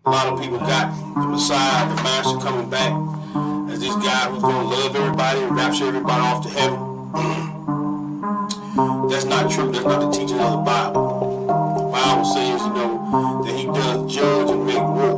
A lot of people got the Messiah, the Master coming back as this guy who's going to love everybody and rapture everybody off to heaven. That's not true. That's not the teaching of the Bible. The Bible says, that he does judge and make war.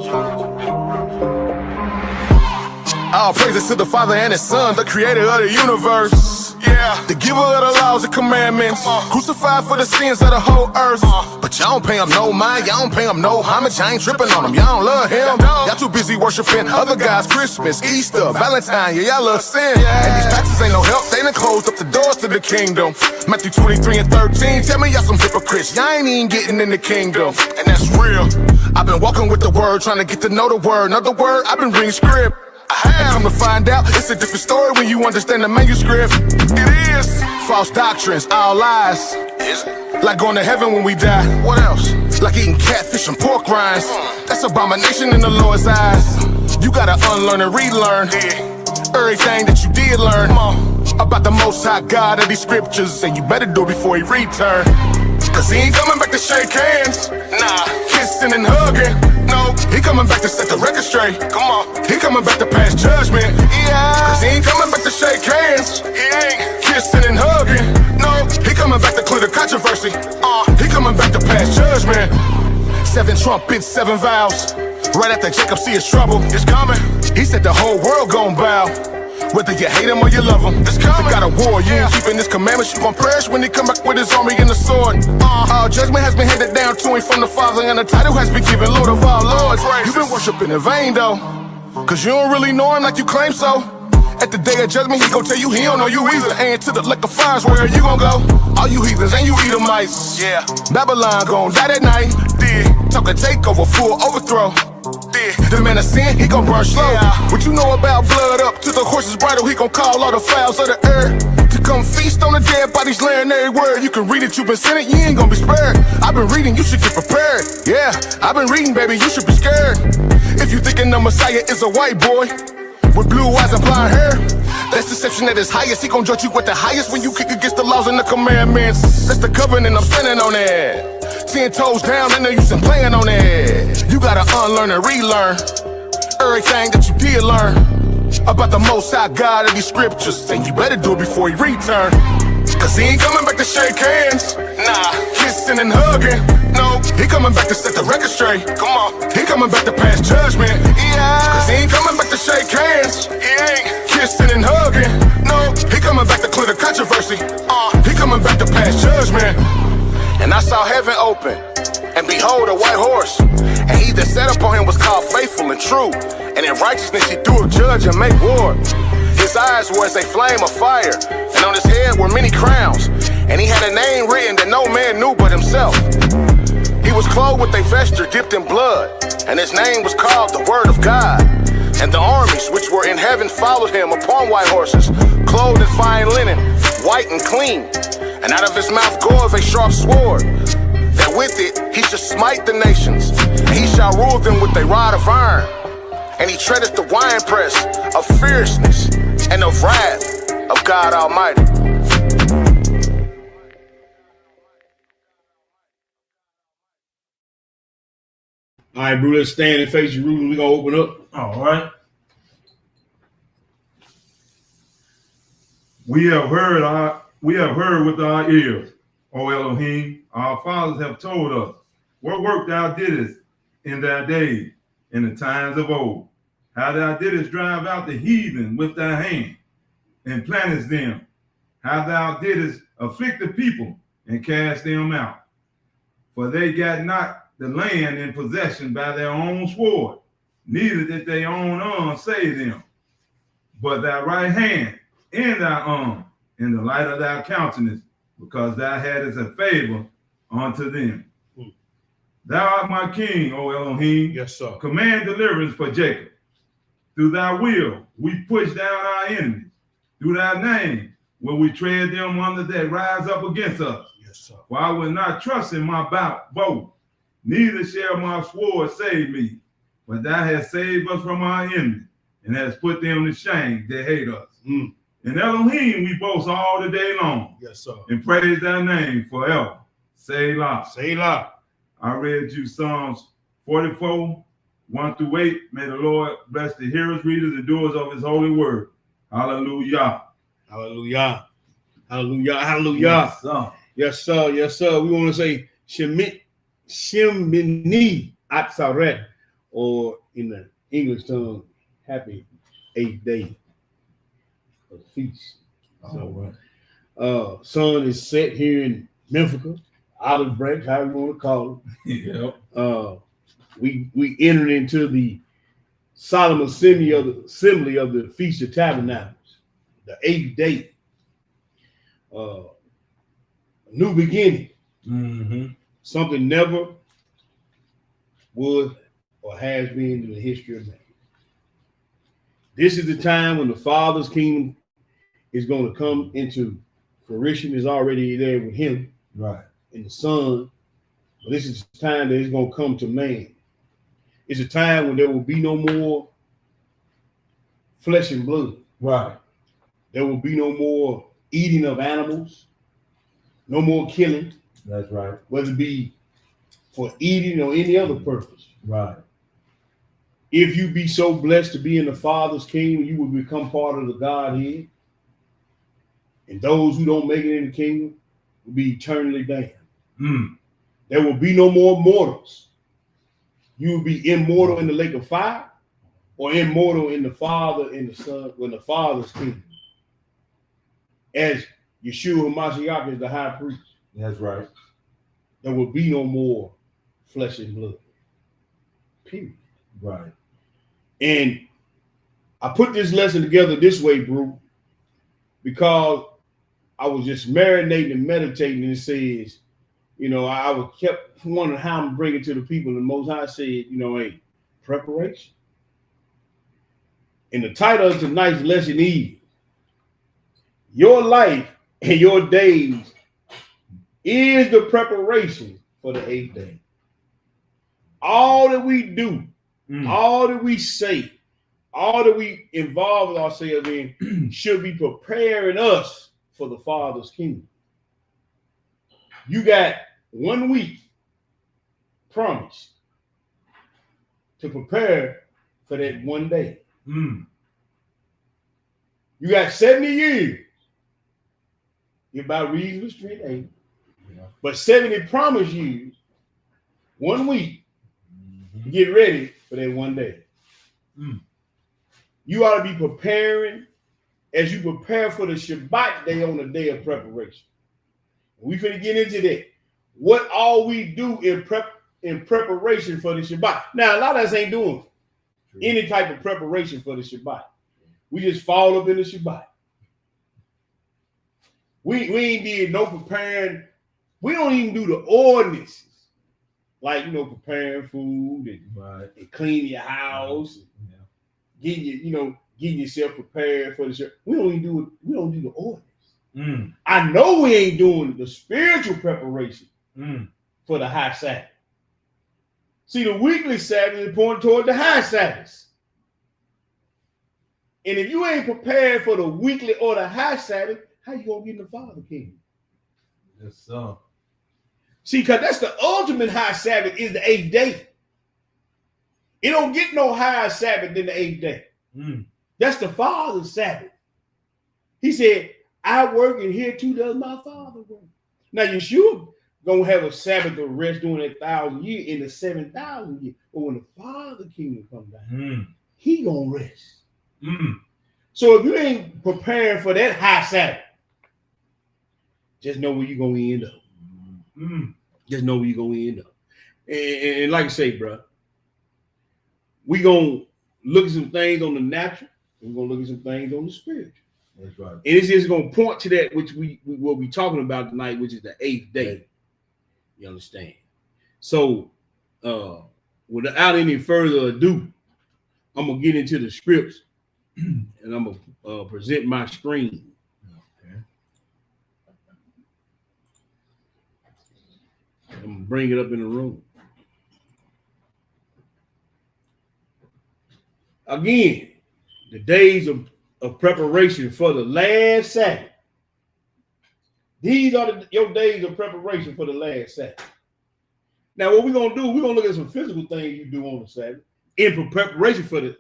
All praises to the Father and His Son, the creator of the universe. Yeah, the giver of the laws and commandments, crucified for the sins of the whole earth. But y'all don't pay him no mind, y'all don't pay him no homage. I ain't tripping on him, y'all don't love him. Y'all too busy worshiping other guys, Christmas, Easter, Valentine. Yeah, y'all love sin. And these pastors ain't no help, they done closed up the doors to the kingdom. Matthew 23 and 13, tell me y'all some hypocrites. Y'all ain't even getting in the kingdom, and that's real. I've been walking with the word, trying to get to know the word. Another word, I've been reading script. I come to find out, it's a different story when you understand the manuscript. It is false doctrines, all lies. Is it? Like going to heaven when we die. What else? Like eating catfish and pork rinds. That's abomination in the Lord's eyes. You gotta unlearn and relearn everything that you did learn about the Most High God of these scriptures, and you better do it before He return. Cause He ain't coming back to shake hands. Nah, kissing and hugging. No, He coming back to set the record straight. Come on, He coming back to pass judgment. Yeah, cause He ain't coming back to shake hands. He ain't kissing and hugging. No, He coming back to clear the controversy. He coming back to pass judgment. 7 trumpets, 7 vows. Right after Jacob see his trouble, it's coming. He said the whole world gon' bow. Whether you hate him or you love him, it's coming. Got a war, you ain't keeping His commandments, you gon' perish when He come back with His army and the sword. All judgment has been handed down to Him from the Father, and the title has been given Lord of all lords. You've been worshiping in vain though, cause you don't really know Him like you claim so. At the day of judgment, He gon' tell you He don't know you either. And to the lake of fires, where you gon' go? All you heathens and you Edomites. Yeah, Babylon gon' die that night. Talk a takeover, full overthrow. The man of sin, he gon' burn slow. What you know about blood up to the horse's bridle? He gon' call all the fowls of the earth to come feast on the dead bodies, laying every word. You can read it, you been sinning, you ain't gon' be spared. I've been reading, you should get prepared. Yeah, I've been reading, baby, you should be scared. If you thinking the Messiah is a white boy with blue eyes and blonde hair, that's deception at its highest. He gon' judge you with the highest when you kick against the laws and the commandments. That's the covenant, I'm standing on it. 10 toes down, ain't no use in playing on it. You gotta unlearn and relearn everything that you did learn about the Most High God of these scriptures, and you better do it before He return. Cause He ain't coming back to shake hands. Nah, kissing and hugging. No, He coming back to set the record straight. Come on, He coming back to pass judgment. Yeah, cause He ain't coming back to shake hands. He ain't kissing and hugging. No, He coming back to clear the controversy. He coming back to pass judgment. And I saw heaven open, and behold a white horse, and he that sat upon him was called Faithful and True, and in righteousness he doeth judge and make war. His eyes were as a flame of fire, and on his head were many crowns, and he had a name written that no man knew but himself. He was clothed with a vesture dipped in blood, and his name was called the Word of God. And the armies which were in heaven followed him upon white horses, clothed in fine linen, white and clean. And out of his mouth goeth a sharp sword, that with it he shall smite the nations, and he shall rule them with a rod of iron. And he treadeth the winepress of fierceness and of wrath of God Almighty. All right, bro, let's stand and face your rule, and we're gonna open up. All right. We have heard with our ears, O Elohim, our fathers have told us, what work thou didst in thy days, in the times of old, how thou didst drive out the heathen with thy hand, and plantest them, how thou didst afflict the people, and cast them out. For they got not the land in possession by their own sword, neither did they own arm save them, but thy right hand in thy arm, in the light of thy countenance, because thou hadst a favor unto them. Thou art my king, O Elohim. Yes, sir. Command deliverance for Jacob. Through thy will, we push down our enemies. Through thy name, will we tread them under that rise up against us. Yes, sir. For I will not trust in my bow, neither shall my sword save me. But thou hast saved us from our enemies, and hast put them to shame that hate us. In Elohim we boast all the day long. Yes, sir. And praise thy name forever. Selah. Selah. I read you Psalms 44, 1 through 8. May the Lord bless the hearers, readers, and doers of his holy word. Hallelujah. Hallelujah. Hallelujah. Hallelujah. Yes, sir. Yes, sir. Yes, sir. We want to say Shemini Atzaret, or in the English tongue, happy 8th day of the feast. So, sun is set here in Memphis, Olive Branch, however you want to call it. Yep. We entered into the solemn assembly of the Feast of Tabernacles, the 8th day. A new beginning. Mm-hmm. Something never was or has been in the history of man. This is the time when the Father's kingdom is going to come into fruition. Is already there with him, Right. and the Son. But this is the time that it's going to come to man. It's a time when there will be no more flesh and blood. Right. There will be no more eating of animals, no more killing, That's right. whether it be for eating or any other purpose. Right. If you be so blessed to be in the Father's kingdom, you will become part of the Godhead. And those who don't make it in the kingdom will be eternally damned. Mm. There will be no more mortals. You will be immortal in the lake of fire, or immortal in the Father and the Son, when the Father's kingdom. As Yeshua HaMashiach is the high priest, That's right. there will be no more flesh and blood. Period. Right. And I put this lesson together this way, bro, because I was just marinating and meditating, and it says, you know, I was kept wondering how I'm bringing to the people. And the Most High said, you know, hey, preparation. And the title of tonight's lesson is, your life and your days is the preparation for the 8th day. All that we do, all that we say, all that we involve ourselves in should be preparing us for the Father's kingdom. You got 1 week promised to prepare for that one day. Mm. You got 70 years. You're about reasonable street 8. Yeah. But 70 promise years, 1 week, Mm-hmm. get ready for that one day. Mm. You ought to be preparing as you prepare for the Shabbat day on the day of preparation. We finna get into that. What all we do in preparation for the Shabbat. Now, a lot of us ain't doing any type of preparation for the Shabbat. We just fall up in the Shabbat. We ain't did no preparing. We don't even do the ordinances. Like, you know, preparing food and cleaning your house, getting yourself prepared for the Shabbat. We don't do the ordinance. Mm. I know we ain't doing the spiritual preparation for the high Sabbath. See, the weekly Sabbath is pointing toward the high Sabbath. And if you ain't prepared for the weekly or the high Sabbath, how you gonna get in the Father kingdom? Yes, sir. See, because that's the ultimate high Sabbath is the 8th day. It don't get no higher Sabbath than the 8th day. Mm. That's the Father's Sabbath. He said, I work and here too does my Father work. Now, Yeshua gonna have a Sabbath of rest during that 1,000 years in the 7,000 years. But when the Father kingdom comes down, he gonna rest. Mm. So if you ain't preparing for that high Sabbath, just know where you're gonna end up. Mm. Just know where you're gonna end up. And like I say, bro, we gonna look at some things on the natural, and we're gonna look at some things on the spiritual. That's right. And it's just gonna point to that which we will be talking about tonight, which is the 8th day. You understand? So without any further ado, I'm gonna get into the scripts and I'm gonna present my screen. Okay. I'm gonna bring it up in the room. Again, the days of preparation for the last Sabbath. These are your days of preparation for the last Sabbath. Now, what we're going to do, we're going to look at some physical things you do on the Sabbath in preparation for the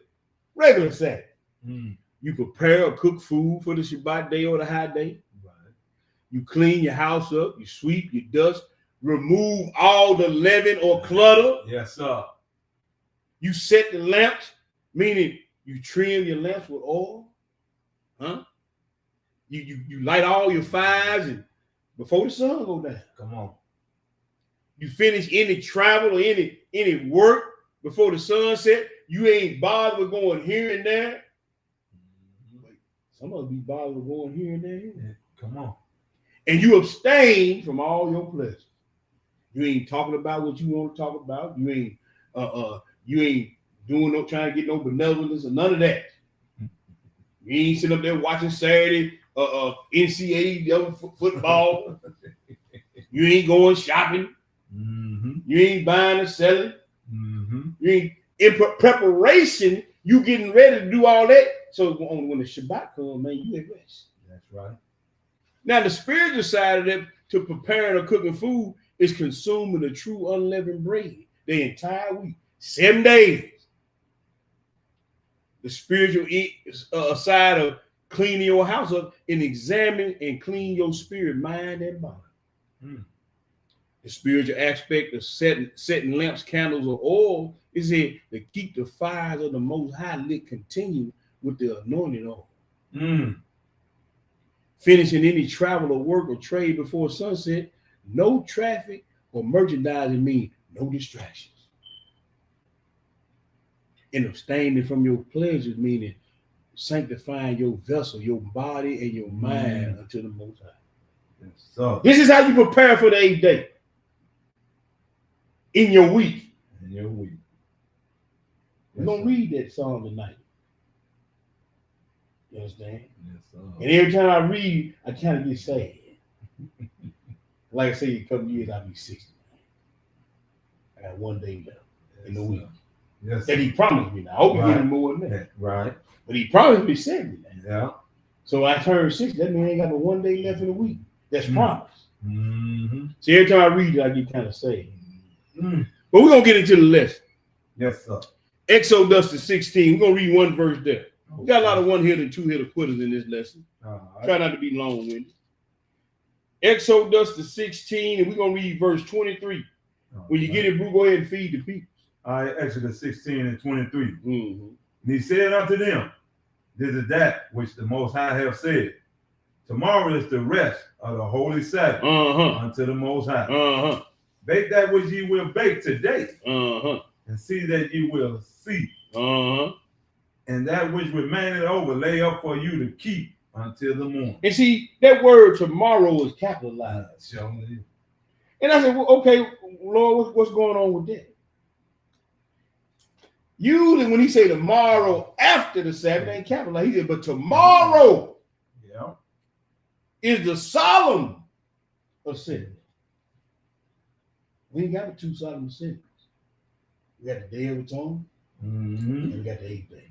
regular Sabbath. Mm. You prepare or cook food for the Shabbat day or the high day. Right. You clean your house up, you sweep, you dust, remove all the leaven or clutter. Yes, sir. You set the lamps, meaning you trim your lamps with oil. Huh? You light all your fires and before the sun go down. Come on. You finish any travel or any work before the sun set. You ain't bothered with going here and there. Some of us be bothered with going here and there. Yeah, come on. And you abstain from all your pleasures. You ain't talking about what you want to talk about. You ain't doing no trying to get no benevolence or none of that. You ain't sitting up there watching Saturday NCAA football. You ain't going shopping. Mm-hmm. You ain't buying or selling. Mm-hmm. You ain't in preparation. You getting ready to do all that. So when the Shabbat comes, man, you at rest. That's right. Now the spiritual side of that, to preparing or cooking food, is consuming the true unleavened bread the entire week, 7 days. The spiritual side of cleaning your house up and examine and clean your spirit, mind, and body. Mm. The spiritual aspect of setting lamps, candles, or oil is here to keep the fires of the Most High lit continue with the anointing oil. Mm. Finishing any travel or work or trade before sunset, no traffic or merchandising means no distractions. And abstaining from your pleasures, meaning sanctifying your vessel, your body, and your mind unto the Most High. Yes, sir. This is how you prepare for the 8th day in your week. In your week. We're going to read that Psalm tonight. You understand? Yes, sir. And every time I read, I kind of get sad. Like I say, in a couple years, I'll be 60. I got 1 day left in the week. Yes. That he promised me now. I hope he Right. give me more than that. Right. But he promised me 70 now. Yeah. So I turned 60. That means I ain't got but 1 day left in the week. That's promised. Mm-hmm. So every time I read it, I get kind of sad. Mm. But we're going to get into the lesson. Yes, sir. Exodus to 16. We're going to read one verse there. We got a lot of one-hit and two-hit quitters in this lesson. Try not to be long-winded. Exodus to 16, and we're going to read verse 23. When you get it, Brew, go ahead and feed the people. All right, Exodus 16 and 23. Mm-hmm. And he said unto them, this is that which the Most High have said. Tomorrow is the rest of the holy Sabbath unto the Most High. Bake that which ye will bake today, and see that ye will see. And that which remaineth over lay up for you to keep until the morning. And see, that word tomorrow is capitalized. And I said, well, okay, Lord, what's going on with that? Usually when he say tomorrow after the Sabbath, ain't capitalized. He said, but tomorrow is the solemn assembly. We ain't got the 2 solemn assemblies. We got the Day of Atonement, and we got the 8th day.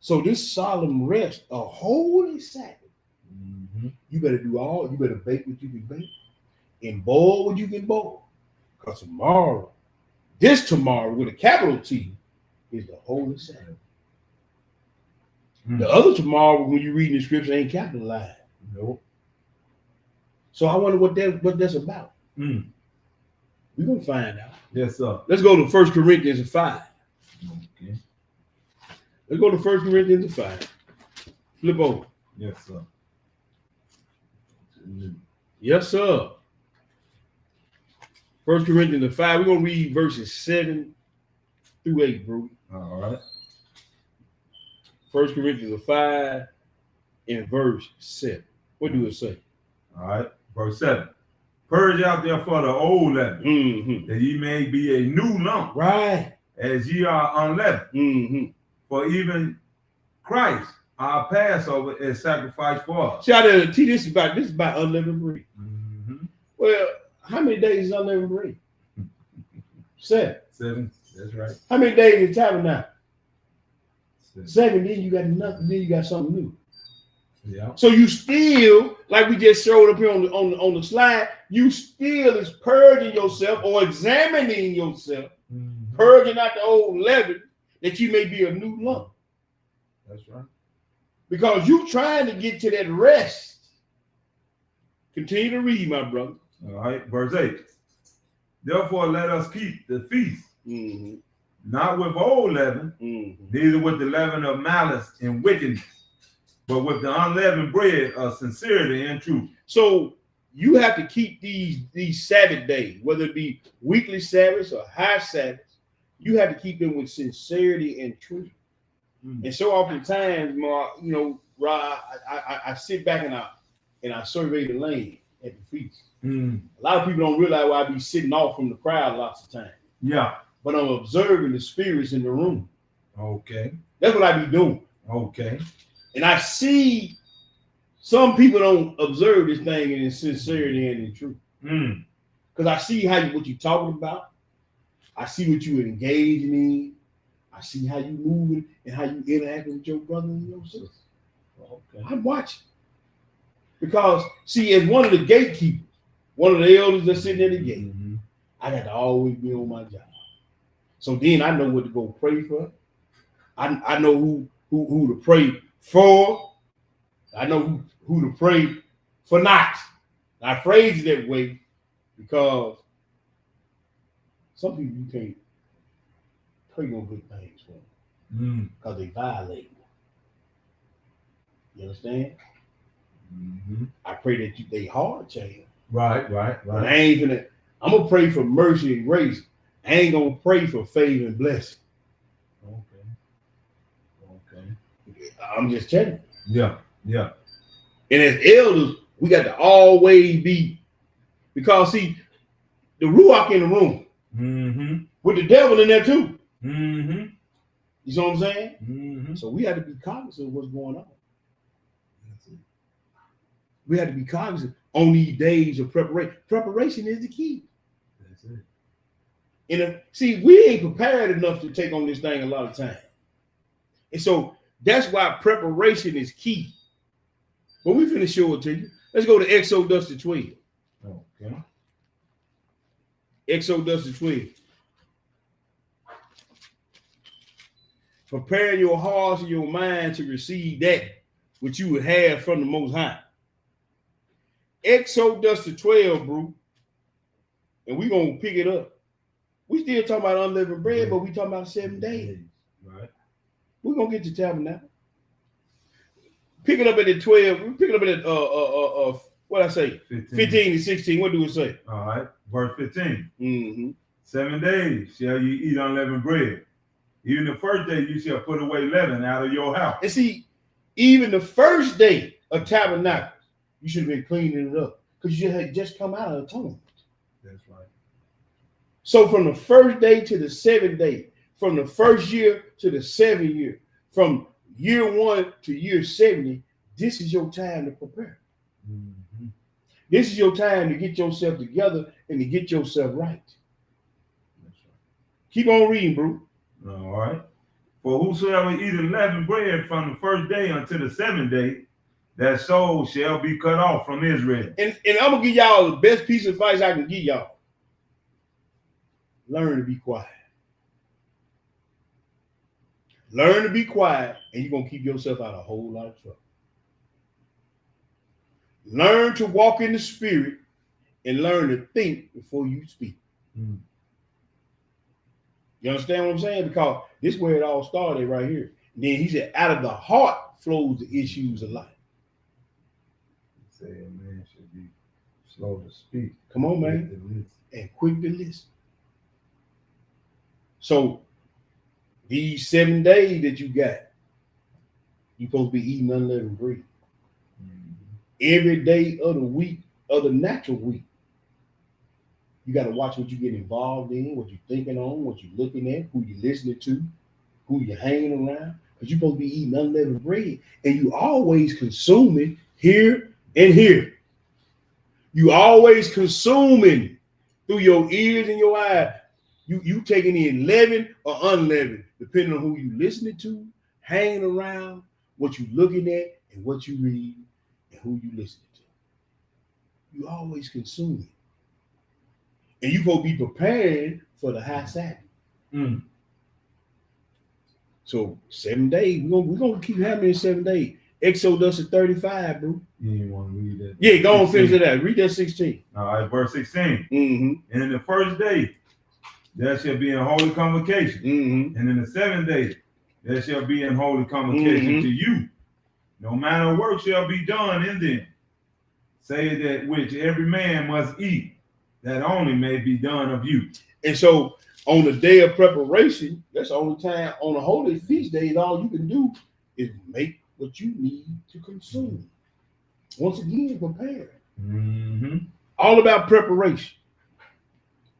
So this solemn rest, a holy Sabbath, you better do all, you better bake what you can bake and boil what you can boil. Because tomorrow, this tomorrow with a capital T is the holy Sabbath. The other tomorrow, when you read in the scripture, ain't capitalized. Nope. So I wonder what that's about. We're going to find out. Yes, sir. Let's go to 1 Corinthians 5. Okay. Let's go to 1 Corinthians 5. Flip over. Yes, sir. Yes, sir. 1 Corinthians 5. We're going to read verses 7 through 8, bro. All right. 1 Corinthians 5 and verse 7. What do it say? All right. Verse 7. Purge out therefore the old leaven, that ye may be a new lump, Right. as ye are unleavened. For even Christ, our Passover, is sacrificed for us. See, I didn't teach this is about unleavened bread. Well, how many days is unleavened bread? 7. 7. That's right. How many days is tabernacle? 7. 7. Then you got nothing. Then you got something new. Yeah. So you still, like we just showed up here on the slide, you still is purging yourself or examining yourself purging out the old leaven, that you may be a new lump. That's right. Because you trying to get to that rest. Continue to read, my brother. All right, verse 8. Therefore, let us keep the feast, Mm-hmm. not with old leaven, Mm-hmm. neither with the leaven of malice and wickedness, but with the unleavened bread of sincerity and truth. So you have to keep these Sabbath days, whether it be weekly Sabbaths or high Sabbaths, you have to keep them with sincerity and truth. And so oftentimes, you know, Rod, I sit back and I survey the land at the feast. A lot of people don't realize why I be sitting off from the crowd lots of times. Yeah. But I'm observing the spirits in the room. Okay. That's what I be doing. Okay. And I see some people don't observe this thing in sincerity and in truth. Because I see what you're talking about. I see what you're engaging in. I see how you moving and how you interacting with your brother and your sister. Okay. I'm watching. Because, see, as one of the gatekeepers, one of the elders that's sitting at the gate, I got to always be on my job. So then I know what to go pray for. I know who to pray for. I know who to pray for not. I phrase it that way because some people you can't pray no good things for them because they violate. You understand? I pray that they heart change. Right. But I ain't gonna. I'm gonna pray for mercy and grace. I ain't gonna pray for favor and blessing. Okay. I'm just telling you. Yeah. And as elders, we got to always be, because see, the ruach in the room with the devil in there too. You see what I'm saying? So we have to be cognizant of what's going on. We have to be cognizant on these days of preparation. Preparation is the key. That's it. And see, we ain't prepared enough to take on this thing a lot of time. And so that's why preparation is key. But we finna show it to you. Let's go to Exodus 12. Okay. Exodus 12. Prepare your hearts and your mind to receive that which you would have from the Most High. Exodus 12, bro. And we're going to pick it up. We still talking about unleavened bread, but we talking about 7 days. Right. We're going to get to tabernacle. Pick it up at the 12. We pick it up at the, what I say? 15 and 16. What do it say? All right. Verse 15. 7 days shall you eat unleavened bread. Even the first day you shall put away leaven out of your house. And see, even the first day of tabernacle, you should have been cleaning it up because you had just come out of atonement. That's right. So from the first day to the 7th day, from the first year to the 7th year, from year 1 to year 70, this is your time to prepare. This is your time to get yourself together and to get yourself right. That's right. Keep on reading, bro. All right. For whosoever eat unleavened bread from the first day until the 7th day, that soul shall be cut off from Israel. And I'm going to give y'all the best piece of advice I can give y'all. Learn to be quiet. Learn to be quiet, and you're going to keep yourself out of a whole lot of trouble. Learn to walk in the spirit and learn to think before you speak. You understand what I'm saying? Because this is where it all started right here. And then he said, out of the heart flows the issues of life. Say a man should be slow to speak. Come on, man. And quick to listen. So these 7 days that you got, you're supposed to be eating unleavened bread. Every day of the week, of the natural week. You got to watch what you get involved in, what you're thinking on, what you're looking at, who you're listening to, who you're hanging around. Because you're supposed to be eating unleavened bread. And you always consuming here and here. You always consuming through your ears and your eyes. You taking in leaven or unleavened, depending on who you listening to, hanging around, what you looking at, and what you read, and who you listening to. You always consuming. And you supposed to be preparing for the high Sabbath. Mm. So 7 days. We're gonna keep hammering 7 days. Exodus is 35, bro. You didn't want to read that. Yeah, go on, finish 16. that. Read that 16. All right, verse 16. Mm-hmm. And in the first day, there shall be a holy convocation. Mm-hmm. And in the 7th day, there shall be an holy convocation to you. No manner of work shall be done in them. Say that which every man must eat, that only may be done of you. And so on the day of preparation, that's the only time on the holy feast days, all you can do is make what you need to consume. Once again, prepare. Mm-hmm. All about preparation.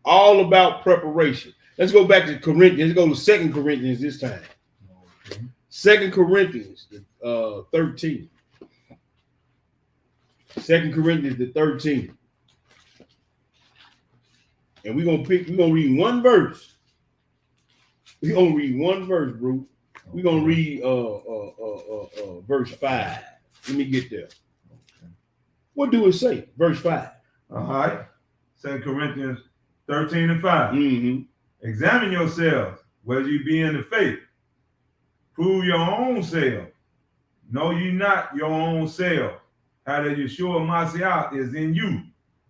All about preparation. Let's go back to Corinthians. Let's go to 2 Corinthians this time. Okay. 2 Corinthians 13. 2 Corinthians the 13. And we're gonna read one verse. We're gonna read one verse, bro. We're gonna read verse 5. Let me get there. Okay. What do it say? Verse 5. All right. 2 Corinthians 13 and 5. Mm-hmm. Examine yourselves whether you be in the faith. Prove your own self. Know ye not your own self, how that Yeshua Messiah is in you,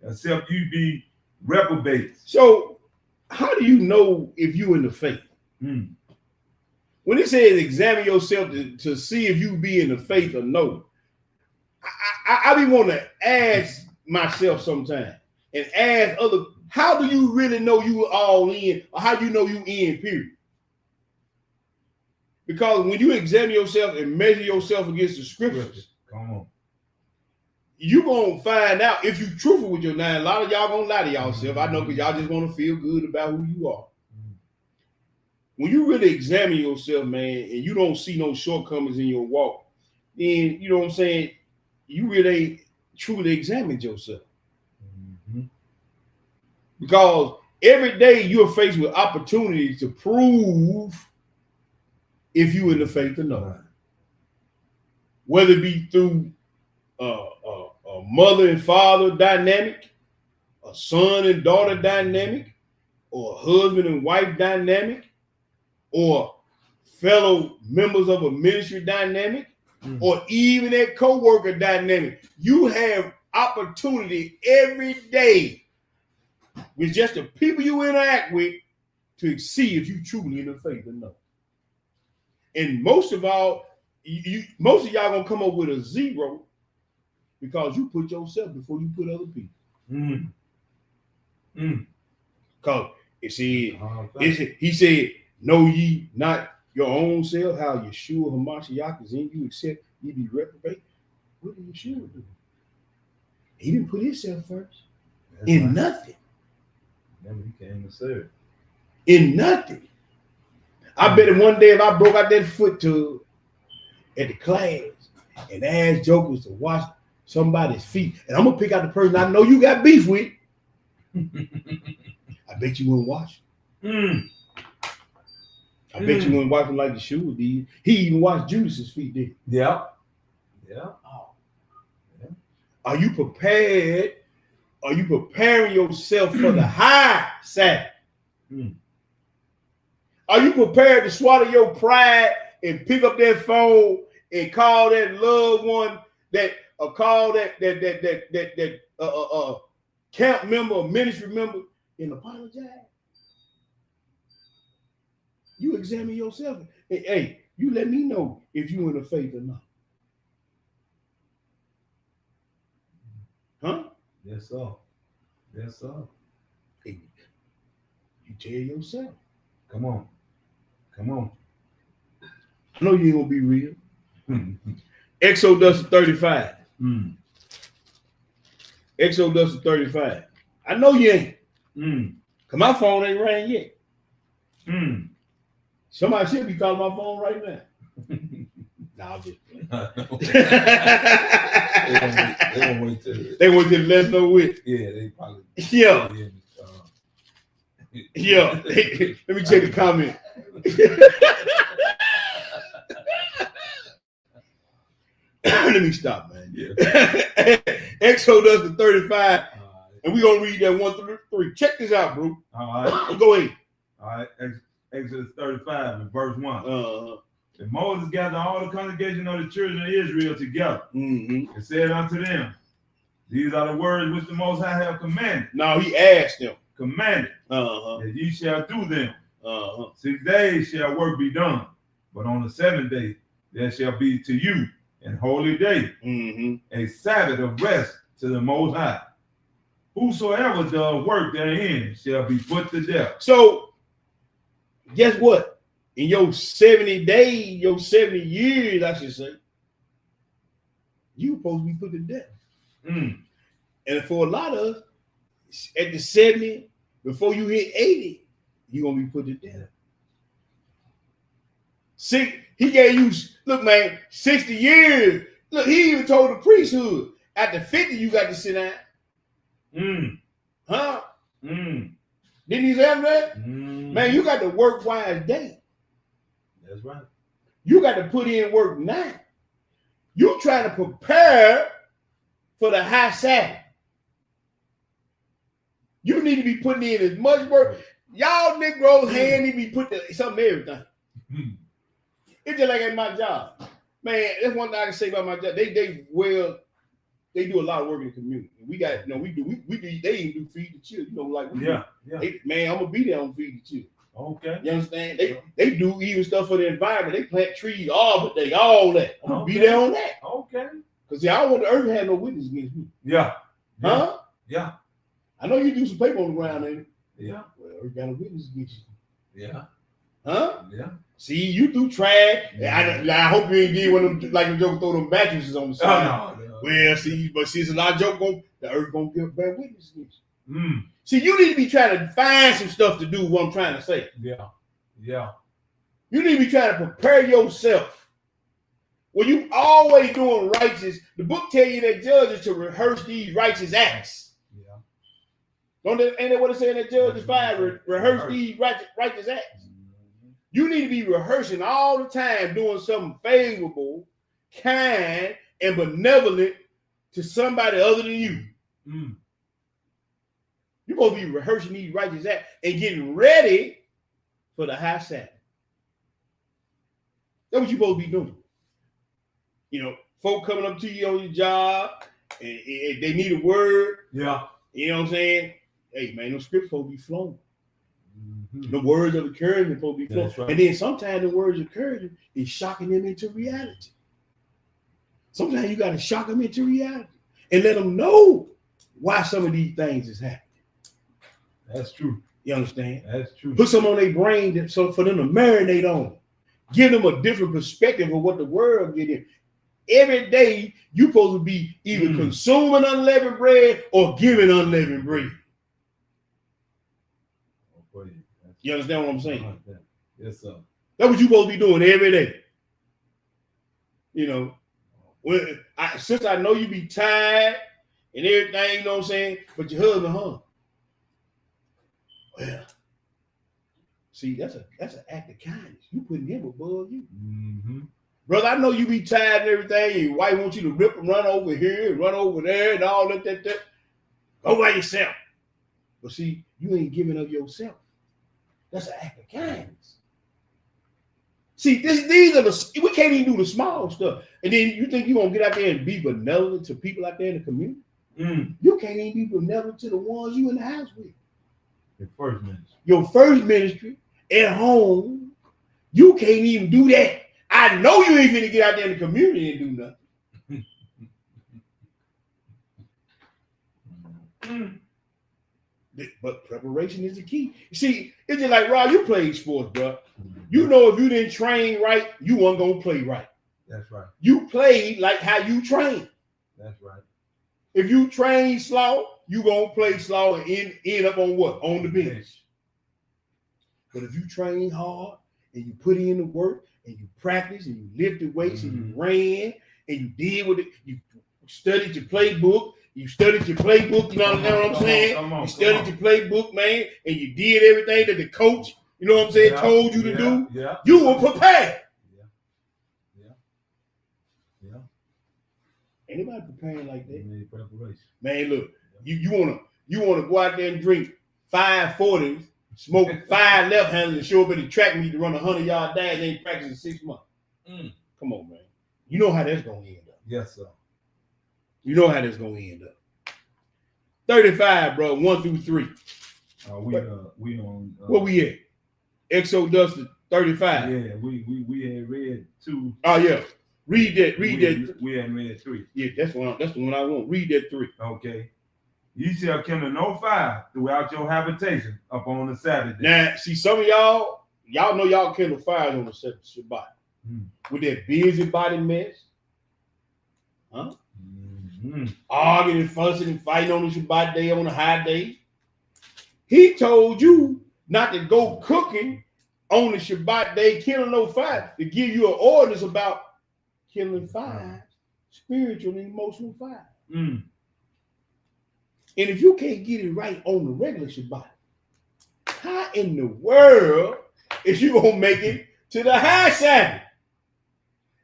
except you be reprobates. So how do you know if you in the faith? Mm. When it says examine yourself to see if you be in the faith or no, I be want to ask myself sometimes and ask other, how do you really know you all in, or how do you know you in, period? Because when you examine yourself and measure yourself against the scriptures, Come on. you're going to find out if you're truthful with your now. A lot of y'all going to lie to y'all. I know, because y'all just want to feel good about who you are. When you really examine yourself, man, and you don't see no shortcomings in your walk, then, you know what I'm saying, you really ain't truly examined yourself. Mm-hmm. Because every day you're faced with opportunities to prove if you in the faith or not. Whether it be through a mother and father dynamic, a son and daughter dynamic, or a husband and wife dynamic, or fellow members of a ministry dynamic, or even a co-worker dynamic. You have opportunity every day with just the people you interact with to see if you truly in the faith or not. And most of all, most of y'all gonna come up with a 0 because you put yourself before you put other people. Mm. Mm. Because he said, know ye not your own self, how Yeshua HaMashiach is in you, except ye be reprobate. What did Yeshua do? He didn't put himself first. That's In right. nothing. Then he came to serve. In nothing. I bet if one day if I broke out that foot tub at the class and asked jokers to wash somebody's feet, and I'm gonna pick out the person I know you got beef with, I bet you wouldn't wash them. Mm. I bet you wouldn't wash them like Yeshua did. He even washed Judas's feet, did he? Yeah. Yeah. Oh. Yeah. Are you prepared? Are you preparing yourself for the high Sabbath? Mm. Are you prepared to swallow your pride and pick up that phone and call that loved one call that camp member or ministry member and apologize? You examine yourself. Hey, you let me know if you in the faith or not. Huh? Yes, sir. Yes, sir. Hey, you tell yourself. Come on. Come on. I know you ain't gonna be real. Exodus 35. Mm. Exodus 35. I know you ain't. Mm. Cause my phone ain't rang yet. Mm. Somebody should be calling my phone right now. Nah, I'm just playing. They gonna wait till They want to let us know with. yeah, they probably Yeah. Yeah. Let me check the comment. Let me stop, man. Yeah. Exodus the 35, and we're gonna read that 1 through 3. Check this out, bro. All right. Go ahead. All right. Exodus 35 and verse 1. Uh-huh. And Moses gathered all the congregation of the children of Israel together Mm-hmm. and said unto them, these are the words which the Most High have commanded. Now he asked them. Commanded Uh-huh. that ye shall do them. Uh-huh. 6 days shall work be done, but on the 7th day there shall be to you an holy day, Mm-hmm. a Sabbath of rest to the Most High. Whosoever does work therein shall be put to death. So, guess what? In your 70 days, your 70 years, I should say, you supposed to be put to death. Mm. And for a lot of us, at the 70, before you hit 80, you're going to be put to death. See, he gave you, look, man, 60 years. Look, he even told the priesthood, after 50, you got to sit down. Mm. Huh? Mm. Didn't he say that? Mm. Man, you got to work while it's day. That's right. You got to put in work now. You trying to prepare for the high Sabbath. You need to be putting in as much work. Y'all Negroes hand need to be put to something everything. Mm. It's just like at my job. Man, that's one thing I can say about my job. They do a lot of work in the community. We got, we do, they even do feed the children, like we Yeah. do. Man, I'm gonna be there on feed the children. Okay. You understand? They do even stuff for the environment. They plant trees, Arbor Day, all that. I'm gonna be Okay. there on that. Okay. Because see, I don't want the earth to have no witness against me. Yeah. Huh? Yeah. I know you do some paper on the ground, ain't it? Yeah. Well, earth got a witness against you. Yeah. Huh? Yeah. See, you do trash. I hope you ain't give one of them, like the joke, throw them mattresses on the side. Oh, no. Well, see, it's a lot of joke the earth gonna give bad witness against you. Mm. See, you need to be trying to find some stuff to do, what I'm trying to say. Yeah. Yeah. You need to be trying to prepare yourself. When you always doing righteous, the book tell you that judges to rehearse these righteous acts. Yeah. Ain't that what it said in that Judges 5? Rehearse these righteous acts. You need to be rehearsing all the time, doing something favorable, kind, and benevolent to somebody other than you. Mm. You're supposed to be rehearsing these righteous acts and getting ready for the high Sabbath. That's what you're supposed to be doing. Folk coming up to you on your job, and they need a word. Yeah. You know what I'm saying? Hey, man, those scripts supposed to be flowing. Mm-hmm. The words of encouragement supposed to be flowing. Right. And then sometimes the words of encouragement is shocking them into reality. Sometimes you got to shock them into reality and let them know why some of these things is happening. That's true. You understand? That's true. Put some on their brain so for them to marinate on it. Give them a different perspective of what the world get in. Every day, you're supposed to be either consuming unleavened bread or giving unleavened bread. You understand what I'm saying? Yes, sir. That's what you're supposed to be doing every day. Since I know you be tired and everything, you know what I'm saying, but your husband hung. Well, see, that's an act of kindness. You putting him above you. Mm-hmm. Brother, I know you be tired and everything. Your wife wants you to rip and run over here and run over there and all that. Go by yourself. But see, you ain't giving up yourself. That's an act of kindness. See, these are we can't even do the small stuff. And then you think you're going to get out there and be benevolent to people out there in the community? Mm. You can't even be benevolent to the ones you in the house with. Your first ministry. Your first ministry at home, you can't even do that. I know you ain't finna get out there in the community and do nothing. But preparation is the key. You see, it's just like, Rob, you played sports, bro. You know if you didn't train right, you weren't going to play right. That's right. You played like how you train. That's right. If you train slow, you going to play slow and end up on what? On the bench. But if you train hard and you put in the work and you practice and you lifted weights and you ran and you did what you studied your playbook. You studied your playbook, you know what I'm saying? You studied your playbook, man, and you did everything that the coach, you know what I'm saying, told you to do. Yeah. You were prepared. Yeah. Anybody preparing like that? You need preparation. Man, look, you wanna go out there and drink 540s smoke 5 left handers and show up at the track meet to run a 100-yard dash. They ain't practicing 6 months. Come on, man. You know how that's gonna end up. Yes, sir. You know how that's gonna end up. 35, bro, 1 through 3. We on. Where we at? Exodus 35. Yeah, we had read 2. Oh yeah. Read that. That. We hadn't read 3. Yeah, that's the one I want. Read that 3. Okay. You shall kindle no fire throughout your habitation upon the Sabbath day. Now, see, some of y'all know y'all kindle fires on the Shabbat. With that busybody mess. Huh? Arguing and fussing and fighting on the Shabbat day, on the high day. He told you not to go cooking on the Shabbat day, killing no fire, to give you an ordinance about killing fire, spiritual and emotional fire. And if you can't get it right on the regular Shabbat, how in the world is you gonna make it to the high Sabbath?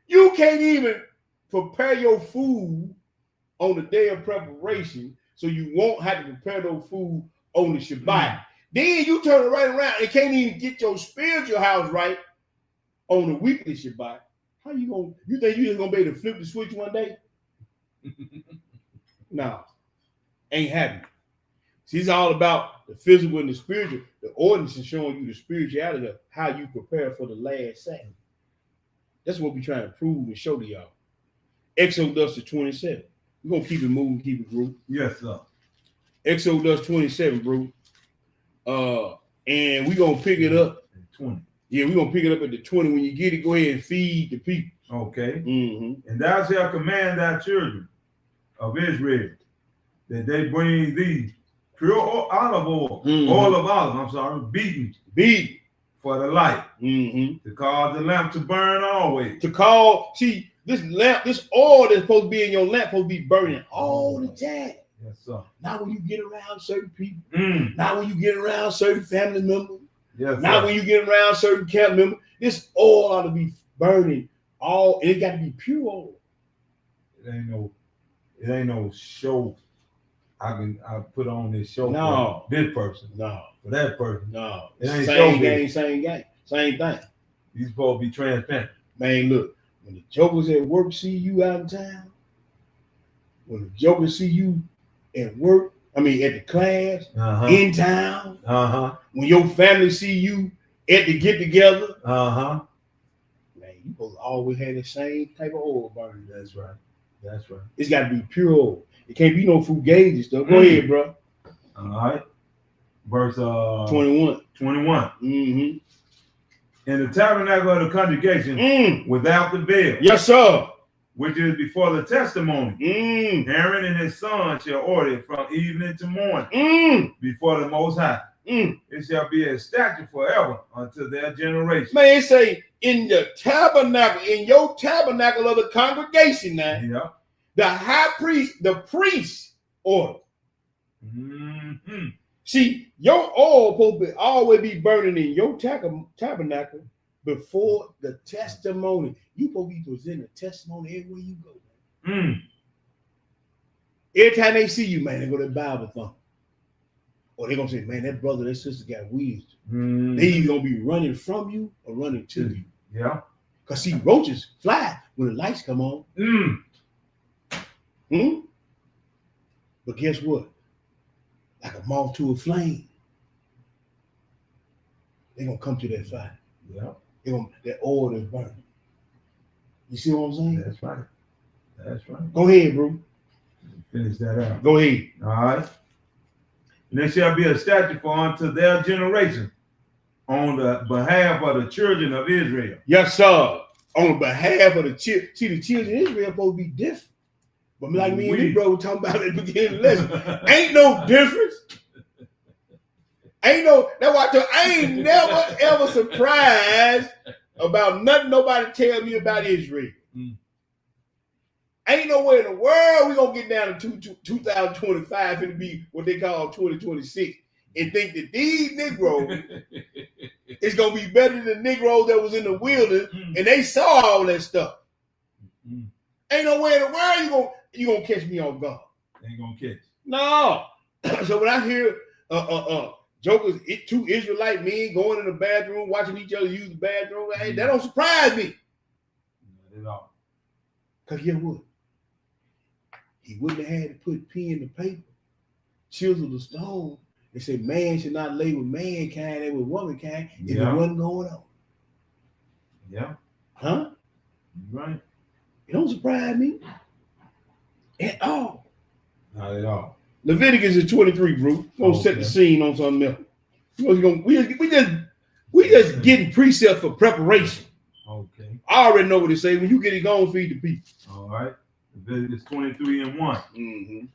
You can't even prepare your food on the day of preparation, so you won't have to prepare those food on the Shabbat. Then you turn it right around and can't even get your spiritual house right on the weekly Shabbat. How you gonna? You think you just gonna be able to flip the switch one day? No, ain't happening. See, it's all about the physical and the spiritual. The ordinance is showing you the spirituality of how you prepare for the last Sabbath. That's what we're trying to prove and show to y'all. Exodus 27. We're gonna keep it moving, keep it moving. Yes, sir. Exodus 27, bro. And we're gonna pick it up. 20. Yeah, we're gonna pick it up at the 20. When you get it, go ahead and feed the people. Okay. Mm-hmm. And thou shalt command thy children of Israel that they bring thee pure olive oil, oil of olive, beaten for the light, to cause the lamp to burn always. See, this lamp, this oil that's supposed to be in your lamp supposed to be burning all the time. Yes, sir. Not when you get around certain people. Not when you get around certain family members. Yes, not when you get around certain camp members. This oil ought to be burning all, and it got to be pure oil. It ain't no show. I put on this show No. for this person. No. For that person. No. It ain't same showbiz. game, same game. Same thing. You supposed to be transparent. Man, look, when the jokers at work see you out in town, when the jokers see you at work, at the class, in town, when your family see you at the get together, man, you supposed to always have the same type of oil burning. That's right. It's got to be pure oil. It can't be no fugazi stuff. Go ahead, bro. All right. Verse 21. Mm-hmm. In the tabernacle of the congregation, without the veil, yes, sir, which is before the testimony, Aaron and his son shall order it from evening to morning before the Most High. It shall be a statute forever unto their generation. Man, it say in the tabernacle, in your tabernacle of the congregation now, Yeah. the high priest, the priest order. See, your oil supposed to always be burning in your tabernacle before the testimony. You supposed to be presenting a testimony everywhere you go. Every time they see you, man, they go to the Bible thump. Or they're going to say, man, that brother, that sister got wisdom. They either going to be running from you or running to you. Yeah. Because see, roaches fly when the lights come on. But guess what? Like a moth to a flame, they're going to come to that fire. Yeah. That oil is burning. You see what I'm saying? That's right. Go ahead, bro. Finish that out. Go ahead. All right. And there shall be a statute for unto their generation on the behalf of the children of Israel. Yes, sir. On behalf of the children. See, the children of Israel are supposed to be different. But like me and this brother were talking about at the beginning of the lesson, ain't no difference. That's why I ain't never ever surprised about nothing nobody tell me about Israel. Ain't no way in the world we gonna get down to 2025 and be what they call 2026 and think that these Negroes is gonna be better than the Negroes that was in the wilderness and they saw all that stuff. Ain't no way in the world you gonna catch me off guard. Ain't gonna catch. No. So when I hear jokers, two Israelite men going in the bathroom, watching each other use the bathroom. Hey, that don't surprise me. Not at all. Because guess what? He wouldn't have had to put pen to paper, chisel the stone, and say man should not lay with mankind and with womankind if it wasn't going on. Yeah. Huh? You're right. It don't surprise me at all. Not at all. Leviticus is 23, bro. We're gonna set the scene on something else. We just getting precepts for preparation. Okay. I already know what it say. When you get it, go and feed the people. All right. Leviticus 23 and 1. Mm-hmm.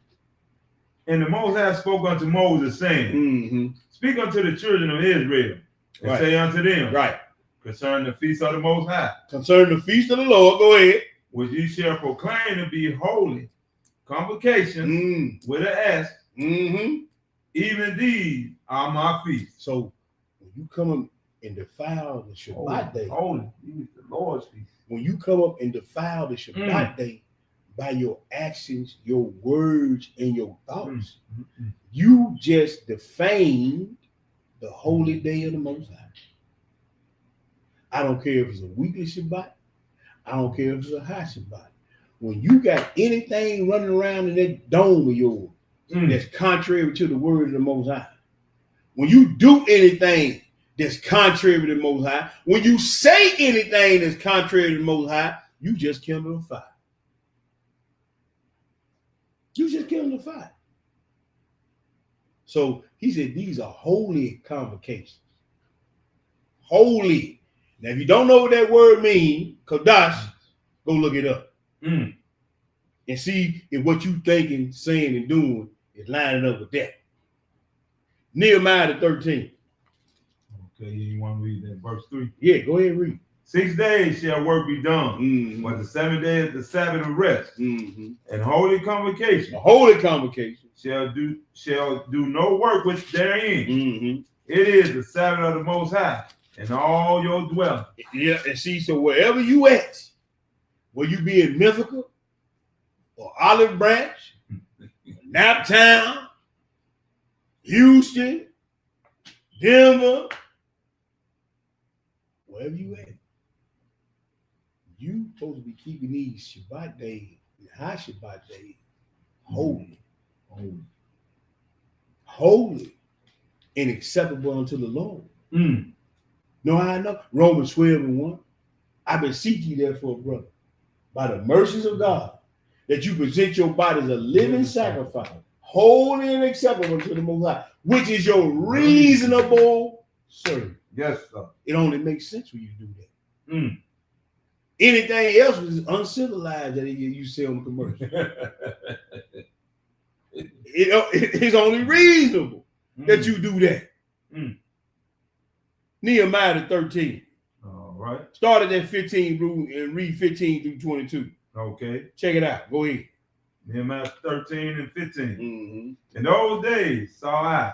And the Most High spoke unto Moses, saying, Mm-hmm. Speak unto the children of Israel, and say unto them, right, concerning the feast of the Most High, concerning the feast of the Lord, go ahead, which ye shall proclaim to be holy convocations with an S, even these are my feasts. So when you come up and defile the Shabbat day, holy, these the Lord's feast. When you come up and defile the Shabbat day by your actions, your words, and your thoughts, you just defamed the holy day of the Most High. I don't care if it's a weekly Shabbat. I don't care if it's a high Shabbat. When you got anything running around in that dome of yours that's contrary to the word of the Most High, when you do anything that's contrary to the Most High, when you say anything that's contrary to the Most High, you just kindle a fire. You just kindle a fire. So he said these are holy convocations. Holy. Now, if you don't know what that word means, Kodash, go look it up. And see if what you thinking, saying, and doing is lining up with that. Nehemiah 13. Okay, you want to read that verse 3? Yeah, go ahead and read. 6 days shall work be done, but the 7th day is the Sabbath of rest, and holy convocation. A holy convocation shall do no work which therein. It is the Sabbath of the Most High, and all your dwelling. Yeah, and see, so wherever you at, where you be in Mythica or Olive Branch, Naptown, Houston, Denver, wherever you at, you supposed to be keeping these Shabbat days, the high Shabbat days, holy, holy, and acceptable unto the Lord. Know how I know? Romans 12 and 1. I beseech you therefore, brother, by the mercies of God, that you present your body as a living sacrifice, holy and acceptable to the Most High, which is your reasonable service. Yes, sir. It only makes sense when you do that. Anything else is uncivilized that you see on the commercial. It's only reasonable that you do that. Nehemiah 13. All right. Started at 15 and read 15 through 22. Okay. Check it out. Go ahead. Nehemiah 13 and 15. In those days saw I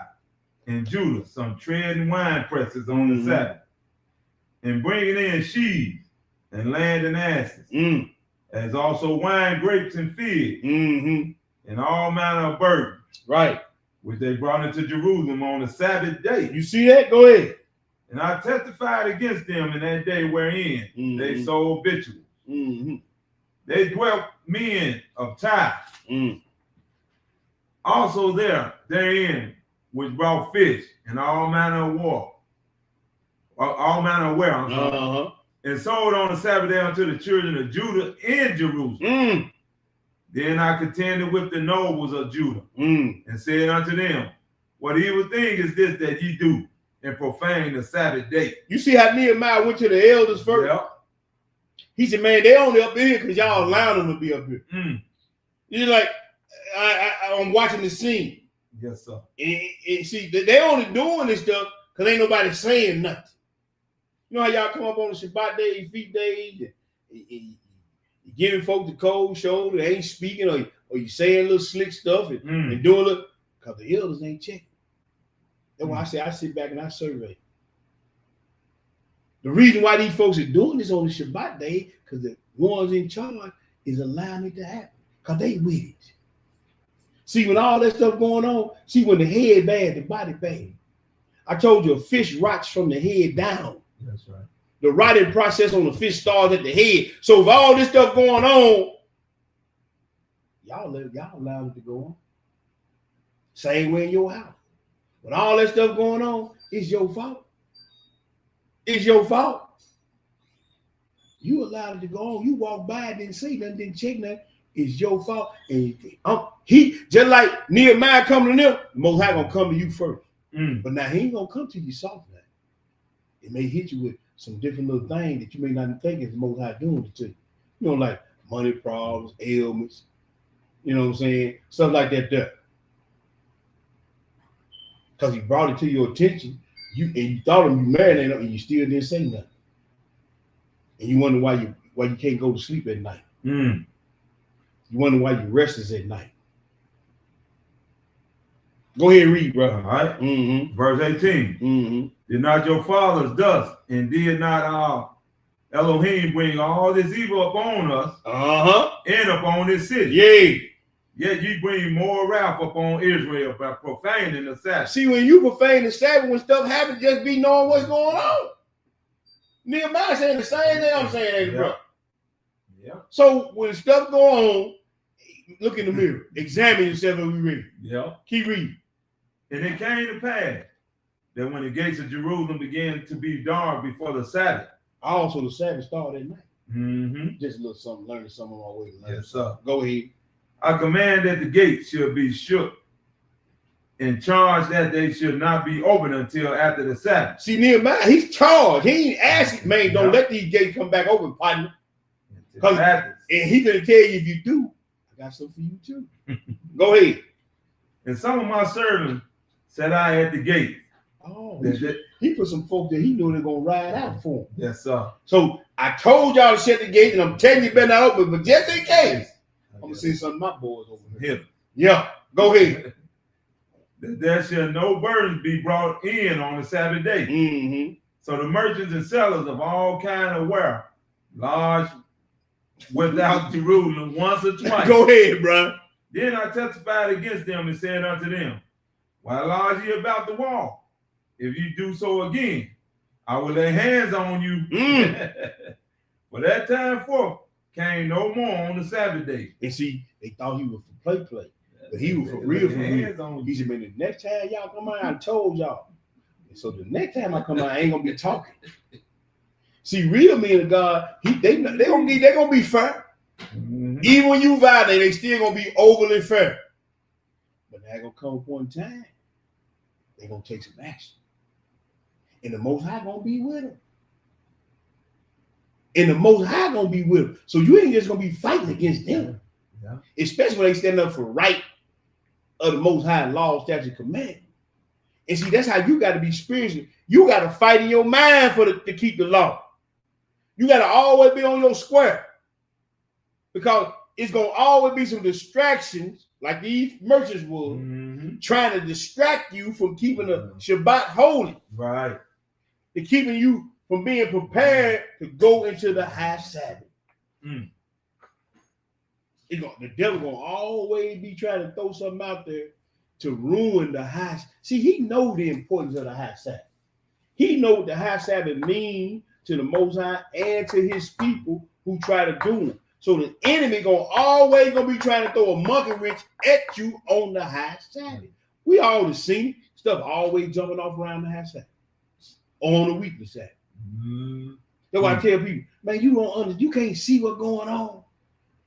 in Judah some treading wine presses on the Sabbath, and bringing in sheaves and land and asses, as also wine, grapes, and figs, and all manner of burdens, right, which they brought into Jerusalem on the Sabbath day. You see that? Go ahead. And I testified against them in that day wherein they sold victuals. They dwelt men of Tyre. Also therein, which brought fish and all manner of war, all manner of ware, and sold on the Sabbath day unto the children of Judah in Jerusalem. Then I contended with the nobles of Judah, and said unto them, what evil thing is this that ye do, and profane the Sabbath day? You see how Nehemiah went to the elders first? Yep. He said, man, they only up here because y'all allowed them to be up here. You're like, I'm watching the scene. Yes, sir. And see, they only doing this stuff because ain't nobody saying nothing. You know how y'all come up on the Shabbat day, feast days, and giving folks the cold shoulder, they ain't speaking, or you saying little slick stuff and doing it because the elders ain't checking. That's why I say I sit back and I survey. The reason why these folks are doing this on the Shabbat day, because the ones in charge is allowing it to happen. Because they with it. See, when all that stuff going on, see, when the head bad, the body bad. I told you a fish rots from the head down. That's right. The rotting process on the fish starts at the head. So if all this stuff going on, y'all allow it to go on. Same way in your house. When all that stuff going on, it's your fault. It's your fault. You allowed it to go on. You walk by it, didn't see nothing, didn't check nothing. It's your fault. And he just like Nehemiah coming to them, Most High gonna come to you first. But now he ain't gonna come to you soft now. It may hit you with some different little things that you may not think is the Most High doing it to you. You know, like money problems, ailments, you know what I'm saying? Stuff like that there. Because he brought it to your attention, you thought him, you married him, and you still didn't say nothing. And you wonder why you can't go to sleep at night. You wonder why you're restless at night. Go ahead and read, bro. All right. Mm-hmm. Verse 18. Mm-hmm. Did not your fathers thus, and did not our Elohim bring all this evil upon us and upon this city? Yay. Yet ye bring more wrath upon Israel by profaning the Sabbath. See, when you profane the Sabbath, when stuff happens, just be knowing what's going on. Nehemiah saying the same thing I'm saying, bro. Yeah. So when stuff go on, look in the mirror. Examine yourself as we read. Yeah. Keep reading. And it came to pass that when the gates of Jerusalem began to be dark before the Sabbath. Also, the Sabbath started at night. Mm-hmm. Just a little something, learning something on my way to learn. Yes, sir. Go ahead. I command that the gates should be shook and charge that they should not be open until after the Sabbath. See, Nehemiah, he's charged. He ain't asking, man, don't let these gates come back open, partner. And he gonna tell you if you do, I got something for you too. Go ahead. And some of my servants said I at the gate. Oh, he put some folks that he knew they're gonna ride out for him. Yes, sir. So I told y'all to shut the gate, and I'm telling you, better not open, but just in case, I'm gonna see some of my boys over here. Yeah, go ahead. That there shall no burdens be brought in on the Sabbath day. Mm-hmm. So the merchants and sellers of all kind of ware, large without Jerusalem once or twice. Go ahead, bro. Then I testified against them and said unto them, why lodge ye about the wall? If you do so again, I will lay hands on you. For that time forth came no more on the Sabbath day. And see, they thought he was for play. But he was for real, for real. He said, man, the next time y'all come out, I told y'all. And so the next time I come out, I ain't gonna be talking. See, real men of God, they gonna be fair. Mm-hmm. Even when you violate, they still gonna be overly fair. But there gonna come a point in time, they gonna take some action. And the Most High gonna be with them. And the Most High gonna be with them. So you ain't just gonna be fighting against them. Yeah. Especially when they stand up for right of the Most High law, statute, command. And see, that's how you got to be spiritual. You got to fight in your mind to keep the law. You got to always be on your square. Because it's going to always be some distractions, like these merchants would, trying to distract you from keeping the Shabbat holy. Right. They're keeping you from being prepared to go into the high Sabbath. The devil gonna always be trying to throw something out there to ruin the high. See, he know the importance of the high Sabbath. He know what the high Sabbath means to the Most High and to his people who try to do it. So the enemy always gonna be trying to throw a monkey wrench at you on the high Sabbath. We all have seen stuff always jumping off around the high Sabbath on the weekly Sabbath. That's why I tell people, man, you can't see what's going on.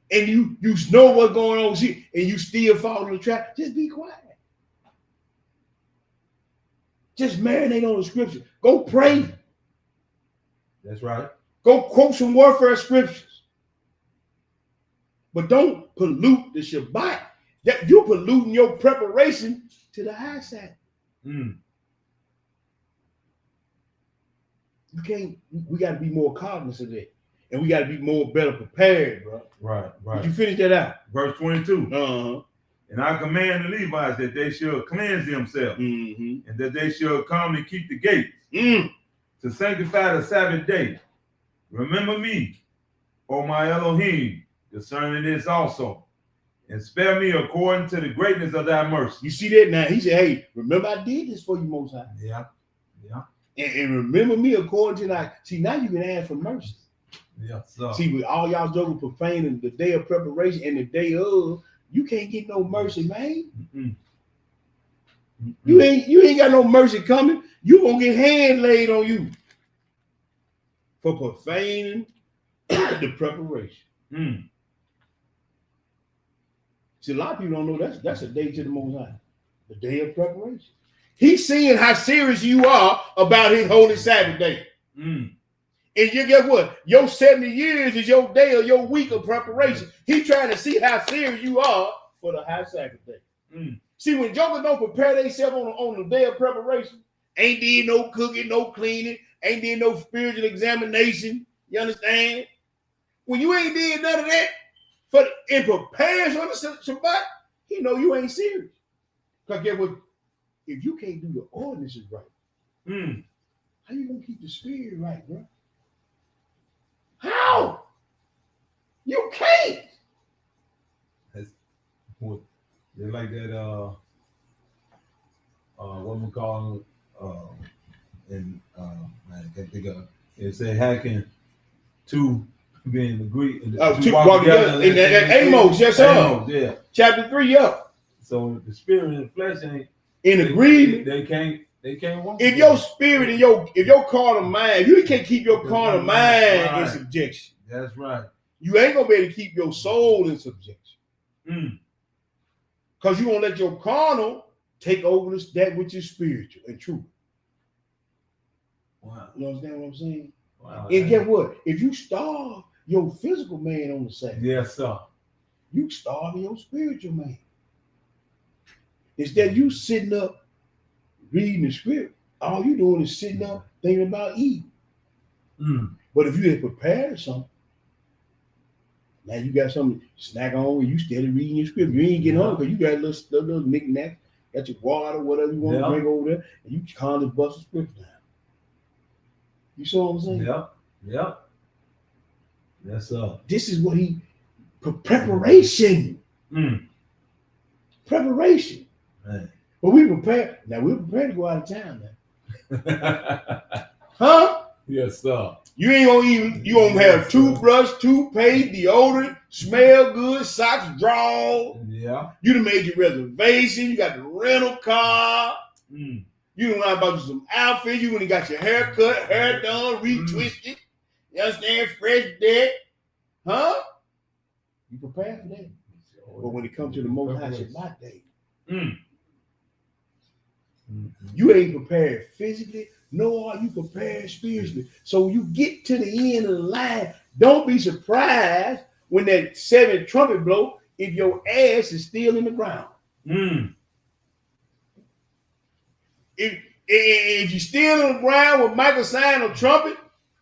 And you know what's going on, and you still fall in the trap. Just be quiet. Just marinate on the scripture. Go pray. That's right. Go quote some warfare scriptures. But don't pollute the Shabbat. That you're polluting your preparation to the high Sabbath. You can't. We got to be more cognizant of that. And we got to be better prepared, bro. Right. Did you finish that out? Verse 22. Uh-huh. And I command the Levites that they should cleanse themselves, and that they should come and keep the gates to sanctify the Sabbath day. Remember me, O my Elohim, concerning this also, and spare me according to the greatness of thy mercy. You see that now? He said, hey, remember I did this for you, Most High. Yeah. And remember me according to that. See, now you can ask for mercy. Yeah. So. See, with all y'all joking profaning the day of preparation and the day of, you can't get no mercy, man. Mm-mm. You ain't got no mercy coming. You gonna get hand laid on you for profaning the preparation. Mm. See, a lot of people don't know that's a day to the Most High, the day of preparation. He's seeing how serious you are about his holy Sabbath day. Mm. And you get what? Your 70 years is your day or your week of preparation. He's trying to see how serious you are for the high Sabbath day. Mm. See, when jokers don't prepare themselves on the day of preparation, ain't did no cooking, no cleaning, ain't did no spiritual examination. You understand? When you ain't did none of that in preparation on the Shabbat, he know you ain't serious. Because get what? If you can't do the ordinances right, how you gonna keep the spirit right, bro? How? You can't. That's what they like that what we call and man, I can't think of it. Say how can two be in the Greek Two walk together in Amos, yes, sir. Amos, yeah. Chapter 3, up. So the spirit and the flesh ain't In agreement. They can't walk. If your spirit and if your carnal mind, you can't keep your carnal mind in subjection. That's right. You ain't gonna be able to keep your soul in subjection. Mm. Because you won't let your carnal take over that which is spiritual and true. Wow. You understand what I'm saying? Wow. And get what? If you starve your physical man on the Sabbath, Yes, sir. you starving your spiritual man. Instead, you sitting up reading the script, all you doing is sitting up thinking about eating. Mm. But if you had prepared something, now you got something to snack on and you steady reading your script. You ain't getting home because you got a little knick-knack, got your water, whatever you want to drink over there, and you calmly bust the script down. You see what I'm saying? Yep. Yes, sir. This is what preparation. Mm. Preparation. Man. But we prepare. Now we're prepared to go out of town now. Huh? Yes, sir. You ain't gonna even, you gonna have toothbrush, toothpaste, deodorant, smell good, socks, draw. Yeah. You done made your reservation, you got the rental car. Mm. You done went about you some outfits, you went and got your hair cut, hair done, retwisted. You understand? Fresh deck. Huh? You prepared for that. But when it comes to the Most High Shabbat day, you ain't prepared physically, nor are you prepared spiritually. So when you get to the end of the line, don't be surprised when that 7th trumpet blow if your ass is still in the ground. Mm. If you're still in the ground with Michael sound a trumpet,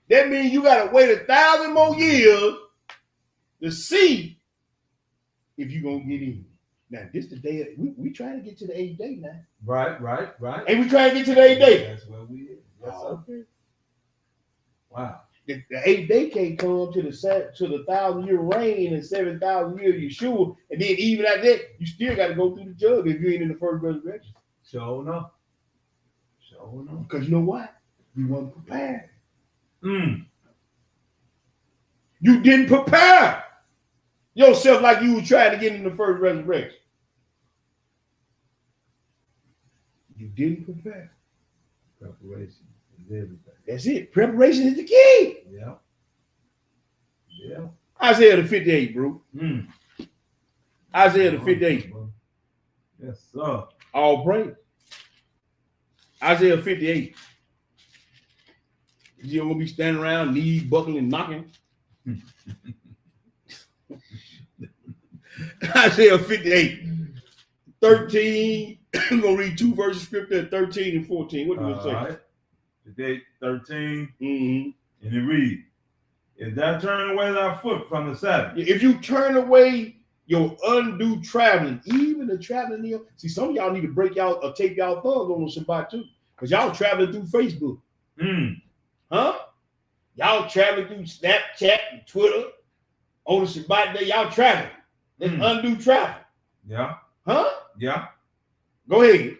that means you got to wait 1,000 more years to see if you're going to get in. Now, this the day, we trying to get to the 8th day now. Right. And we trying to get to the 8th day. That's where we is. Yes, sir. Okay. Wow. The 8th day can't come to the 1,000-year reign and 7,000 years Yeshua, and then even at that, you still got to go through the judgment if you ain't in the first resurrection. Sure enough. Because you know what? You weren't prepared. Mm. You didn't prepare yourself like you were trying to get in the first resurrection. You didn't prepare. Preparation is everything. That's it. Preparation is the key. Yeah. Isaiah the 58, bro. Mm. Isaiah the 58. Yes, sir. All praise. Isaiah 58. You're gonna be standing around, knees buckling, knocking. Isaiah 58, 13. I'm gonna read 2 verses of scripture, 13 and 14. What do you say? Right. Today 13, Mm-hmm. and it reads, "If thou turn away thy foot from the Sabbath." If you turn away your undue traveling, even the traveling here. See, some of y'all need to break y'all or take y'all thumbs on the Shabbat too, because y'all traveling through Facebook. Mm. Huh? Y'all traveling through Snapchat and Twitter on the Shabbat day. Y'all traveling. That's undue travel. Yeah. Huh? Yeah. Go ahead.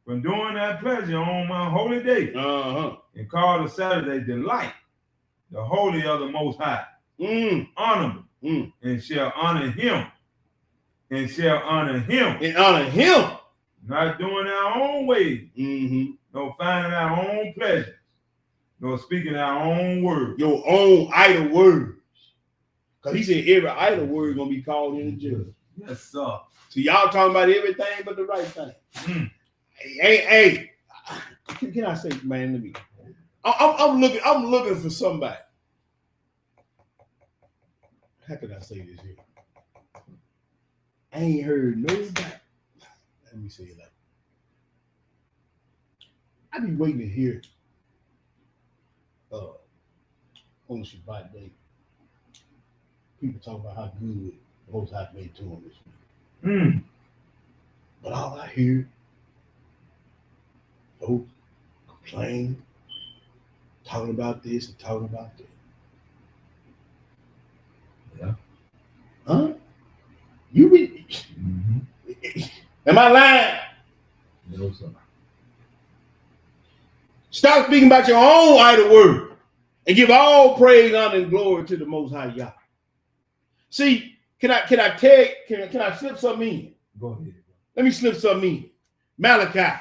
from doing that pleasure on my holy day, Uh-huh. and call the Saturday delight, the holy of the Most High, honorable, and shall honor him, and shall honor him, And honor him. not doing our own ways, Mm-hmm. nor finding our own pleasure, nor speaking our own words. Your own idle words. Because he said every idle word gonna be called in the judge. Yes, sir. So y'all talking about everything but the right thing. Hey, can I say, man, let me. I'm looking for somebody. How can I say this here? I ain't heard nobody. Let me say it like I be waiting to hear on the Shabbat day. People talk about how good the Most High made to them this week. But all I hear, folks complain, talking about this and talking about that. Yeah. Huh? You be? Am I lying? No, sir. Stop speaking about your own idle word and give all praise, honor, and glory to the Most High Yah. See, can I slip something in? Go ahead. Let me slip something in. Malachi.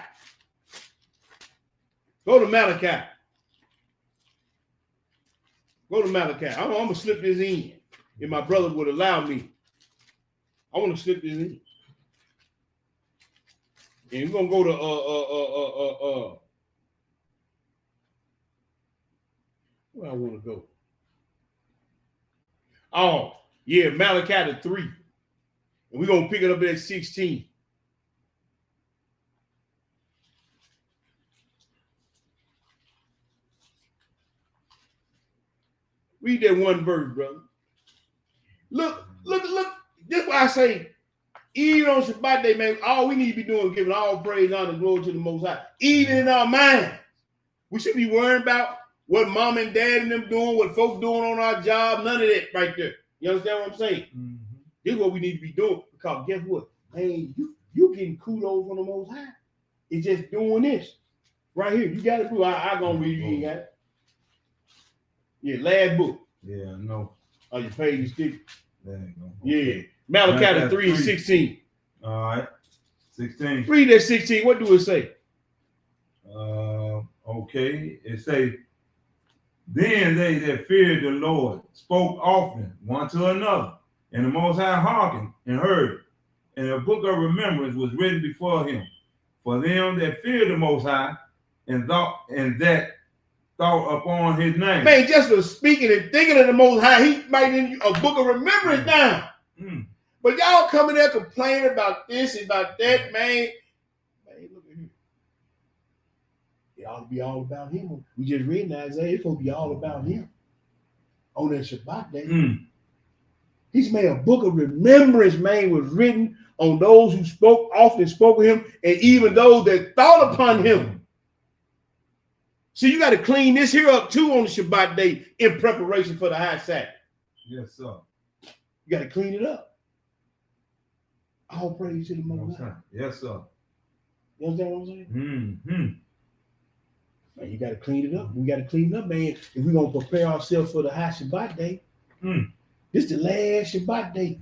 Go to Malachi. Go to Malachi. I'm gonna slip this in. If my brother would allow me. I want to slip this in. And we're gonna go to where I want to go. Oh, yeah, Malachi 3. And we're gonna pick it up at 16. Read that one verse, brother. Look. This is why I say, even on Shabbat day, man, all we need to be doing is giving all praise, honor, and glory to the Most High. Even in our minds. We should be worrying about what mom and dad and them doing, what folks doing on our job, none of that right there. You understand what I'm saying? Mm-hmm. This is what we need to be doing. Because guess what? Man, you getting kudos from the Most High. It's just doing this. Right here. You got it, boo. I gonna read you. You got it. Yeah, last book. Yeah, no. Oh, you paid your stick. There you go. Yeah. Malachi 3 and 16. All right. 16. Read that 16. What do it say? Okay. It say, then they that feared the Lord spoke often one to another, and the Most High hearkened and heard, and a book of remembrance was written before him for them that feared the Most High and that thought upon his name. Man, just for speaking and thinking of the Most High, he might in a book of remembrance down. But y'all coming there complaining about this and about that, man. Man, look at here. It ought to be all about him. We just read in Isaiah, it's supposed to be all about him. On that Shabbat day. He's made a book of remembrance, man, was written on those who often spoke of him, and even those that thought upon him. So you got to clean this here up too on the Shabbat day in preparation for the high Sabbath. Yes, sir. You got to clean it up. All praise to the Most High. Yes, sir. You understand what I'm saying? Man, you got to clean it up. We got to clean it up, man. If we're going to prepare ourselves for the high Shabbat day, this is the last Shabbat day.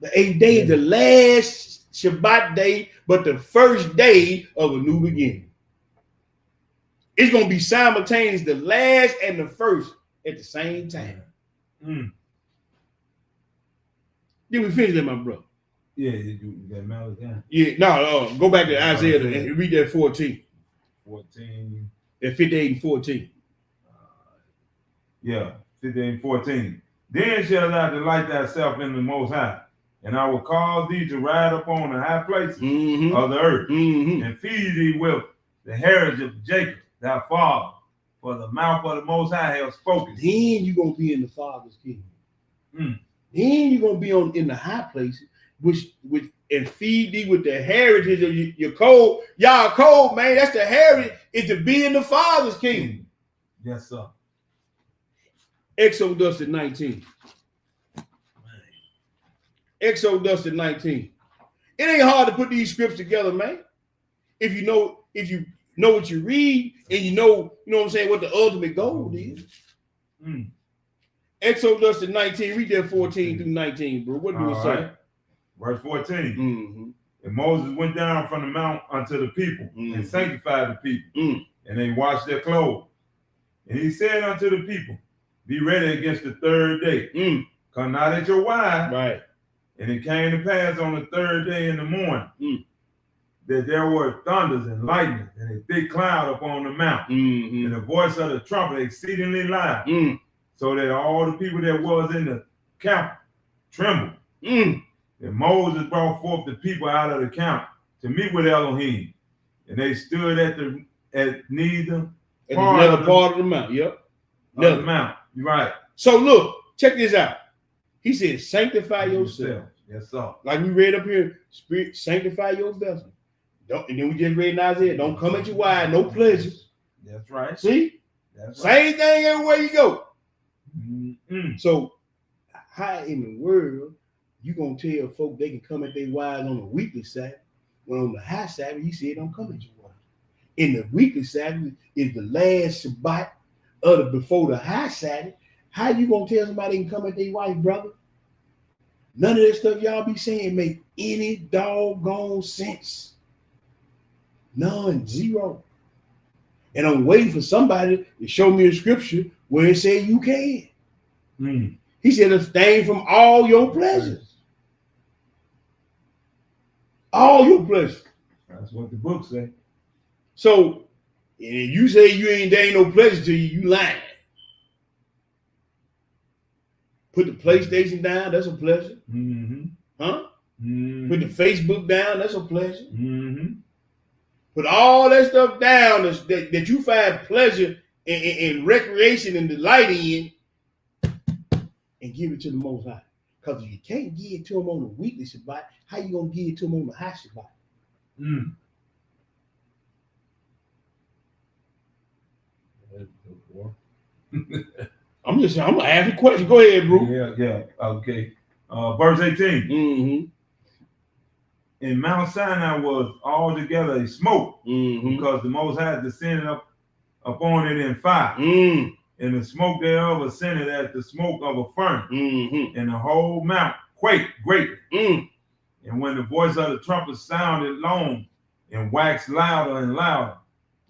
The 8th day is the last Shabbat day, but the first day of a new beginning. It's going to be simultaneous, the last and the first at the same time. Then we finish that, my brother. Yeah, you got Malachi. Yeah, no, go back to Isaiah and read that 14. 14. That 58 and 14. Yeah, 15 and 14. Then shall thou delight thyself in the Most High, and I will cause thee to ride upon the high places of the earth, and feed thee with the heritage of Jacob, thy father, for the mouth of the Most High have spoken. Then you're going to be in the Father's kingdom. Then you're going to be in the high places, which and feed thee with the heritage of your code. Y'all code, man, that's the heritage, is to be in the Father's kingdom. Yes, sir. Exodus 19. Exodus 19. It ain't hard to put these scripts together, man. if you know what you read and you know what I'm saying, what the ultimate goal is. Exodus 19, read that 14 through 19, bro. What do it All say? right. Verse 14. Mm-hmm. And Moses went down from the mount unto the people and sanctified the people, and they washed their clothes. And he said unto the people, be ready against the third day. Come not at your wives. Right. And it came to pass on the third day in the morning that there were thunders and lightning and a thick cloud upon the mount, and the voice of the trumpet exceedingly loud, so that all the people that was in the camp trembled. And Moses brought forth the people out of the camp to meet with Elohim, and they stood at neither part of the mount. Yep. The mount. You're right. So look, check this out. He said, sanctify yourself. Yes, sir. Like we read up here, spirit, sanctify your vessel. And then we just read in Isaiah, don't come at your wife, no pleasures. That's right. See? That's Same thing everywhere you go. right. So how in the world you gonna tell folk they can come at their wives on the weekly Sabbath, when on the high Sabbath he said don't come at your wife. In the weekly Sabbath is the last Shabbat before the high Sabbath. How you gonna tell somebody they can come at their wife, brother? None of that stuff y'all be saying make any doggone sense. None, zero. And I'm waiting for somebody to show me a scripture where it said you can. He said abstain from all your pleasures. All your pleasures. That's what the book say. So if you say there ain't no pleasure to you, you lying. Put the PlayStation down, that's a pleasure. Huh? Put the Facebook down, that's a pleasure. Put all that stuff down that you find pleasure and recreation and delight in, and give it to the Most High. Because if you can't give it to him on the weekly Shabbat, how you gonna give it to him on the high Shabbat? I'm gonna ask a question. Go ahead, bro. Yeah. Okay. Verse 18. And Mount Sinai was altogether a smoke, because the Most High descended upon it in fire. And the smoke thereof ascended as the smoke of a furnace. And the whole mount quaked greatly. And when the voice of the trumpet sounded long and waxed louder and louder,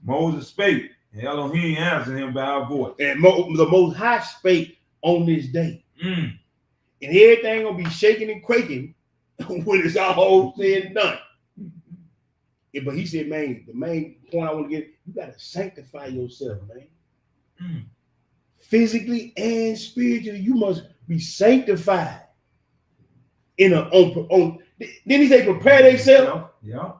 Moses spake, and Elohim answered him by a voice. And the Most High spake on this day. And everything gonna be shaking and quaking when it's all said and done. Yeah, but he said, man, the main point I want to get, you gotta sanctify yourself, man. Physically and spiritually, you must be sanctified. Then he said, prepare themselves. Yeah.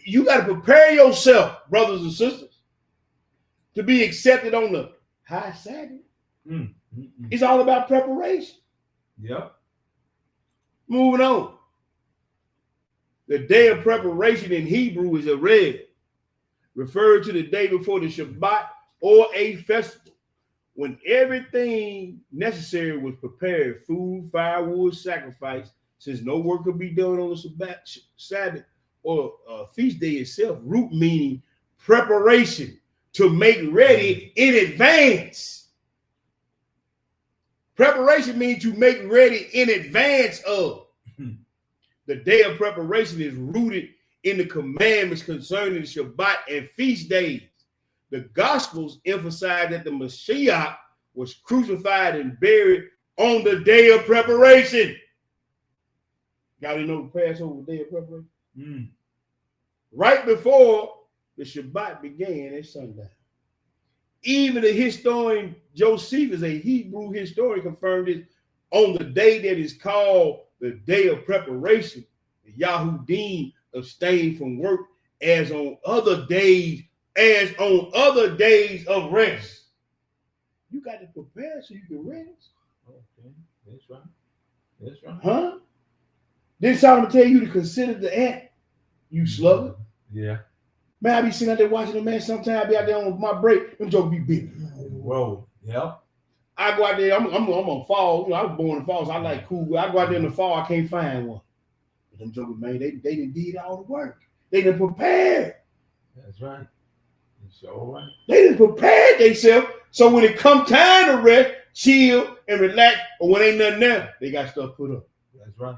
You got to prepare yourself, brothers and sisters, to be accepted on the high Sabbath. It's all about preparation. Yep. Moving on. The day of preparation in Hebrew is a red, referred to the day before the Shabbat or a festival, when everything necessary was prepared: food, firewood, sacrifice, since no work could be done on the Sabbath or feast day itself. Root meaning preparation, to make ready in advance. Preparation means to make ready in advance of. The day of preparation is rooted in the commandments concerning the Shabbat and feast days. The Gospels emphasize that the Mashiach was crucified and buried on the day of preparation. Y'all didn't know the Passover day of preparation? Right before the Shabbat began at sundown. Even the historian Josephus, a Hebrew historian, confirmed it on the day that is called the day of preparation. The Yahudim abstained from work as on other days of rest. You got to prepare so you can rest. Okay, that's right. That's right. Huh? Didn't Solomon tell you to consider the ant, you sluggard? Yeah. Man, I be sitting out there watching the man. Sometimes I be out there on my break. Them jokers be big. Whoa. Yep. I go out there. I'm on fall. You know, I was born in fall, so I like cool. I go out there in the fall. I can't find one. But them jokers, man, they done did all the work. They done prepared. That's right. It's all right. They done prepared themselves. So when it come time to rest, chill, and relax, or when ain't nothing there, they got stuff put up. That's right.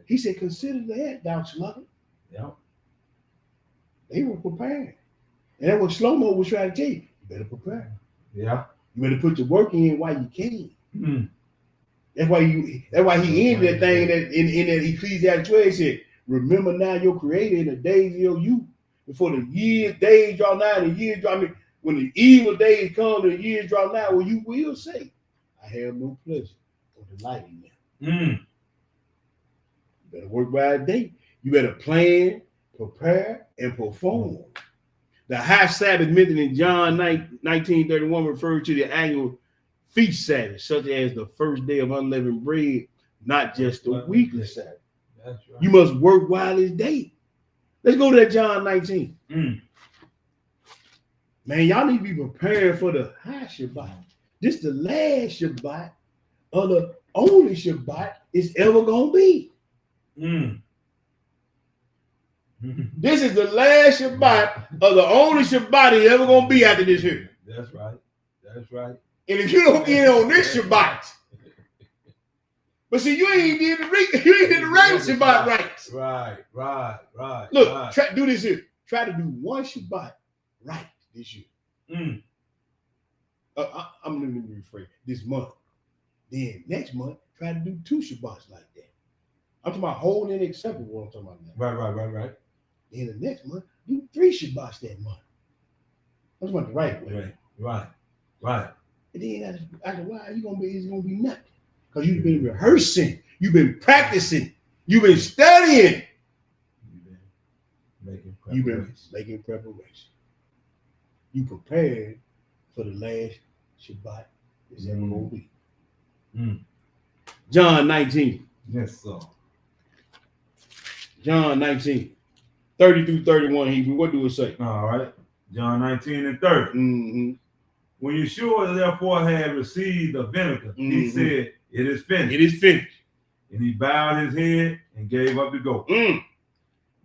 He said, consider that, thou sluggard. Yeah. They were prepared. And that's what Slow-Mo was trying to tell you. You better prepare. Yeah. You better put your work in while you can. Mm. That's why he ended that thing that in that Ecclesiastes 12 he said, remember now your creator in the days of your youth. Before the days draw nigh, the years draw. I mean, when the evil days come, the years draw nigh, well, you will say, I have no pleasure or delight in them. Mm. You better work by a day. You better plan, prepare, and perform. The high Sabbath mentioned in John 19:31 refers to the annual feast Sabbath, such as the first day of unleavened bread, not just the weekly Sabbath. That's right. You must work while it's day. Let's go to that John 19. Mm. Man, y'all need to be prepared for the high Shabbat. This the last Shabbat or the only Shabbat it's ever going to be. Mm. This is the last Shabbat or the only Shabbat it's ever going to be after this here. That's right. That's right. And if you don't get on this Shabbat, but see, you ain't did the right Shabbat right. Right. Look, right. try do this here. Try to do one Shabbat right this year. Mm. I'm gonna rephrase this month. Then next month, try to do 2 Shabbats like that. I'm talking about holding and accepting what I'm talking about now. Right. Then the next month, do 3 Shabbats that month. I'm talking about the right way. Right. And then after a while, it's gonna be nothing. Because you've been rehearsing, you've been practicing, you've been studying. You've been making preparation. You prepared for the last Shabbat is ever going to be. Mm. John 19. Yes, sir. John 19. 30 through 31 Hebrew. What do it say? All right. John 19 and 30. Mm-hmm. When Yeshua therefore had received the vinegar, he said, it is finished. It is finished. And he bowed his head and gave up the ghost. Mm.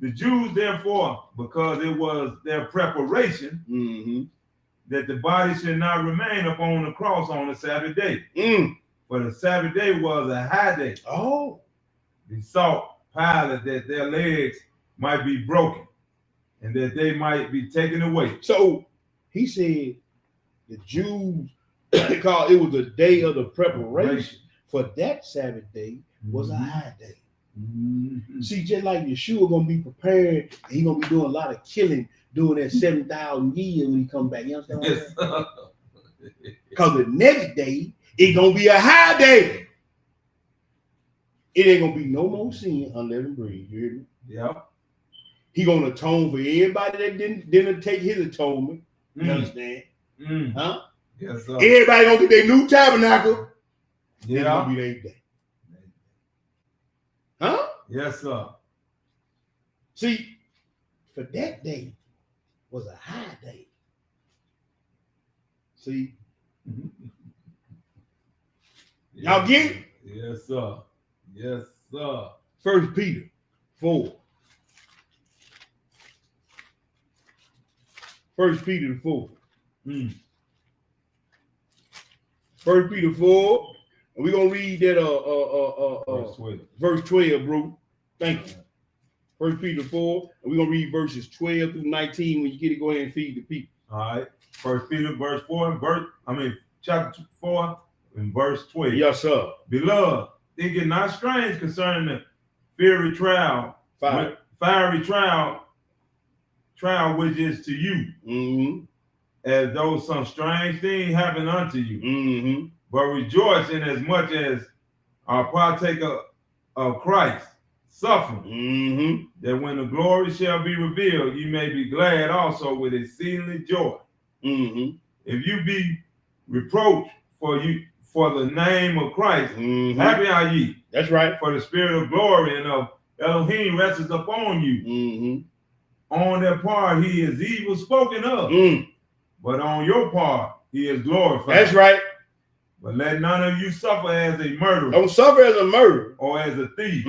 The Jews, therefore, because it was their preparation that the body should not remain upon the cross on the Sabbath day. For the Sabbath day was a high day. Oh. They sought Pilate that their legs might be broken and that they might be taken away. So he said the Jews called it was a day of the preparation for that Sabbath day was a high day. See, just like Yeshua gonna be prepared, and he gonna be doing a lot of killing during that 7,000 years when he come back. You understand what I'm saying? Because the next day it gonna be a high day. It ain't gonna be no more sin unleavened bread. You hear me? Yeah. He gonna atone for everybody that didn't take his atonement. You understand? Huh? Yes, sir. Everybody gonna get their new tabernacle. It's Yeah. gonna be their day. Huh? Yes, sir. See, for that day was a high day. See, y'all get it? Yes, sir. Yes, sir. 1 Peter 4. 1 Peter 4. 1 Peter 4. And we're gonna read that verse 12, bro. Thank you. 1 Peter 4, and we're gonna read verses 12 through 19. When you get it, go ahead and feed the people. All right. 1 Peter verse 4 chapter 4 and verse 12. Yes, sir. Beloved, think it not strange concerning the fiery trial, fiery trial which is to you, as though some strange thing happened unto you. But rejoice in as much as are partaker of Christ suffering, that when the glory shall be revealed, you may be glad also with exceedingly joy. If you be reproached for the name of Christ, happy are ye. That's right. For the spirit of glory and of Elohim rests upon you. On their part, he is evil spoken of, but on your part, he is glorified. That's right. But let none of you suffer as a murderer, Don't suffer as a murderer. or as a thief,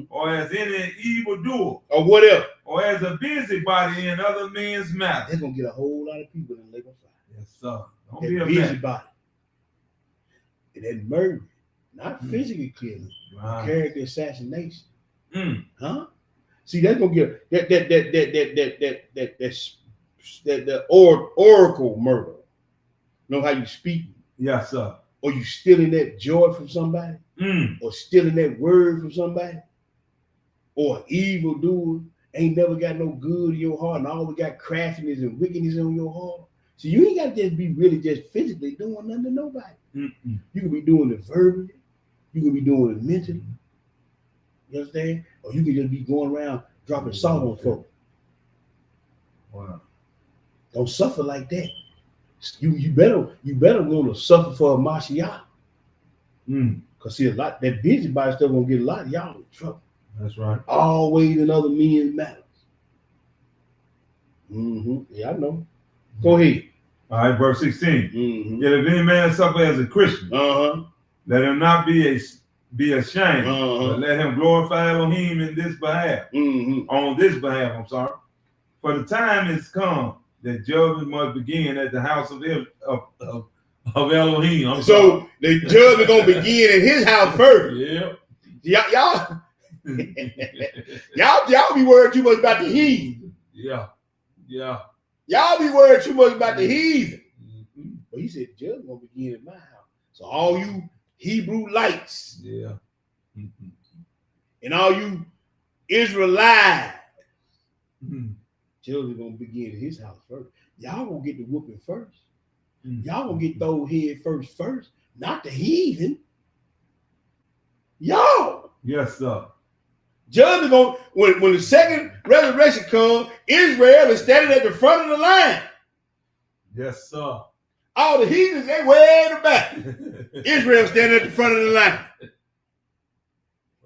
or as any evildoer, Or whatever. or as a busybody in other men's matters. They're gonna get a whole lot of people in lake of fire. Yes, sir. Don't That be a busybody. And that murder, not physically killing, Right. character assassination. Mm. Huh? See, that's gonna get that oracle murder. Know how you speak, Yes, sir. or you stealing that joy from somebody, or stealing that word from somebody, or an evildoer ain't never got no good in your heart and always got craftiness and wickedness in your heart. So you ain't got to just be really just physically doing nothing to nobody. Mm-mm. You can be doing it verbally, you can be doing it mentally. You understand? Or you can just be going around dropping salt on folks. Wow. Don't suffer like that. You better want to suffer for a Mashiach. Cause see, a lot that busybody stuff gonna get a lot of y'all in trouble. That's right. Always in other men's matters. Yeah, I know. Go ahead. All right, verse 16. Yet if any man suffer as a Christian, let him not be ashamed, but let him glorify Elohim in this behalf. On this behalf, I'm sorry. For the time is come that judgment must begin at the house of Elohim. So the judgment gonna begin in his house first. Yeah. Y'all be worried too much about the heathen. Yeah. Y'all be worried too much about the heathen. But he said the judgment gonna begin in my house. So all you Hebrew lights, Yeah. and all you Israelites, judgment gonna begin in his house first. Y'all gonna get the whooping first. Y'all gonna get thrown head first, not the heathen. Y'all. Yes, sir. Judgment gonna when the second resurrection comes, Israel is standing at the front of the line. Yes, sir. All the heathens, they way in the back. Israel standing at the front of the line.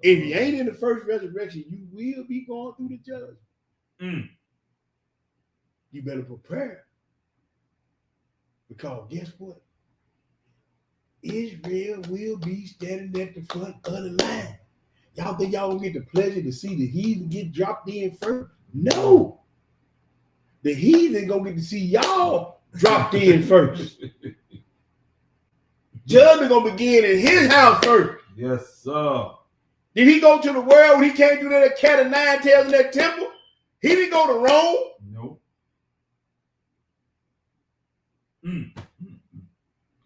If you ain't in the first resurrection, you will be going through the judgment. You better prepare. Because guess what? Israel will be standing at the front of the line. Y'all think y'all gonna get the pleasure to see the heathen get dropped in first? No. The heathen gonna get to see y'all dropped in first. Judgment gonna begin in his house first. Yes, sir. Did he go to the world when he can't do that cat of nine tails in that temple? He didn't go to Rome. Nope.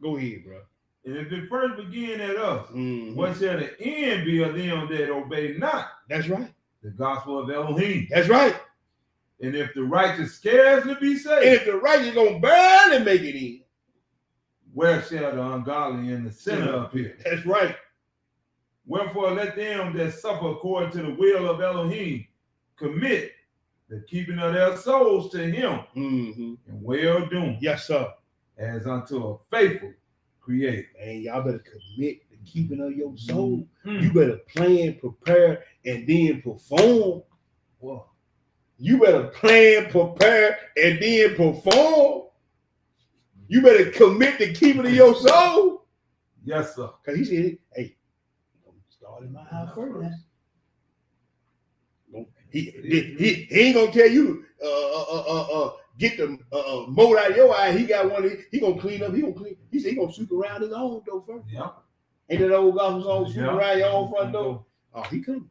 Go ahead, bro. And if it first begin at us, what shall the end be of them that obey not That's right. the gospel of Elohim? That's right. And if the righteous scarcely be And saved, if the righteous gonna barely make it in, where shall the ungodly and the sinner appear? that's right. Wherefore let them that suffer according to the will of Elohim commit the keeping of their souls to him in well doing, Yes, sir. as unto a faithful creator. Man, y'all better commit the keeping of your soul. You better plan, prepare, and then perform. Whoa. You better plan, prepare, and then perform. You better commit the keeping of your soul. Yes, sir. Because he said, hey, start in my house first. He ain't gonna tell you get the mold out of your eye. He got one. He gonna clean up. He said he gonna sweep around his own door first. Yeah. Ain't that old gospel song? Sweep around your own front door. Oh, he coming.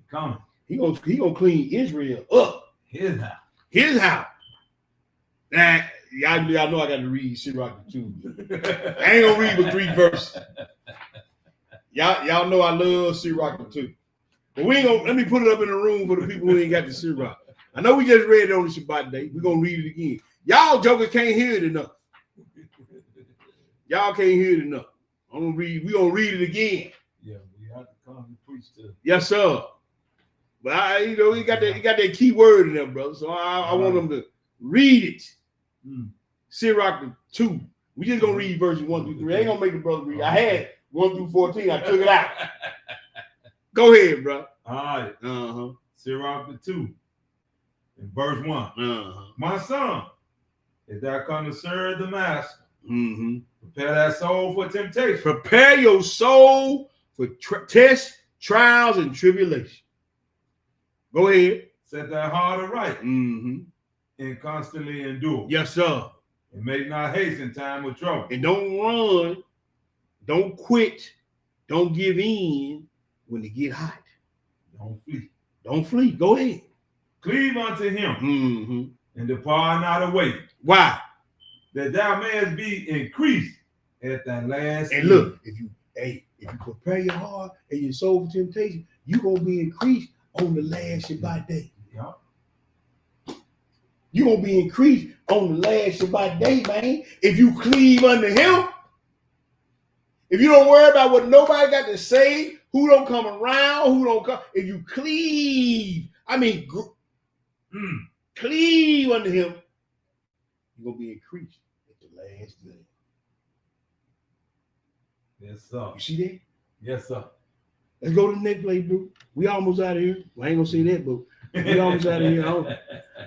Coming. He gonna clean Israel up. His house. His house. Now, y'all know I got to read Sirach the 2. I ain't gonna read but 3 verses. Y'all know I love Sirach the 2. But we ain't gonna, let me put it up in the room for the people who ain't got the Sirach. I know we just read it on the Shabbat day. We're gonna read it again. Y'all jokers can't hear it enough. Y'all can't hear it enough. We gonna read it again. Yeah, we have to come and preach to. Yes, sir. But he got that key word in there, brother. So I want them to read it. Sirach the 2. We just gonna read verses 1 through 3. I ain't gonna make the brother read. I had 1 through 14. I took it out. Go ahead, bro. All right. Sirach the 2. In verse 1. My son, if thou come to serve the master, Prepare that soul for temptation. Prepare your soul for tests, trials, and tribulation. Go ahead. Set that heart aright Mm-hmm. and constantly endure. Yes, sir. And make not haste in time of trouble. And don't run, don't quit, don't give in when it get hot. Don't flee. Don't flee. Go ahead. Cleave unto him Mm-hmm. and depart not away, Why? that thou mayest be increased at that last. And look, if you prepare your heart and your soul for temptation, you're gonna be increased on the last Shabbat day. Yeah. You're gonna be increased on the last Shabbat day, man. If you cleave unto him, if you don't worry about what nobody got to say, who don't come around, who don't come, if you cleave, cleave unto him, you're gonna be increased at the last day. Yes, sir. You see that? Yes, sir. Let's go to the next place, bro. We almost out of here. Well, I ain't gonna say that, but we almost out of here.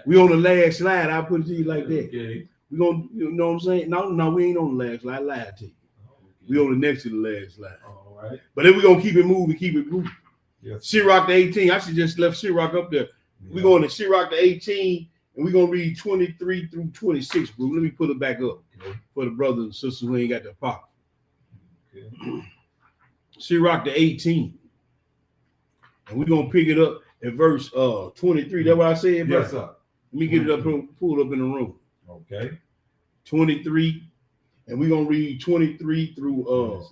We on the last slide. I'll put it to you like that. Okay. We gonna, you know what I'm saying? No, we ain't on the last slide. I lied to you. We on the next to the last slide. All right. But then we gonna keep it moving, keep it moving. Yes. Sirach to 18. I should just left Sirach up there. We going to Sirach to 18, and we're gonna read 23 through 26, bro. Let me put it back up for the brothers and sisters who ain't got the pop. Okay. Sirach to 18. And we're gonna pick it up at verse 23. That's what I said, bro. Yes, sir. Let me get it up, pull it up in the room. Okay. 23, and we're gonna read 23 through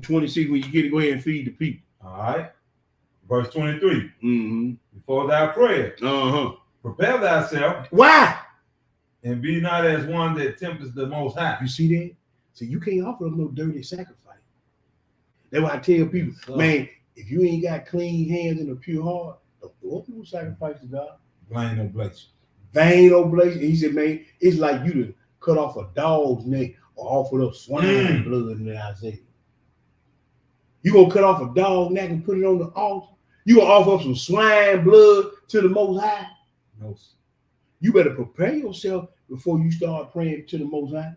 26. When you get it, go ahead and feed the people. All right. Verse 23. Mm-hmm. Before thou prayest, Uh-huh. prepare thyself Why? and be not as one that tempteth the Most High. You see that? So you can't offer them no dirty sacrifice. That's why I tell people, man, if you ain't got clean hands and a pure heart, don't throw up no sacrifice to God. Blind oblation. Vain oblation. He said, man, it's like you to cut off a dog's neck or offer up swine blood in Isaiah. You gonna cut off a dog neck and put it on the altar? You gonna offer up some swine blood to the Most High? No, sir. You better prepare yourself before you start praying to the Most High.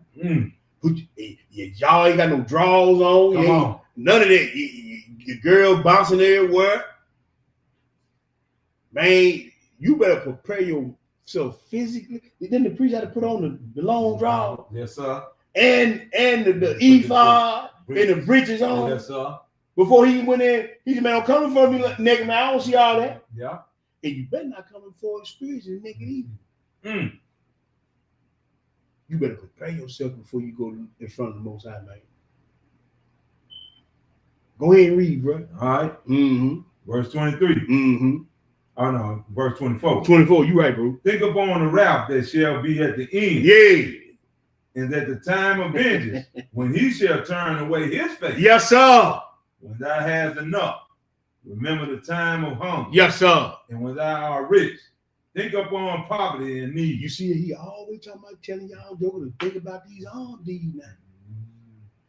Y'all ain't got no drawers on. Come on. None of that. Your girl bouncing everywhere. Man, you better prepare yourself physically. Then the priest had to put on the long drawers. Yes, sir. And the ephod and the breeches on. Yes, sir. Before he went in, he said, man, I'm coming for me naked, man. I don't see all that. Yeah. And you better not come in for the spiritually naked either. You better prepare yourself before you go in front of the Most High, man. Go ahead and read, bro. All right. Mm-hmm. Verse 23. Mm-hmm. Oh, no. Verse 24. 24, you right, bro. Think upon the wrath that shall be at the end. Yeah. And at the time of vengeance, when he shall turn away his face. Yes, sir. When thou hast enough, remember the time of hunger. Yes, sir. And when thou art rich, think upon poverty and need. You see, he always talking about telling y'all to think about these alms deeds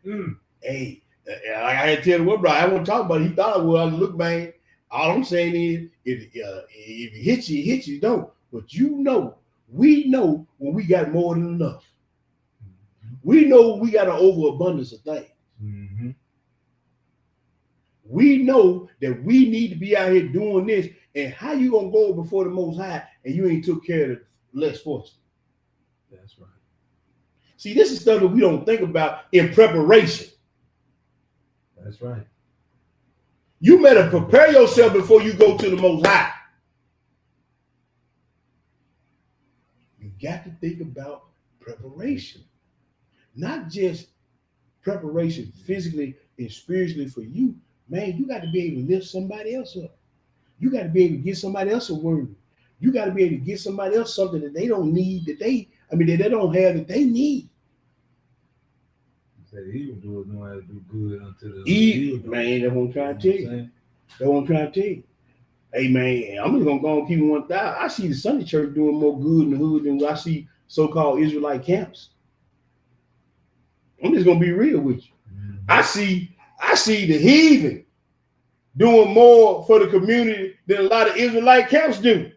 now. Hey, like I had to tell the one brother, I won't talk about it. He thought it was. Look, man, all I'm saying is, if it hits you, it hits you, don't. But you know, we know when we got more than enough. We know we got an overabundance of things. We know that we need to be out here doing this. And how you gonna go before the Most High and you ain't took care of the less fortunate? That's right. See, this is stuff that we don't think about in preparation. That's right. You better prepare yourself before you go to the Most High. You got to think about preparation, not just preparation physically and spiritually for you. Man, you got to be able to lift somebody else up. You got to be able to give somebody else a word. You got to be able to give somebody else something that they don't need, that they don't have, that they need. He said he will do it, know how to do good unto the Evil, man, that's what I'm trying to tell you. That's what I'm trying to tell you. Hey, man, I'm just going to go and keep it 1,000. I see the Sunday church doing more good in the hood than I see so-called Israelite camps. I'm just going to be real with you. I see the heathen doing more for the community than a lot of Israelite camps do.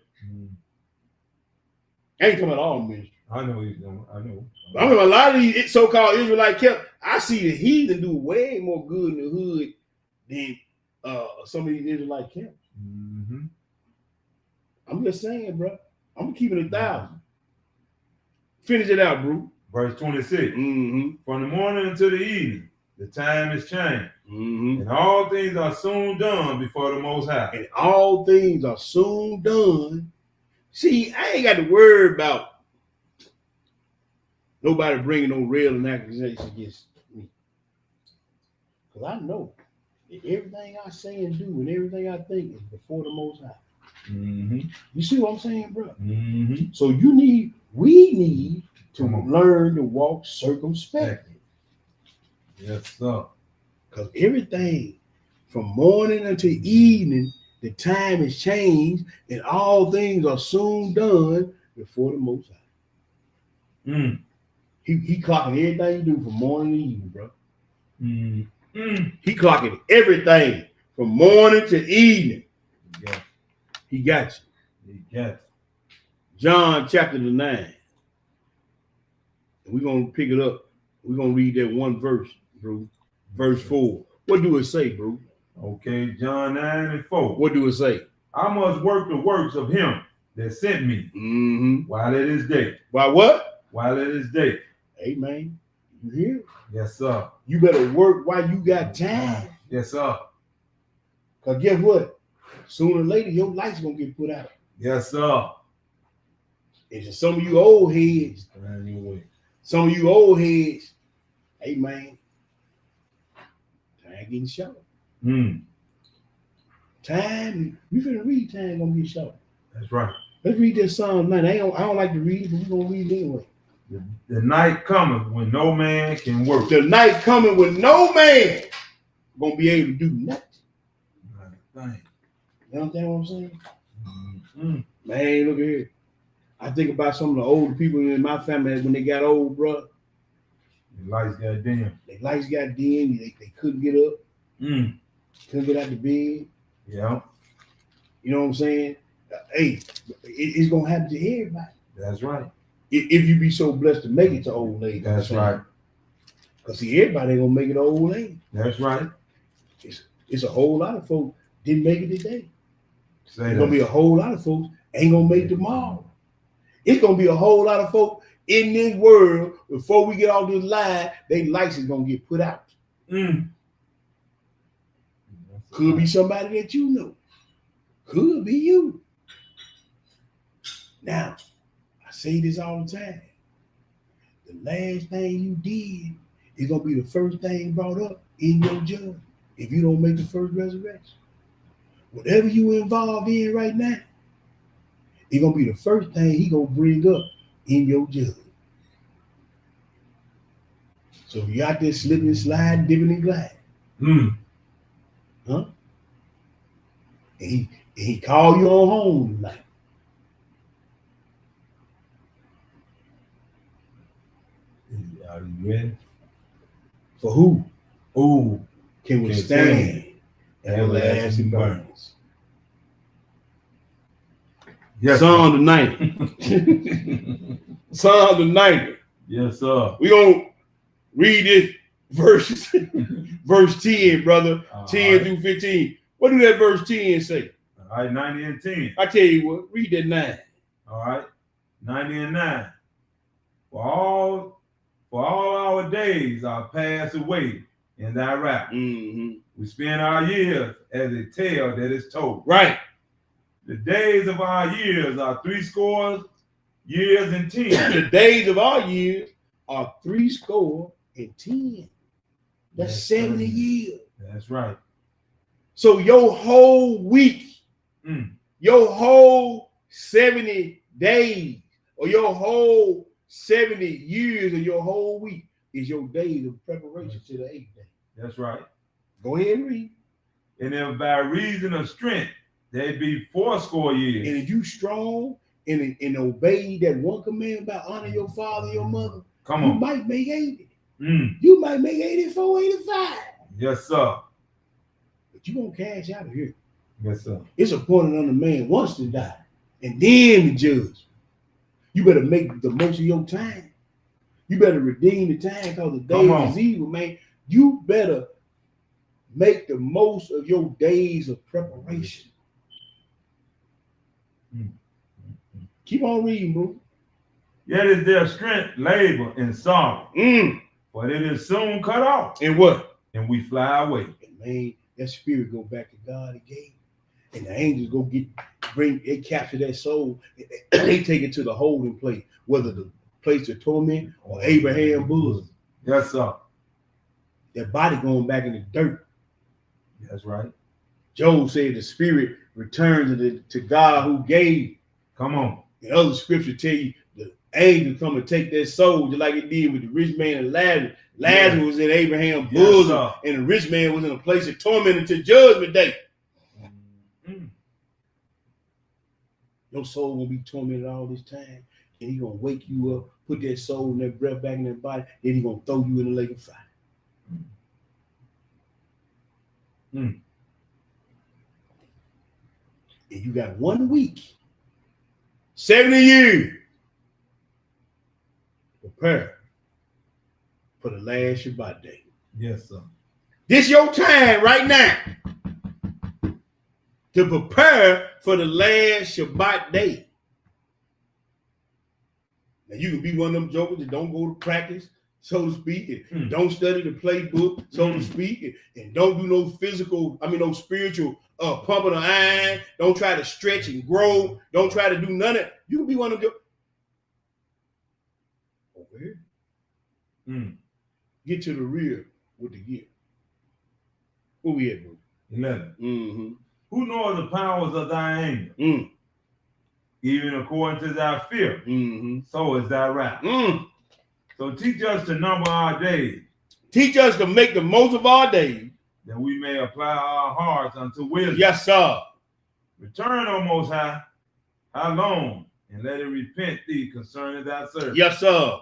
I ain't talking about all ministry. I know he's doing. I know. I mean, a lot of these so-called Israelite camps, I see the heathen do way more good in the hood than some of these Israelite camps. Mm-hmm. I'm just saying, bro. I'm keeping 1,000. Finish it out, bro. Verse 26. Mm-hmm. From the morning until the evening, the time is changed, Mm-hmm. and all things are soon done before the Most High. And all things are soon done. See, I ain't got to worry about nobody bringing no railing accusation against me. Because I know that everything I say and do and everything I think is before the Most High. Mm-hmm. You see what I'm saying, bro? Mm-hmm. So we need to Come on. learn to walk circumspectly. Yes, sir. Because everything from morning until evening, the time has changed and all things are soon done before the Most High. Mm. He clocking everything you do from morning to evening, bro. Mm. Mm. He clocking everything from morning to evening. Yeah, He got you. he got it. John chapter 9. And we're going to pick it up. We're going to read that one verse, bro. Verse 4. What do it say, bro? Okay, John 9:4. What do it say? I must work the works of him that sent me Mm-hmm. while it is day. Why what? While it is day. Amen. You hear? Yes, sir. You better work while you got time. Yes, sir. Because guess what? Sooner or later, your light's going to get put out. Yes, sir. And some of you old heads, hey, man, time getting short. Mm. Time, you finna read time gonna get short. That's right. Let's read this Psalm 9. I don't like to read it, but we're gonna read it anyway. The night cometh when no man can work. The night coming when no man gonna be able to do nothing. You understand what I'm saying? Mm-hmm. Man, look at here. I think about some of the older people in my family when they got old, bro. The lights got dim. Their lights got dim. They couldn't get up. Mm. Couldn't get out the bed. Yeah, You know what I'm saying? Hey, it's gonna happen to everybody. that's right. If you be so blessed to make it to old age. That's right. Because see, everybody ain't gonna make it to old age. That's right. It's a whole lot of folks didn't make it today. Say There's gonna that. be a whole lot of folks ain't gonna make it tomorrow. It's gonna be a whole lot of folks in this world before we get off this line, their lights is gonna get put out. Mm. Could be somebody that you know. Could be you. Now, I say this all the time. The last thing you did is gonna be the first thing brought up in your judgment if you don't make the first resurrection. Whatever you involved in right now, it's gonna be the first thing he gonna bring up in your judgment. So if you out there slipping and sliding, dipping and gliding, Mm. huh? And he called you on home tonight. Are you ready? For who Ooh. can Can withstand stand everlasting burdens? Yes, Psalm the 90. Psalm the 90. yes, sir. We gonna read this verse, verse 10, brother. 10 through 15. What do that verse 10 say? All right, 90 and 10. I tell you what, read that 9. All right, 90 and 9. For all our days are passed away in thy wrath. Mm-hmm. We spend our years as a tale that is told. Right. The days of our years are 80 years and 10. The days of our years are 80 That's 70 right. years. That's right. So your whole week, your whole 70 days, or your whole 70 years of your whole week is your days of preparation to the 8th day. That's right. Go ahead and read. And if by reason of strength there be 80 years. And if you strong and obey that one command about honor your father and your mother, Come you on. might make 80. Mm. You might make 84, 85. Yes, sir. But you gonna cash out of here. Yes, sir. It's appointed on the man once to die, and then the judge. You better make the most of your time. You better redeem the time because the day is evil, man. You better make the most of your days of preparation. Keep on reading, bro. Yet is their strength, labor, and sorrow, but it is soon cut off. And what? And we fly away. And man, that spirit go back to God again. And the angels go they capture that soul. They take it to the holding place, whether the place of torment or Abraham's bosom. Yes, sir. That body going back in the dirt. That's right. Job said the spirit returns to God who gave. Come on. The other scripture tell you the angel come and take that soul, just like it did with the rich man and Lazarus. Lazarus was in Abraham's bosom, and the rich man was in a place of torment until judgment day. Your soul will be tormented all this time, and he's gonna wake you up, put that soul and that breath back in that body, then he's gonna throw you in the lake of fire. And you got 1 week, 70 years, prepare for the last Shabbat day. Yes, sir. This your time right now to prepare for the last Shabbat day. Now you can be one of them jokers that don't go to practice, so to speak, and don't study the playbook, so to speak, and don't do no spiritual pumping the iron. Don't try to stretch and grow. Don't try to do none of it. You can be one of them. Over here. Get to the rear with the gear. Where we at, bro? 11. Who knows the powers of thy anger? Even according to thy fear, so is thy wrath. So teach us to number our days. Teach us to make the most of our days, that we may apply our hearts unto wisdom. Yes, sir. Return, O Most High, how long, and let it repent thee concerning thy servant. Yes, sir.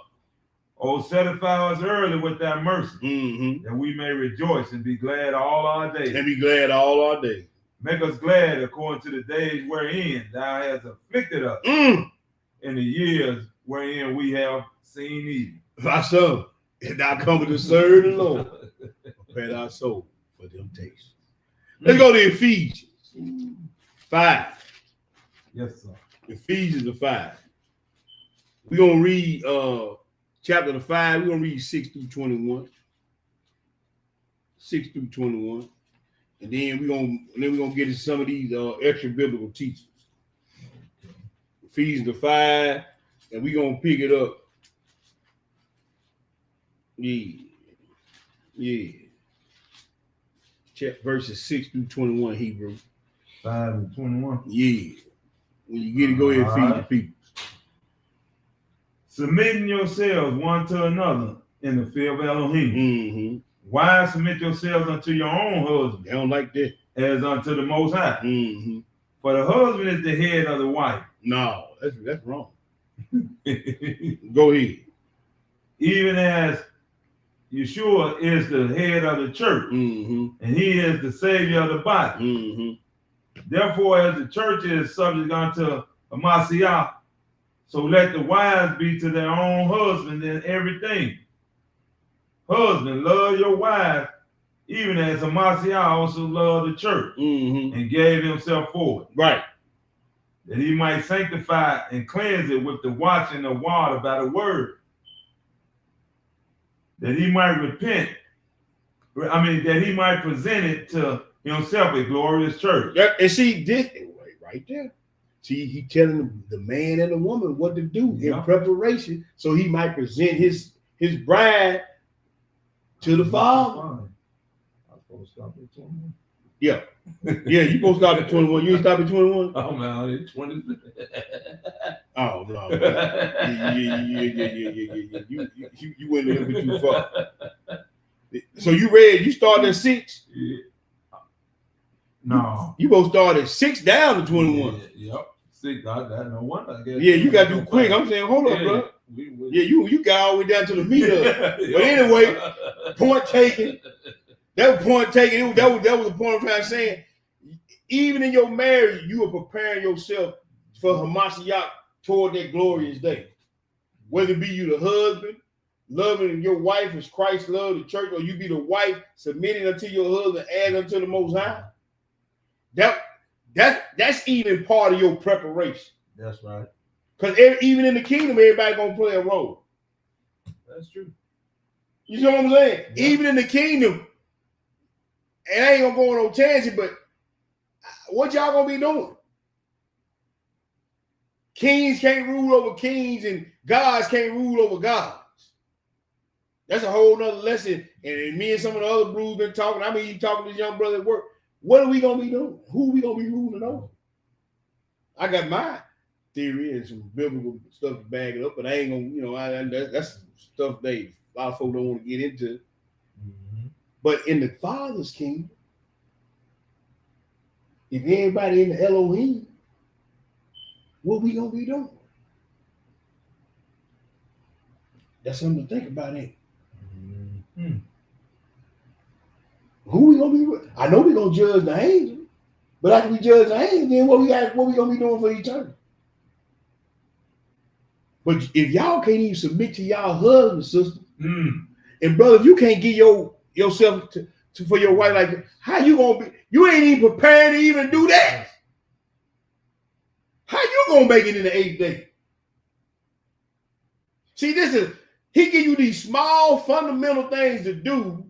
O satisfy us early with thy mercy, that we may rejoice and be glad all our days. And be glad all our days. Make us glad according to the days wherein thou hast afflicted us, in the years wherein we have seen evil. My son, and thou comest to serve the Lord. Prepare our soul for temptation. Let's go to Ephesians 5. Yes, sir. Ephesians 5. We're gonna read chapter 5. We're gonna read 6 through 21. 6 through 21. And then we're gonna get into some of these extra biblical teachings. Ephesians 5, and we're gonna pick it up. Check verses 6 through 21, Hebrew. 5 and 21. Yeah. When you get it, go ahead and feed the people. Submitting yourselves one to another in the fear of Elohim. Wives, submit yourselves unto your own husband. They don't like that. As unto the Most High. For the husband is the head of the wife. No, that's wrong. Go ahead. Even as Yeshua is the head of the church, and he is the savior of the body. Therefore, as the church is subject unto Amasiah, so let the wives be to their own husband in everything. Husband, love your wife, even as Amasiah also loved the church, and gave himself for it. Right. That he might sanctify and cleanse it with the washing of water by the word. That he might that he might present it to himself a glorious church. And see, this right there. See, he telling the man and the woman what to do in preparation, so he might present his bride to the Father. I'm supposed to stop at 21. Yeah, you supposed to stop at 21. You ain't stop at 21? Oh man, it's 20. Oh no. Yeah. You went a little bit too far. So you started at 6? Yeah. No. You both start at 6 down to 21. Yep. 6. That no wonder. I guess. Yeah, you gotta do quick. I'm saying, hold up, bro. Yeah, you got all the way down to the meter. But anyway, point taken. That was point taken. That was the point I'm trying to say. Even in your marriage, you are preparing yourself for Hamashiach toward that glorious day. Whether it be you the husband loving your wife as Christ loved the church, or you be the wife submitting unto your husband as unto the Most High. That's even part of your preparation. That's right. Because even in the kingdom, everybody gonna play a role. That's true. You know what I'm saying? Yeah. Even in the kingdom, and I ain't gonna go on no tangent, but what y'all gonna be doing? Kings can't rule over kings, and gods can't rule over gods. That's a whole nother lesson. And me and some of the other brews been talking. I mean, you talking to this young brother at work. What are we gonna be doing? Who are we gonna be ruling over? I got my theory and some biblical stuff to back it up, but I ain't gonna, that's stuff a lot of folks don't want to get into. Mm-hmm. But in the Father's kingdom, if anybody in the Elohim, what we gonna be doing? That's something to think about, ain't it? Mm-hmm. Who we gonna be with? I know we gonna judge the angel, but after we judge the angel, then what we gonna be doing for eternity? But if y'all can't even submit to y'all husband, sister, and brother, if you can't give yourself to for your wife, like how you gonna be? You ain't even prepared to even do that. How you gonna make it in the 8th day? See, he give you these small fundamental things to do,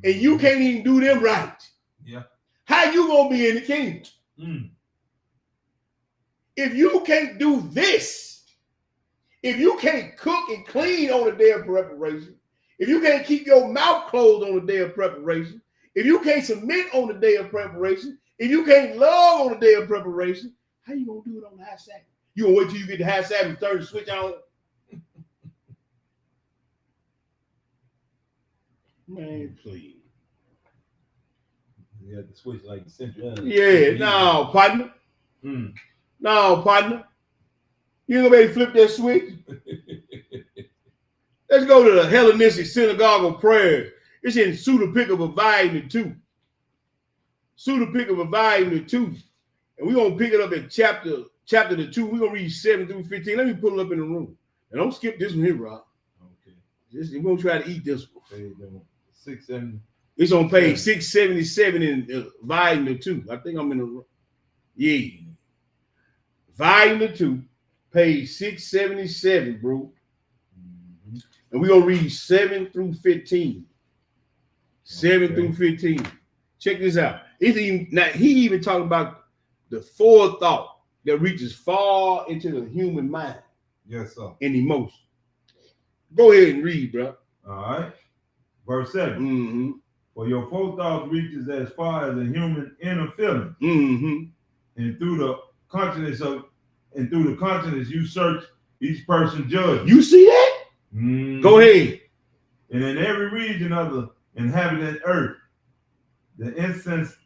and you can't even do them right. Yeah. How you gonna be in the kingdom? If you can't do this, if you can't cook and clean on the day of preparation, if you can't keep your mouth closed on the day of preparation, if you can't submit on the day of preparation, if you can't love on the day of preparation, how you gonna do it on the high Sabbath? You gonna wait till you get the high Sabbath and turn the switch on? Man, please. You have to switch like the central. Yeah, no, partner. No, partner. You gonna be able to flip that switch? Let's go to the Hellenistic Synagogue of Prayer. It's in Pseudepigrapha Volume 2. Pseudepigrapha Volume 2. And we're going to pick it up at chapter 2. We're going to read 7 through 15. Let me pull it up in the room. And don't skip this one here, Rob. Okay. We're going to try to eat this one. Page 670. It's on page 677 in Volume 2. I think I'm in the room. Yeah. Volume 2, page 677, bro. And we're going to read 7 through 15. 7 through 15. Check this out. He even talking about the forethought that reaches far into the human mind. Yes, sir. And emotion. Go ahead and read, bro. All right. Verse 7. For your forethought reaches as far as the human inner feeling. And through the consciousness you search each person's judgment. You see that? Go ahead. And in every region of the inhabited earth, the incense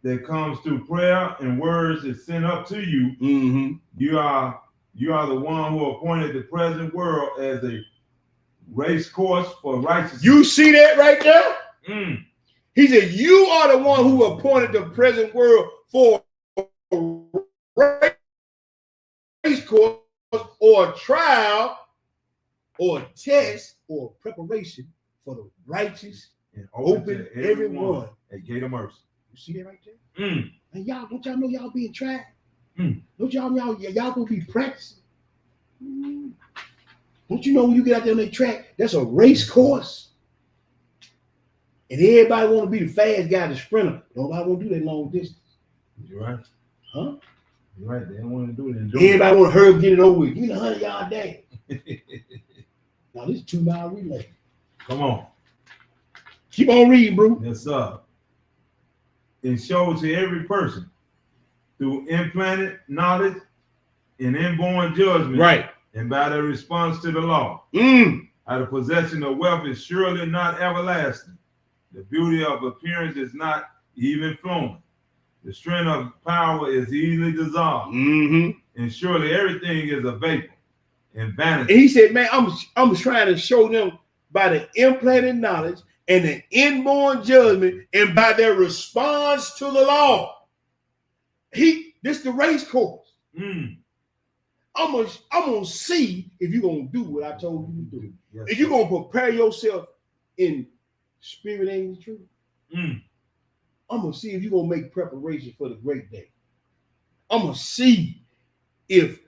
that comes through prayer and words is sent up to you. You are the one who appointed the present world as a race course for righteousness. You see that right there? He said, you are the one who appointed the present world for a race course or a trial or a test or a preparation for the righteous and open everyone a gate of mercy. You see that right there? And y'all, don't y'all know y'all being tried? Don't y'all gonna be practicing? Don't you know when you get out there on that track, that's a race course? And everybody want to be the fast guy, the sprinter. Nobody want to do that long distance. You're right. Huh? You're right. They don't want to do it. Everybody want to hurry up and get it over with. Give me 100-yard dash. Now this is 2-mile relay. Come on. Keep on reading, bro. Yes, sir. It shows to every person through implanted knowledge and inborn judgment. Right. And by their response to the law. How the possession of wealth is surely not everlasting. The beauty of appearance is not even flowing. The strength of power is easily dissolved. And surely everything is a vapor and vanity. And he said, man, I'm trying to show them by the implanted knowledge and the inborn judgment and by their response to the law. This the race course. I'm gonna see if you're gonna do what I told you to do. Yes, If you're gonna prepare yourself in spirit and in truth, Mm. I'm gonna see if you're gonna make preparation for the great day. I'm gonna see if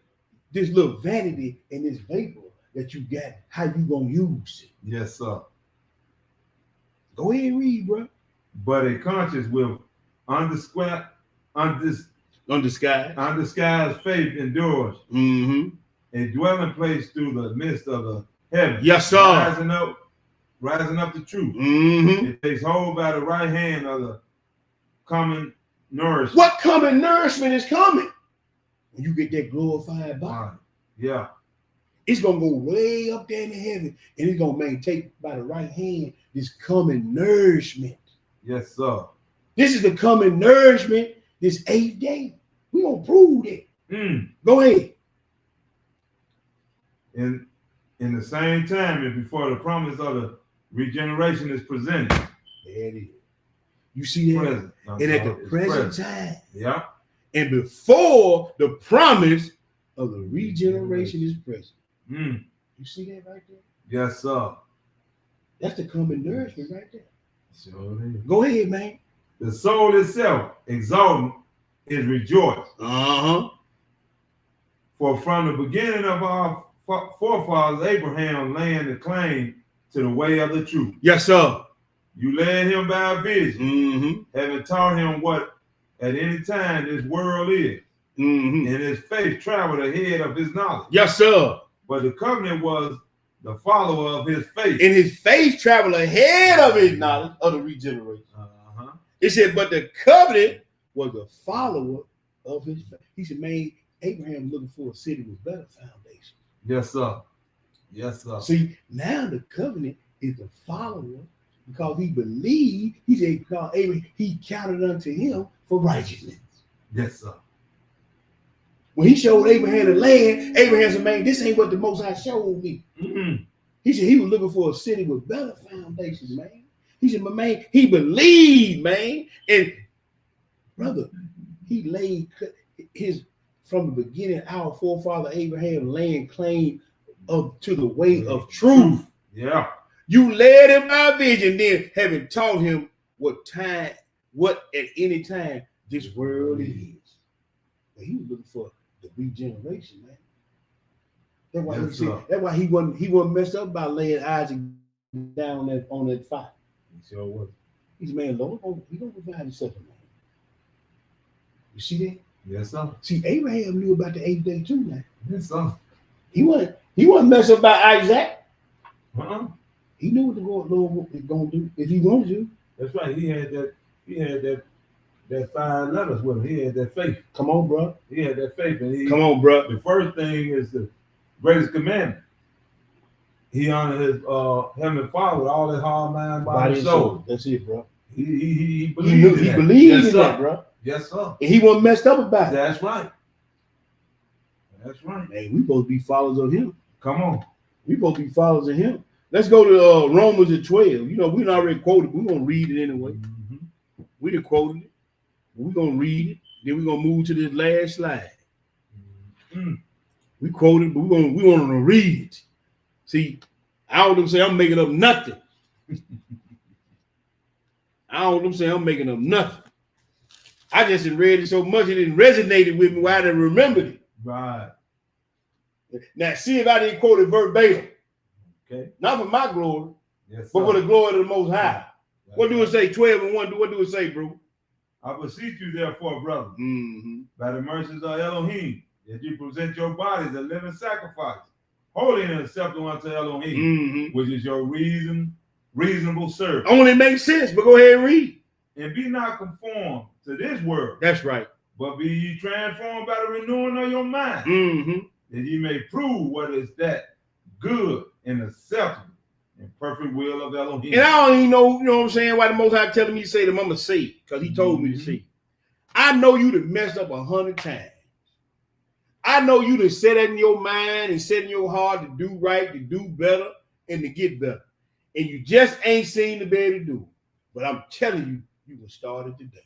this little vanity and this vapor that you got, how you gonna use it. Yes, sir. Go ahead and read, bro. But a conscience with undisguised faith endures, Mm-hmm. a dwelling place through the midst of the heavens. Yes, sir. Rising up the truth. Mm-hmm. It takes hold by the right hand of the common nourishment. What coming nourishment is coming? When you get that glorified body, Yeah. it's gonna go way up there in the heaven, and it's gonna maintain by the right hand this coming nourishment. Yes, sir. This is the coming nourishment this 8th day. We gonna prove that. Mm. Go ahead. In the same time, and before the promise of the regeneration is presented. There it is. You see that? Present. And at the It's present time, Yeah. and before the promise of the regeneration is present. Mm. You see that right there? Yes, sir. That's the coming nourishment right there. Sure is. Go ahead, man. The soul itself, exulting, is rejoiced. Uh-huh. For from the beginning of our forefathers, Abraham laying the claim to the way of the truth. Yes, sir. You led him by a vision, Mm-hmm. having taught him what at any time this world is. Mm-hmm. And his faith traveled ahead of his knowledge. Yes, sir. But the covenant was the follower of his faith. And his faith traveled ahead of his knowledge of the regeneration. Uh-huh. It said, but the covenant was the follower of his faith. He said, man, Abraham looking for a city with better foundation. Yes, sir. Yes, sir. See, now the covenant is the follower because he believed, he said, because Abraham, he counted unto him for righteousness. Yes, sir. When he showed Abraham the land, Abraham said, man, this ain't what the Most High showed me. Mm-hmm. He said he was looking for a city with better foundations, man. He said, but man, he believed, man. And brother, he laid his, from the beginning, our forefather Abraham laying claim to the way of truth. Yeah. You led him by vision, then having taught him what at any time this world is. But he was looking for the regeneration, man. That's why Yes, he sir. that's why he wasn't messed up by laying Isaac down on that fire. He sure was. He said, man, Lord, he gonna provide himself, man. You see that? Yes, sir. See, Abraham knew about the 8th day too, man. Yes, sir. He wasn't messed up by Isaac. Uh-uh. He knew what the Lord was gonna do if he wanted to. That's right. He had that 5 letters with him. He had that faith. Come on, bro. He had that faith. And Come on, bro. the first thing is the greatest commandment. He honored his heavenly Father with all his heart, mind, body, and soul. That's it, bro. He He believed in that. believed Yes, in sir. that, bro. Yes, sir. And he wasn't messed up about it. That's right. That's right. Man, we supposed to be followers of him. Come on. We supposed to be followers of him. Let's go to Romans at 12. You know, we already quoted. We're gonna read it anyway. Mhm. We done quoted it. We're gonna read it. Then we're gonna move to this last slide. Mm. We quoted, but we want to read it. See, I don't want them say I'm making up nothing. I don't want them say I'm making up nothing. I just read it so much it didn't resonate with me why I didn't remember it. Right. Now, see if I didn't quote it verbatim. Okay. Not for my glory, Yes, sir. but for the glory of the Most High. That's What do it right. say? 12 and 1. What do it say, bro? I beseech you, therefore, brother, Mm-hmm. by the mercies of Elohim, that you present your bodies a living sacrifice, holy and acceptable unto Elohim, Mm-hmm. which is your reasonable service. Only makes sense, but go ahead and read. And be not conformed to this world, That's right. but be ye transformed by the renewing of your mind, Mm-hmm. that ye may prove what is that good and acceptable and perfect will of Elohim. And I don't even know, you know what I'm saying, why the Most High telling me to say that I'm going to say it, because he told me to say it. I know you done messed up 100 times. I know you done set in your mind and set in your heart to do right, to do better, and to get better. And you just ain't seen the way to do it. But I'm telling you, you can start it today.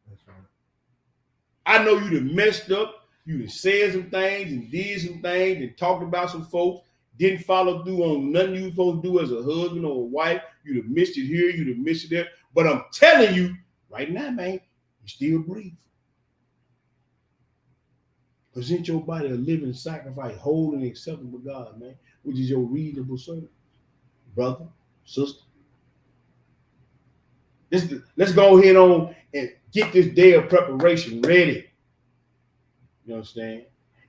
That's right. I know you done messed up. You done said some things and did some things and talked about some folks, didn't follow through on nothing you were supposed to do as a husband or a wife. You'd have missed it here, you'd have missed it there. But I'm telling you, right now, man, you still breathe. Present your body a living sacrifice, holy and acceptable to God, man, which is your reasonable service. Brother, sister. Let's go ahead on and get this day of preparation ready. You understand?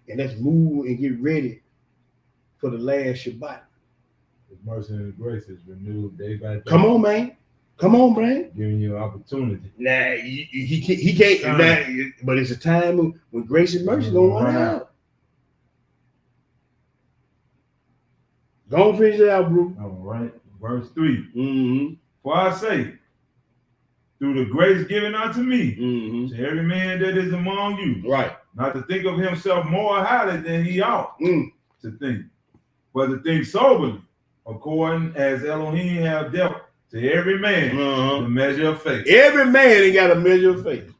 And let's move and get ready for the last Shabbat. His mercy and grace is renewed day by day. Come on, man. Come on, man. Giving you an opportunity. Nah, he can't. Nah, but it's a time when grace and mercy gonna run out. Go on, finish it out, bro. All right. Verse 3. Mm-hmm. For I say, through the grace given unto me, Mm-hmm. to every man that is among you, Right. not to think of himself more highly than he ought to think, but to think soberly, according as Elohim have dealt to every man the measure of faith. Every man ain't got a measure of faith.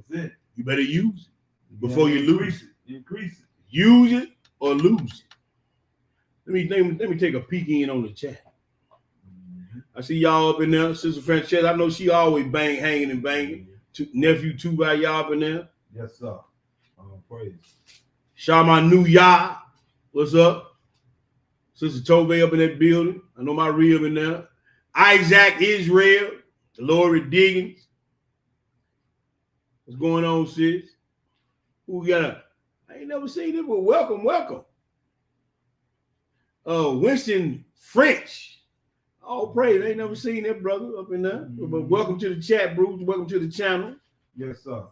That's it. You better use it before you lose it. Increase it. Use it or lose it. Let me take a peek in on the chat. I see y'all up in there, Sister Francesca. I know she always hanging and banging. Nephew too by y'all up in there. Yes, sir. Praise. Shama New Yah, what's up? Sister Tove up in that building. I know my rib in there. Isaac Israel, Lori Diggins. What's going on, sis? Who we got? I ain't never seen it, but welcome. Winston French. Oh, praise. I ain't never seen that brother up in there. But welcome to the chat, Bruce. Welcome to the channel. Yes, sir.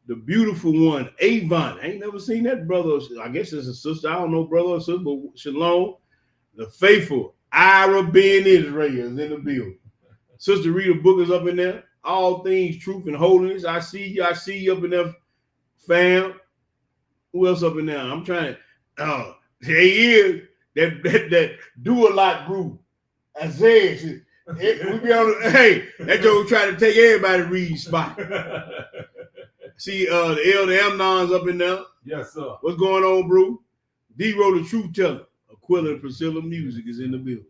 The beautiful one, Avon. I ain't never seen that brother. I guess it's a sister. I don't know, brother or sister, but Shalom. The faithful Ira Ben Israel is in the building. Sister Rita Booker's up in there. All things truth and holiness. I see you up in there, fam. Who else up in there? I'm trying to. There he is. That do a lot group. Isaiah said, we be on the, hey, that joke trying to take everybody reading spot. See the Elder Amnon's up in there. Yes, sir. What's going on, bro? D-Roll the Truth Teller. Aquila and Priscilla Music is in the building.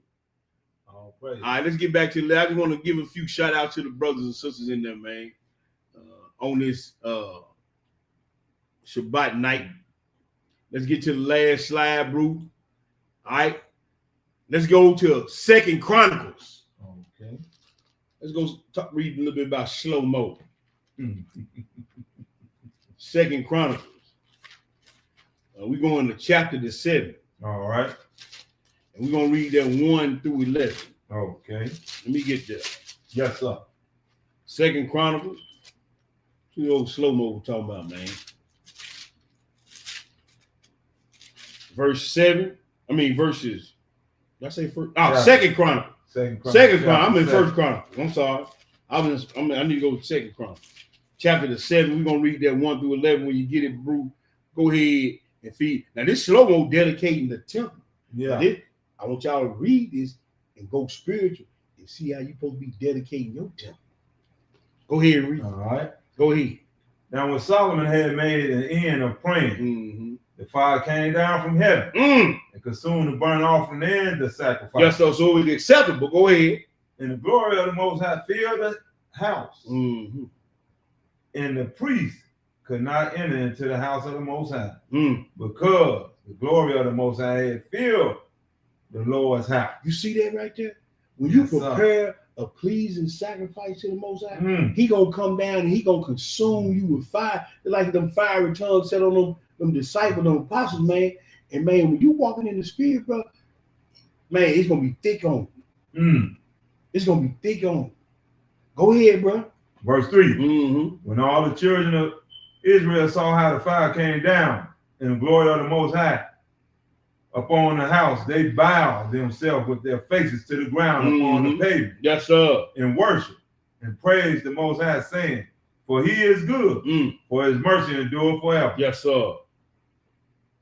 All right, let's get back to that. I just want to give a few shout out to the brothers and sisters in there, man. On this Shabbat night. Let's get to the last slide, bro. All right. Let's go to 2 Chronicles. Okay. Let's go read a little bit about slow-mo. 2 Chronicles. We're going to chapter 7. All right. And we're going to read that 1 through 11. Okay. Let me get there. Yes, sir. 2 Chronicles. See the old slow-mo we're talking about, man. Verses. Did I say first? Oh, 2 Chronicles. 2 Chronicles. I'm in 1 Chronicles. I'm sorry. I need to go to 2 Chronicles. Chapter 7. We're gonna read that 1 through 11. When you get it, bro, go ahead and feed. Now this slow-mo dedicating the temple. Yeah. I want y'all to read this and go spiritual and see how you're supposed to be dedicating your temple. Go ahead and read. All right. Go ahead. Now, when Solomon had made an end of praying, the fire came down from heaven and consumed the burnt offering and the sacrifice. Yes, so it's acceptable. Go ahead. And the glory of the Most High filled the house. And the priest could not enter into the house of the Most High because the glory of the Most High had filled the Lord's house. You see that right there? When you prepare a pleasing sacrifice to the Most High, he gonna come down and he gonna consume you with fire. Like them fiery tongues set on them disciples, them apostles, man. And man, when you walking in the spirit, bro, man, it's gonna be thick on you. It's gonna be thick on you. Go ahead, bro. Verse 3. When all the children of Israel saw how the fire came down and the glory of the Most High upon the house, they bowed themselves with their faces to the ground upon the pavement. Yes, sir. And worship and praise the Most High, saying, for he is good, for his mercy endure forever. Yes, sir.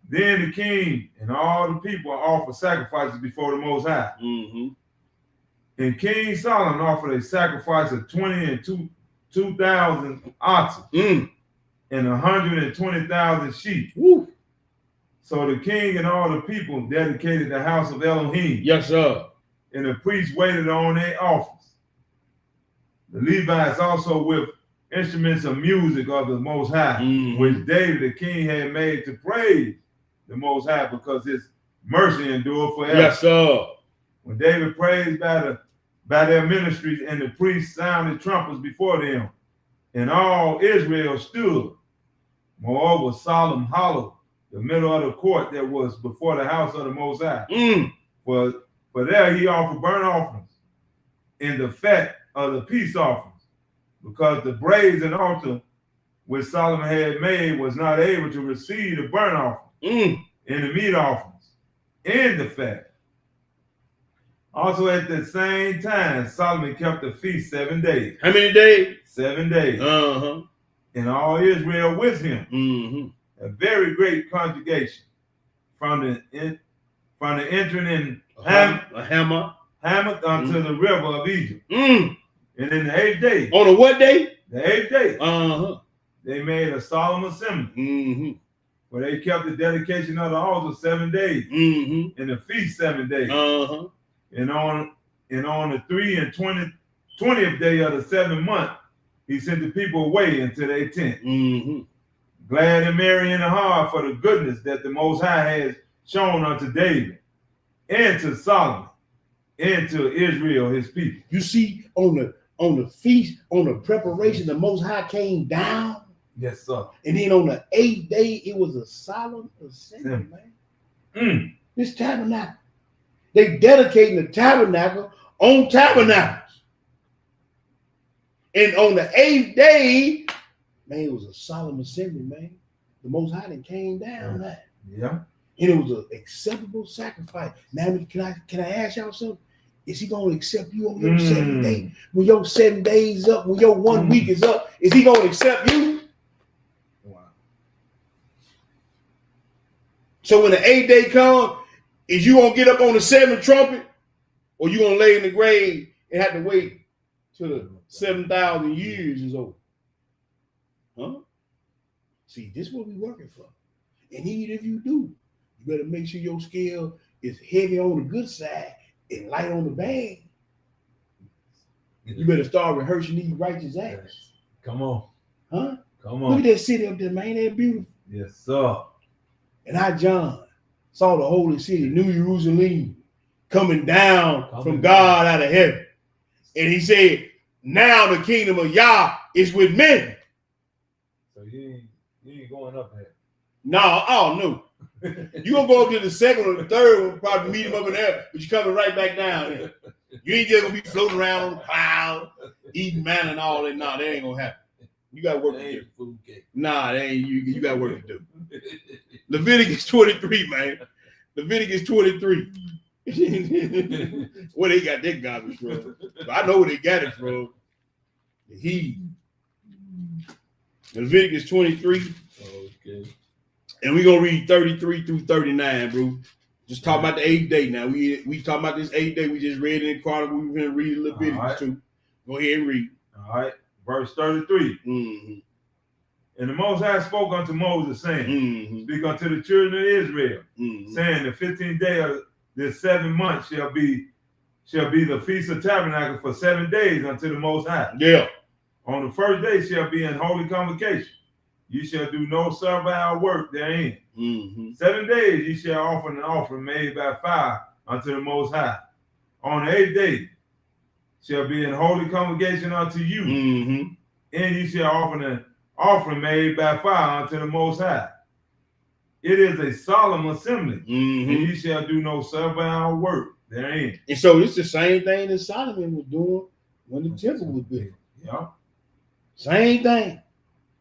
Then the king and all the people offered sacrifices before the Most High. And King Solomon offered a sacrifice of 20 and 2,000 oxen and 120,000 sheep. Woo. So the king and all the people dedicated the house of Elohim. Yes, sir. And the priests waited on their office. The Levites also with instruments of music of the Most High, which David the king had made to praise the Most High because his mercy endured forever. Yes, sir. When David praised by their ministries, and the priests sounded trumpets before them, and all Israel stood. Moreover, Solomon hollowed the middle of the court that was before the house of the Most High. For there he offered burnt offerings and the fat of the peace offerings, because the brazen altar which Solomon had made was not able to receive the burnt offering and the meat offerings and the fat. Also at the same time, Solomon kept the feast 7 days. How many days? 7 days. And all Israel with him. A very great congregation from the entering in Hamath unto the river of Egypt. And in the 8th day. On a what day? The 8th day. They made a solemn assembly. Where they kept the dedication of the altar 7 days. And the feast 7 days. And on the 20th day of the 7th month, he sent the people away into their tent. Glad and merry in the heart for the goodness that the Most High has shown unto David and to Solomon and to Israel, his people. You see, on the feast, on the preparation, the Most High came down. Yes, sir. And then on the 8th day, it was a solemn assembly, man. This tabernacle. They dedicating the tabernacle on tabernacles. And on the 8th day, man, it was a solemn assembly, man. The Most High then came down that. Yeah. And it was an acceptable sacrifice. Now, can I ask y'all something? Is he going to accept you on your 7th day? When your 7 days up, when your 1 week is up, is he going to accept you? Wow. So when the 8th day comes, is you going to get up on the 7th trumpet? Or you going to lay in the grave and have to wait till the 7,000 years is over? Huh? See, this is what we're working for. And even if you do, you better make sure your scale is heavy on the good side and light on the bad. You better start rehearsing these righteous acts. Come on. Huh? Come on. Look at that city up there, man. They're beautiful. Yes, sir. And I, John, saw the holy city, New Jerusalem, coming down from God out of heaven. And he said, now the kingdom of Yah is with men. So you ain't going up there. No, oh no. You're going to go up to the second or the third one, probably meet him up in there, but you're coming right back down there. You ain't just going to be floating around on the cloud, eating manna and all that. No, that ain't going to happen. You got work to do. Food cake. Nah, that ain't you got work to do. Leviticus 23, man. Leviticus 23. Where they got that garbage from? I know where they got it from. The heathen. Leviticus 23. Okay. And we're gonna read 33 through 39, bro. Just talk about the 8th day now. We talking about this 8th day. We just read it in Chronicle. We're gonna read Leviticus too. Go ahead and read. All right. Verse 33. And the Most High spoke unto Moses, saying, speak unto the children of Israel, saying, the 15th day of this 7th month shall be the Feast of Tabernacle for 7 days unto the Most High. Yeah. On the 1st day shall be an holy convocation. You shall do no servile work therein. 7 days you shall offer an offering made by fire unto the Most High. On the 8th day shall be an holy convocation unto you. And you shall offer an offering made by fire unto the Most High. It is a solemn assembly. And you shall do no servile work therein. And so it's the same thing that Solomon was doing when the temple was built. Yeah. Same thing.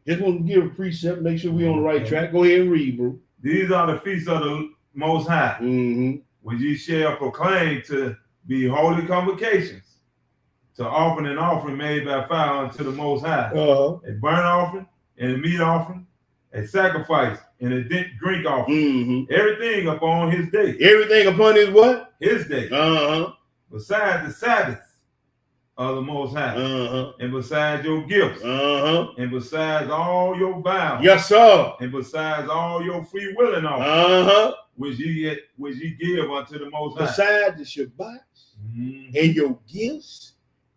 Just want to give a precept, make sure we're on the right track. Go ahead and read, bro. These are the feasts of the Most High, which ye shall proclaim to be holy convocations, to offer an offering made by fire unto the Most High, a burnt offering and a meat offering, a sacrifice and a drink offering. Everything upon his day. Everything upon his what? His day. Besides the Sabbath of the Most High. Uh-huh. And besides your gifts. Uh-huh. And besides all your vows. Yes, sir. And besides all your free willing offerings. Uh-huh. Which ye give unto the Most High. Besides the Shabbats and your gifts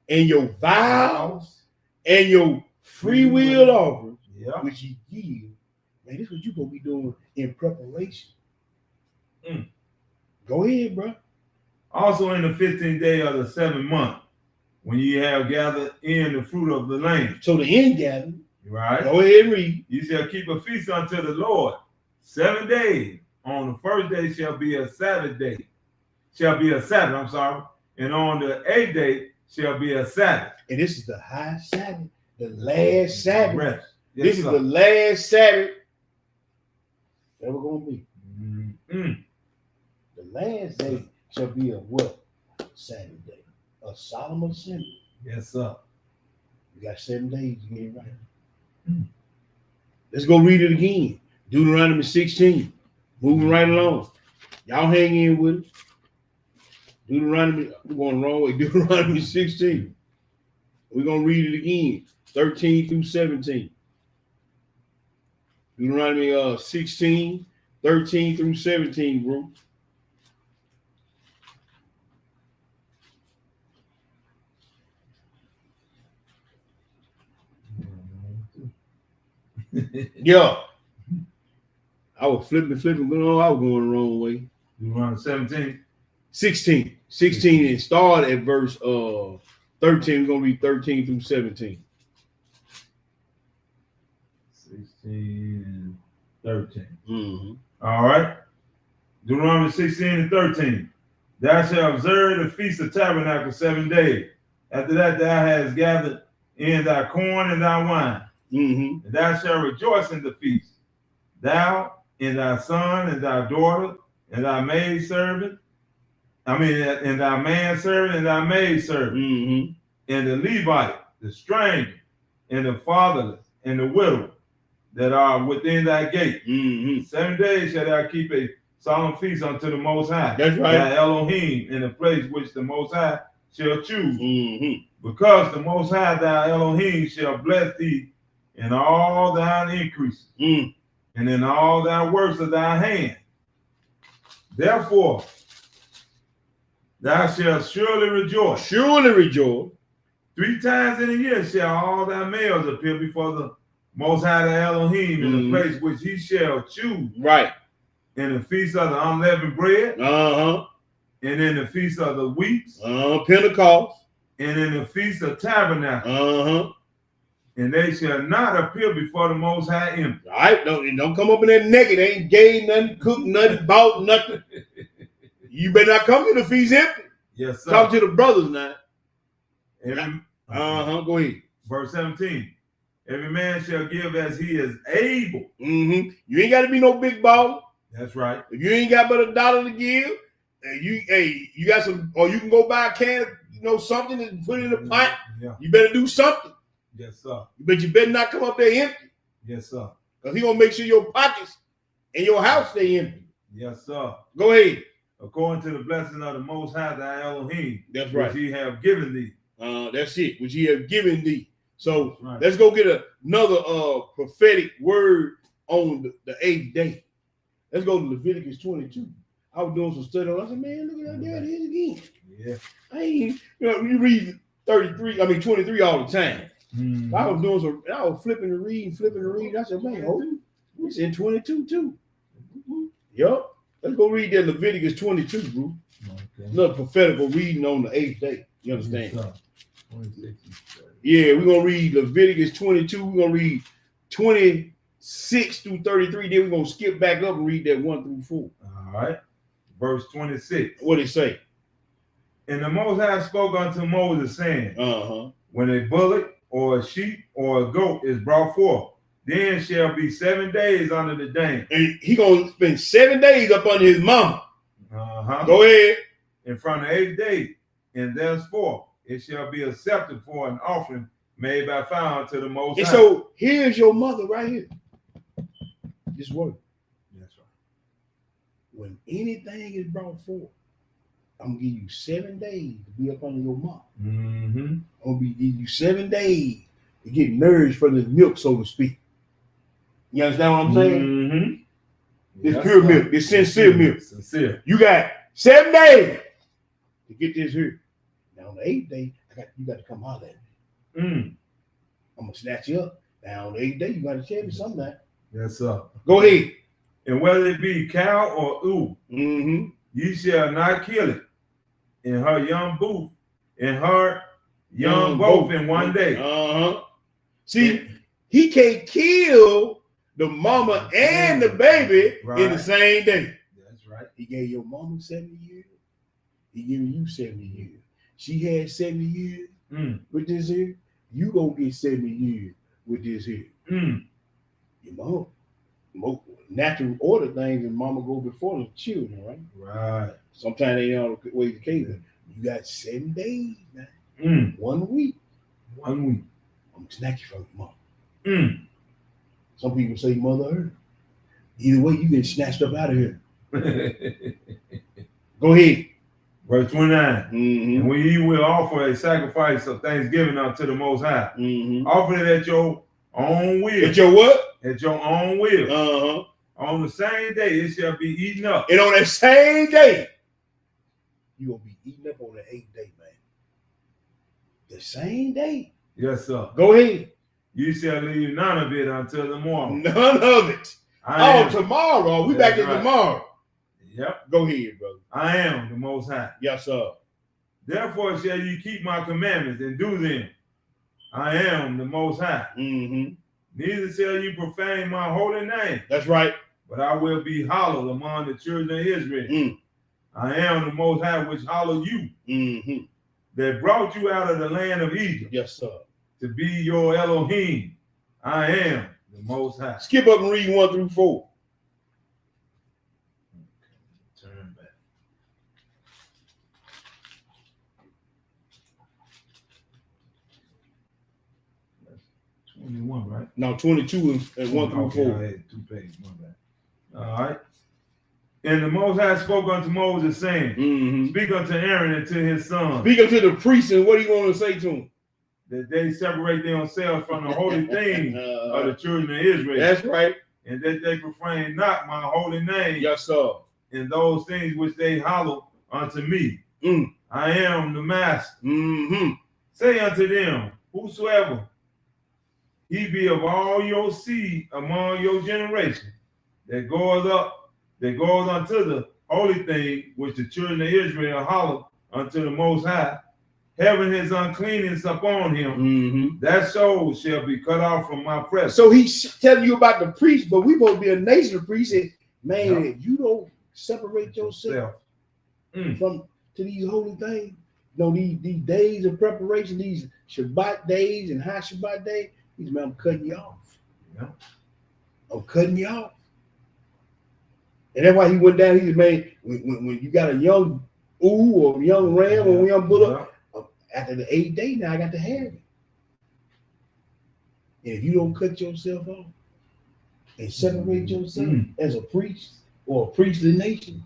and your vows and your free will offerings, which you give, man, this is what you're going to be doing in preparation. Go ahead, bro. Also in the 15th day of the 7th month, when ye have gathered in the fruit of the land. So the end gathering. Right. Go ahead and read. Ye shall keep a feast unto the Lord 7 days. On the first day shall be a Sabbath day. Shall be a Sabbath, I'm sorry. And on the 8th day shall be a Sabbath. And this is the high Sabbath, the last Sabbath. Rest. Yes, This is the last Sabbath that we're going to be. The last day shall be a what? Sabbath day. A solemn assembly. Yes, sir. You got 7 days to get it right. Let's go read it again. Deuteronomy 16. Moving right along. Y'all hang in with it. Deuteronomy, we're going the wrong way. Deuteronomy 16. We're going to read it again. 13 through 17. Deuteronomy 16, 13 through 17, bro. Yeah. I was flipping, but no, I was going the wrong way. Deuteronomy 17. 16 and start at verse 13. We're gonna read 13 through 17. 16 and 13. Mm-hmm. All right. Deuteronomy 16 and 13. Thou shalt observe the feast of tabernacles 7 days. After that, thou hast gathered in thy corn and thy wine. Mm-hmm. And thou shalt rejoice in the feast. Thou and thy son and thy daughter and thy maidservant. And thy manservant and thy maidservant. Mm-hmm. And the Levite, the stranger, and the fatherless, and the widow that are within thy gate. Mm-hmm. 7 days shalt thou keep a solemn feast unto the Most High. That's right. Thy Elohim, in the place which the Most High shall choose. Mm-hmm. Because the Most High thy Elohim shall bless thee in all thine increases, and in all thy works of thy hand. Therefore, thou shalt surely rejoice. Surely rejoice. 3 times in a year shall all thy males appear before the Most High thy Elohim in the place which he shall choose. Right. In the feast of the unleavened bread. Uh-huh. And in the feast of the weeks. Pentecost. And in the feast of tabernacles. Uh-huh. And they shall not appear before the Most High empty. All right. Don't come up in there naked. They ain't gay, nothing, cooked, nothing, bought, nothing. You better not come to the feast empty. Yes, sir. Talk to the brothers now. Go ahead. Verse 17. Every man shall give as he is able. Mm-hmm. You ain't got to be no big baller. That's right. If you ain't got but $1 to give, you got some, or you can go buy a can of, something and put it in a pot. Yeah. You better do something. Yes, sir. But you better not come up there empty. Yes, sir. Because he gonna make sure your pockets and your house stay empty. Yes, sir. Go ahead. According to the blessing of the Most High thy Elohim. That's right. Which he have given thee. That's it. Which he have given thee. So let's go get another prophetic word on the 8th day. Let's go to Leviticus 22. I was doing some study on it. I said, man, look at that. There it is again. Yeah. I ain't, you read 23 all the time. Mm-hmm. I was flipping to read. I said, man, it's in 22 too. Yup. Let's go read that Leviticus 22, bro. Okay. Another prophetical reading on the 8th day. You understand? Yeah, we're going to read Leviticus 22. We're going to read 26 through 33. Then we're going to skip back up and read that 1 through 4. All right. Verse 26. What did it say? And the Most High spoke unto Moses, saying, when a bullock or a sheep or a goat is brought forth, then shall be 7 days under the dam. And he going to spend 7 days up under his mama. Go ahead. And from the 8th day, and thenceforth, it shall be accepted for an offering made by fire to the Most High. And so here's your mother right here. This word. That's right. When anything is brought forth, I'm gonna give you 7 days to be up under your mom. Mm-hmm. I'm gonna give you 7 days to get nourished from the milk, so to speak. You understand what I'm saying? Mm-hmm. This pure milk, this sincere milk. Sincere. You got 7 days to get this here. Now on the 8th day, you got to come holler at me. Mm. I'm gonna snatch you up. Now on the 8th day, you gotta share me sometime. Yes, sir. Go ahead. And whether it be cow or ewe, Mm-hmm. ye shall not kill it in her young booth, in her young both in one day. Uh-huh. See, he can't kill the mama and the baby in the same day. That's right. He gave your mama 70 years. He giving you 70 years. She had 70 years with this here. You gonna get 70 years with this here. Mm. Your mama, natural order things, and mama go before the children, right? Right. Sometimes they don't wait the case. You got 7 days now. Mm. 1 week. 1 week. I'm gonna snatch you from your mama. Mm. Some people say mother earth. Either way, you get snatched up out of here. Go ahead. Verse 29. Mm-hmm. And when ye will offer a sacrifice of thanksgiving unto the Most High, Mm-hmm. offer it at your own will. At your what? At your own will. Uh-huh. On the same day it shall be eaten up. And on that same day, you're gonna be eaten up on the 8th day, man. The same day. Yes, sir. Go ahead. You shall leave none of it until the morning. None of it. Tomorrow. We back in tomorrow. Yep. Go ahead, brother. I am the Most High. Yes, sir. Therefore shall you keep my commandments and do them. I am the Most High. Mm-hmm. Neither shall you profane my holy name, That's right. but I will be hallowed among the children of Israel. Mm. I am the Most High which hallowed you, Mm-hmm. that brought you out of the land of Egypt Yes, sir. to be your Elohim. I am the Most High. Skip up and read 1 through 4. Turn back. That's 21, right? No, 22 and 1 through 4. I had 2 pages. My bad. All right. And the Most High spoke unto Moses, saying, Mm-hmm. Speak unto Aaron and to his sons, Speak unto the priest, and what do you want to say to him? that they separate themselves from the holy things of the children of Israel, That's right. and that they profane not my holy name Yes, sir. in those things which they hallow unto me. Mm. I am the master. Mm-hmm. Say unto them, whosoever he be of all your seed among your generation, that goes unto the holy thing which the children of Israel hallow unto the Most High, having his uncleanness upon him, Mm-hmm. that soul shall be cut off from my presence. So he's telling you about the priest, but we supposed to be a nation of priests. And man, if you don't separate yourself from to these holy things, these days of preparation, these Shabbat days and high Shabbat days, he's man, I'm cutting you off. Yeah. I'm cutting you off. And that's why he went down. He said, man, when you got a young ewe or a young ram or a young bullock, after the 8th day, now I got to have it. And if you don't cut yourself off and separate yourself as a priest or a priestly nation,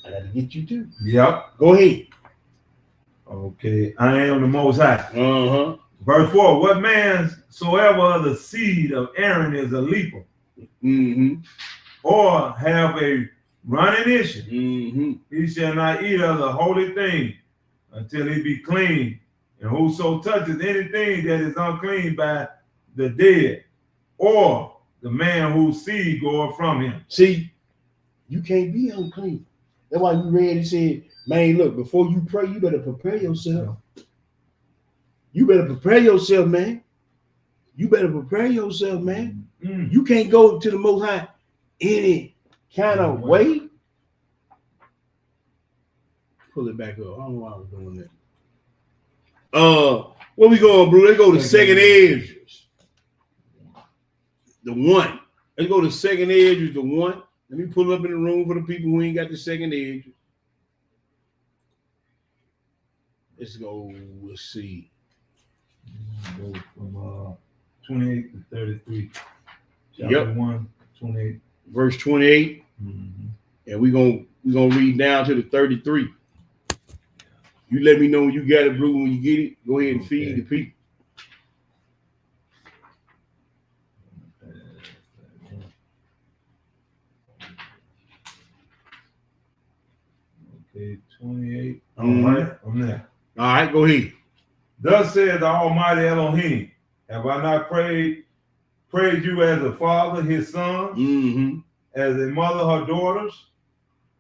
I got to get you too. Yep. Go ahead. Okay. I am the Most High. Uh-huh. Verse 4, what man soever of the seed of Aaron is a leper, Mm-hmm. or have a running issue, Mm-hmm. he shall not eat of the holy thing until he be clean. And whoso touches anything that is unclean by the dead, or the man whose seed goeth from him. See, you can't be unclean. That's why we read it said, man, look, before you pray, you better prepare yourself. You better prepare yourself, man. You better prepare yourself, man. Mm. You can't go to the Most High any kind of way. Pull it back up. I don't know why I was doing that. Where we going, bro? Let's go to second Esdras. The 1. Let's go to second Esdras, the 1. Let me pull up in the room for the people who ain't got the second Esdras. Let's go. Let's see. Go from 28 to 33. Yep. 1, 28. Verse 28. Mm-hmm. And we're gonna read down to the 33. You let me know when you got it, bro. When you get it, go ahead and feed the people. Okay, 28. All Mhm. right, I'm there. All right, go ahead. Thus said the Almighty Elohim, have I not praised you as a father, his son, Mm-hmm. as a mother, her daughters,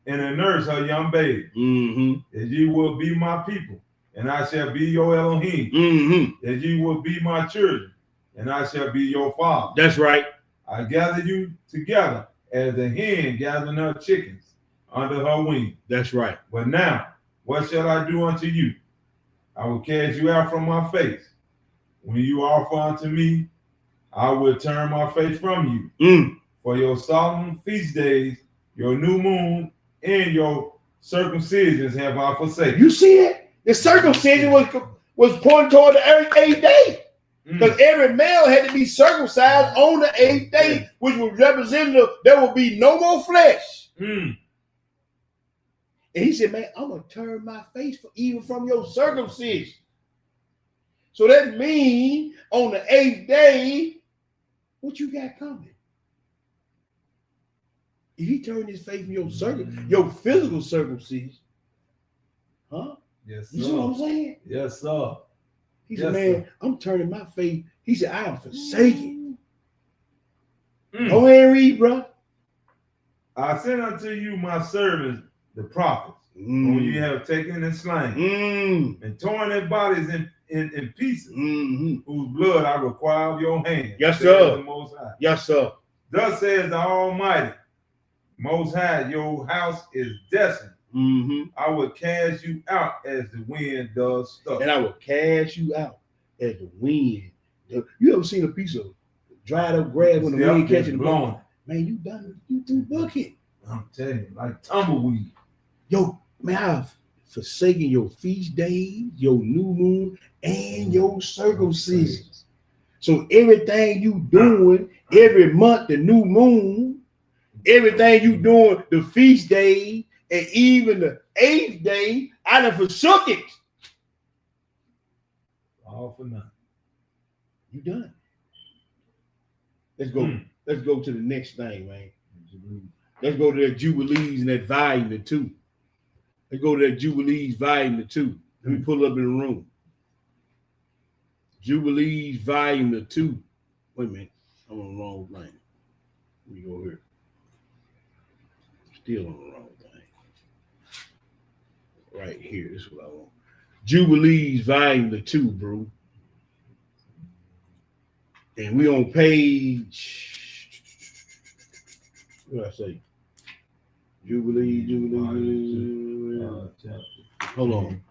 and a nurse, her young baby, Mm-hmm. that ye will be my people, and I shall be your Elohim, Mm-hmm. that ye will be my children, and I shall be your father. That's right. I gather you together as a hen gathering her chickens under her wing. That's right. But now, what shall I do unto you? I will cast you out from my face. When you offer unto me, I will turn my face from you. For your solemn feast days, your new moon, and your circumcisions have I forsaken. You see it? The circumcision was pointing toward the eighth day. Because every male had to be circumcised on the eighth day, which was representative. There will be no more flesh. And he said, man, I'm going to turn my face even from your circumcision. So that means on the eighth day, what you got coming? If he turned his face from your physical circumcision, huh? Yes, sir. You see what I'm saying? Yes, sir. He said, man, I'm turning my face. He said, I am forsaken. Go ahead and read, bro. I sent unto you my servants, the prophets, whom you have taken and slain, and torn their bodies in pieces, whose blood I require of your hand. Yes, sir. The Most High. Yes, sir. Thus says the Almighty, Most High, your house is desolate. I will cast you out as the wind does stuff. And I will cast you out as the wind. You ever seen a piece of dried up grass when the wind catches it blowing? Man, you done. You threw bucket. I'm telling you, like tumbleweed. Yo, man, I've forsaken your feast days, your new moon, and your circumcision. So everything you doing every month, the new moon, everything you doing the feast day, and even the eighth day, I done forsook it. All for nothing. You done. Let's go. Let's go to the next thing, man. Let's go to that Jubilees and that volume 2. Let's go to that Jubilees volume 2. Let me pull up in the room. Jubilees volume 2. Wait a minute. I'm on the wrong thing. Let me go here. Still on the wrong thing. Right here. This is what I want. Jubilees volume 2, bro. And we on page, what did I say? Jubilee. Hold on.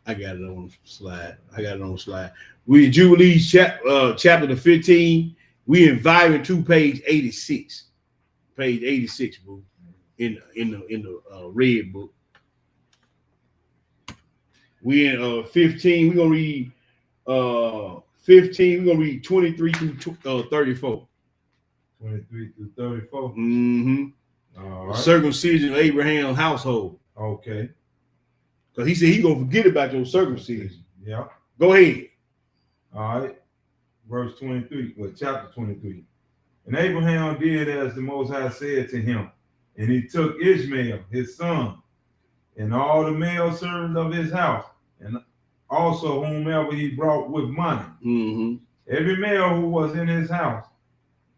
I got it on slide. We Jubilees chapter 15. We in volume 2, page 86. Page 86, bro. In the red book. We in 15. We're gonna read 15. We're gonna read 23 through 34. 23 through 34. All right. Circumcision of Abraham's household. Okay. Because he said he's gonna forget about your circumcision. Yeah. Go ahead. All right. Verse 23. Well, chapter 23. And Abraham did as the Most High said to him, and he took Ishmael, his son, and all the male servants of his house, and also whomever he brought with money, every male who was in his house,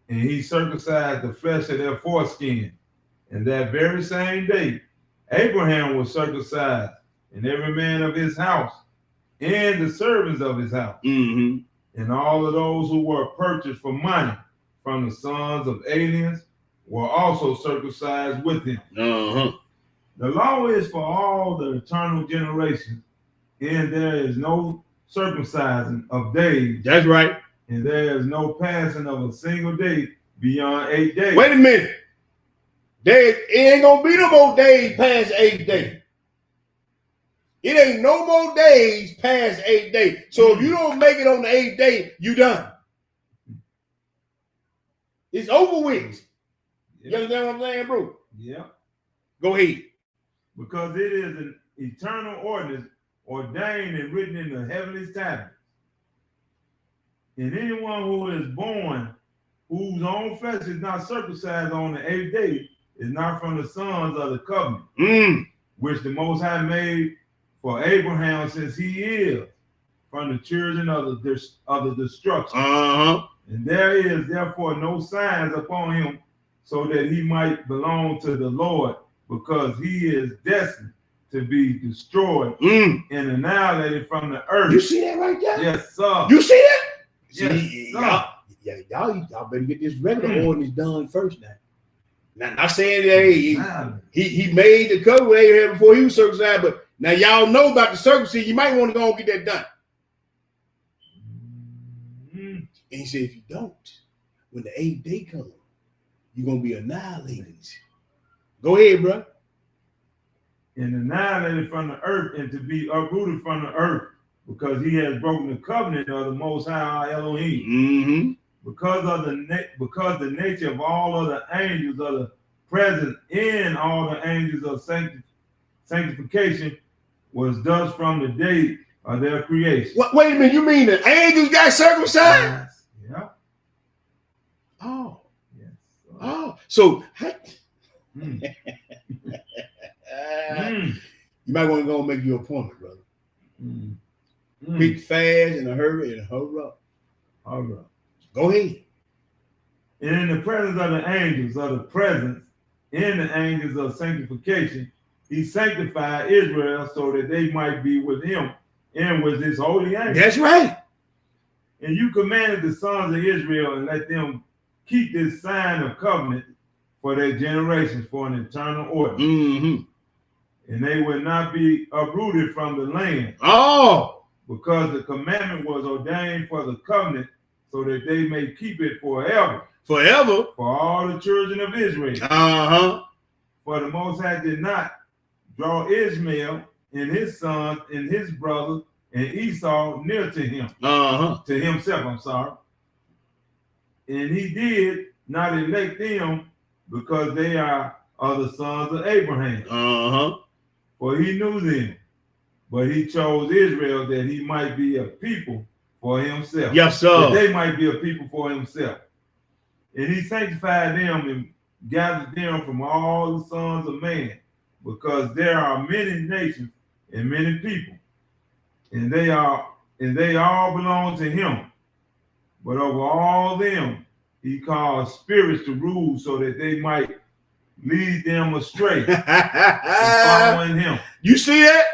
and he circumcised the flesh of their foreskin. And that very same day, Abraham was circumcised, and every man of his house, and the servants of his house, and all of those who were purchased for money from the sons of aliens were also circumcised with him. The law is for all the eternal generations, and there is no circumcising of days. That's right. And there is no passing of a single day beyond 8 days. Wait a minute. It ain't gonna be no more days past 8 days. It ain't no more days past 8 days. So if you don't make it on the 8th day, you done. It's over with. You understand what I'm saying, bro? Yeah. Go ahead. Because it is an eternal ordinance ordained and written in the heavenly tablets. And anyone who is born, whose own flesh is not circumcised on the 8th day, is not from the sons of the covenant, which the Most High made for Abraham, since he is from the children of the destruction. And there is therefore no signs upon him, so that he might belong to the Lord, because he is destined to be destroyed and annihilated from the earth. You see that right there? Yes, sir. You see that? Yes, See, sir. y'all better get this regular ordinance done first now. Now, not saying that he made the covenant with Abraham before he was circumcised, but now y'all know about the circumcision. You might want to go and get that done. And he said, if you don't, when the 8th day comes, you're gonna be annihilated. Go ahead, bro. And annihilated from the earth, and to be uprooted from the earth, because he has broken the covenant of the Most High Elohim. Because the nature of all of the angels of the presence in all the angels of sanctification was thus from the day of their creation. What? Wait a minute. You mean the angels got circumcised? Yeah. Oh. Yes. Oh. So Mm. you might want to go and make your appointment, brother. Mm. Quick, fast, in a hurry, and hurry up. All right. Go ahead. And in the presence of the angels of the presence, in the angels of sanctification, he sanctified Israel so that they might be with him and with his holy angels. That's right. And you commanded the sons of Israel and let them keep this sign of covenant for their generations, for an eternal order. And they will not be uprooted from the land. Oh. Because the commandment was ordained for the covenant, so that they may keep it forever. Forever. For all the children of Israel. For the Most High did not draw Ishmael and his sons and his brothers and Esau near to him. To himself, I'm sorry. And he did not elect them, because they are the sons of Abraham. For he knew them. But he chose Israel that he might be a people for himself. Yes, sir. That they might be a people for himself. And he sanctified them and gathered them from all the sons of man, because there are many nations and many people, and they all belong to him. But over all them he caused spirits to rule, so that they might lead them astray from following him. You see that?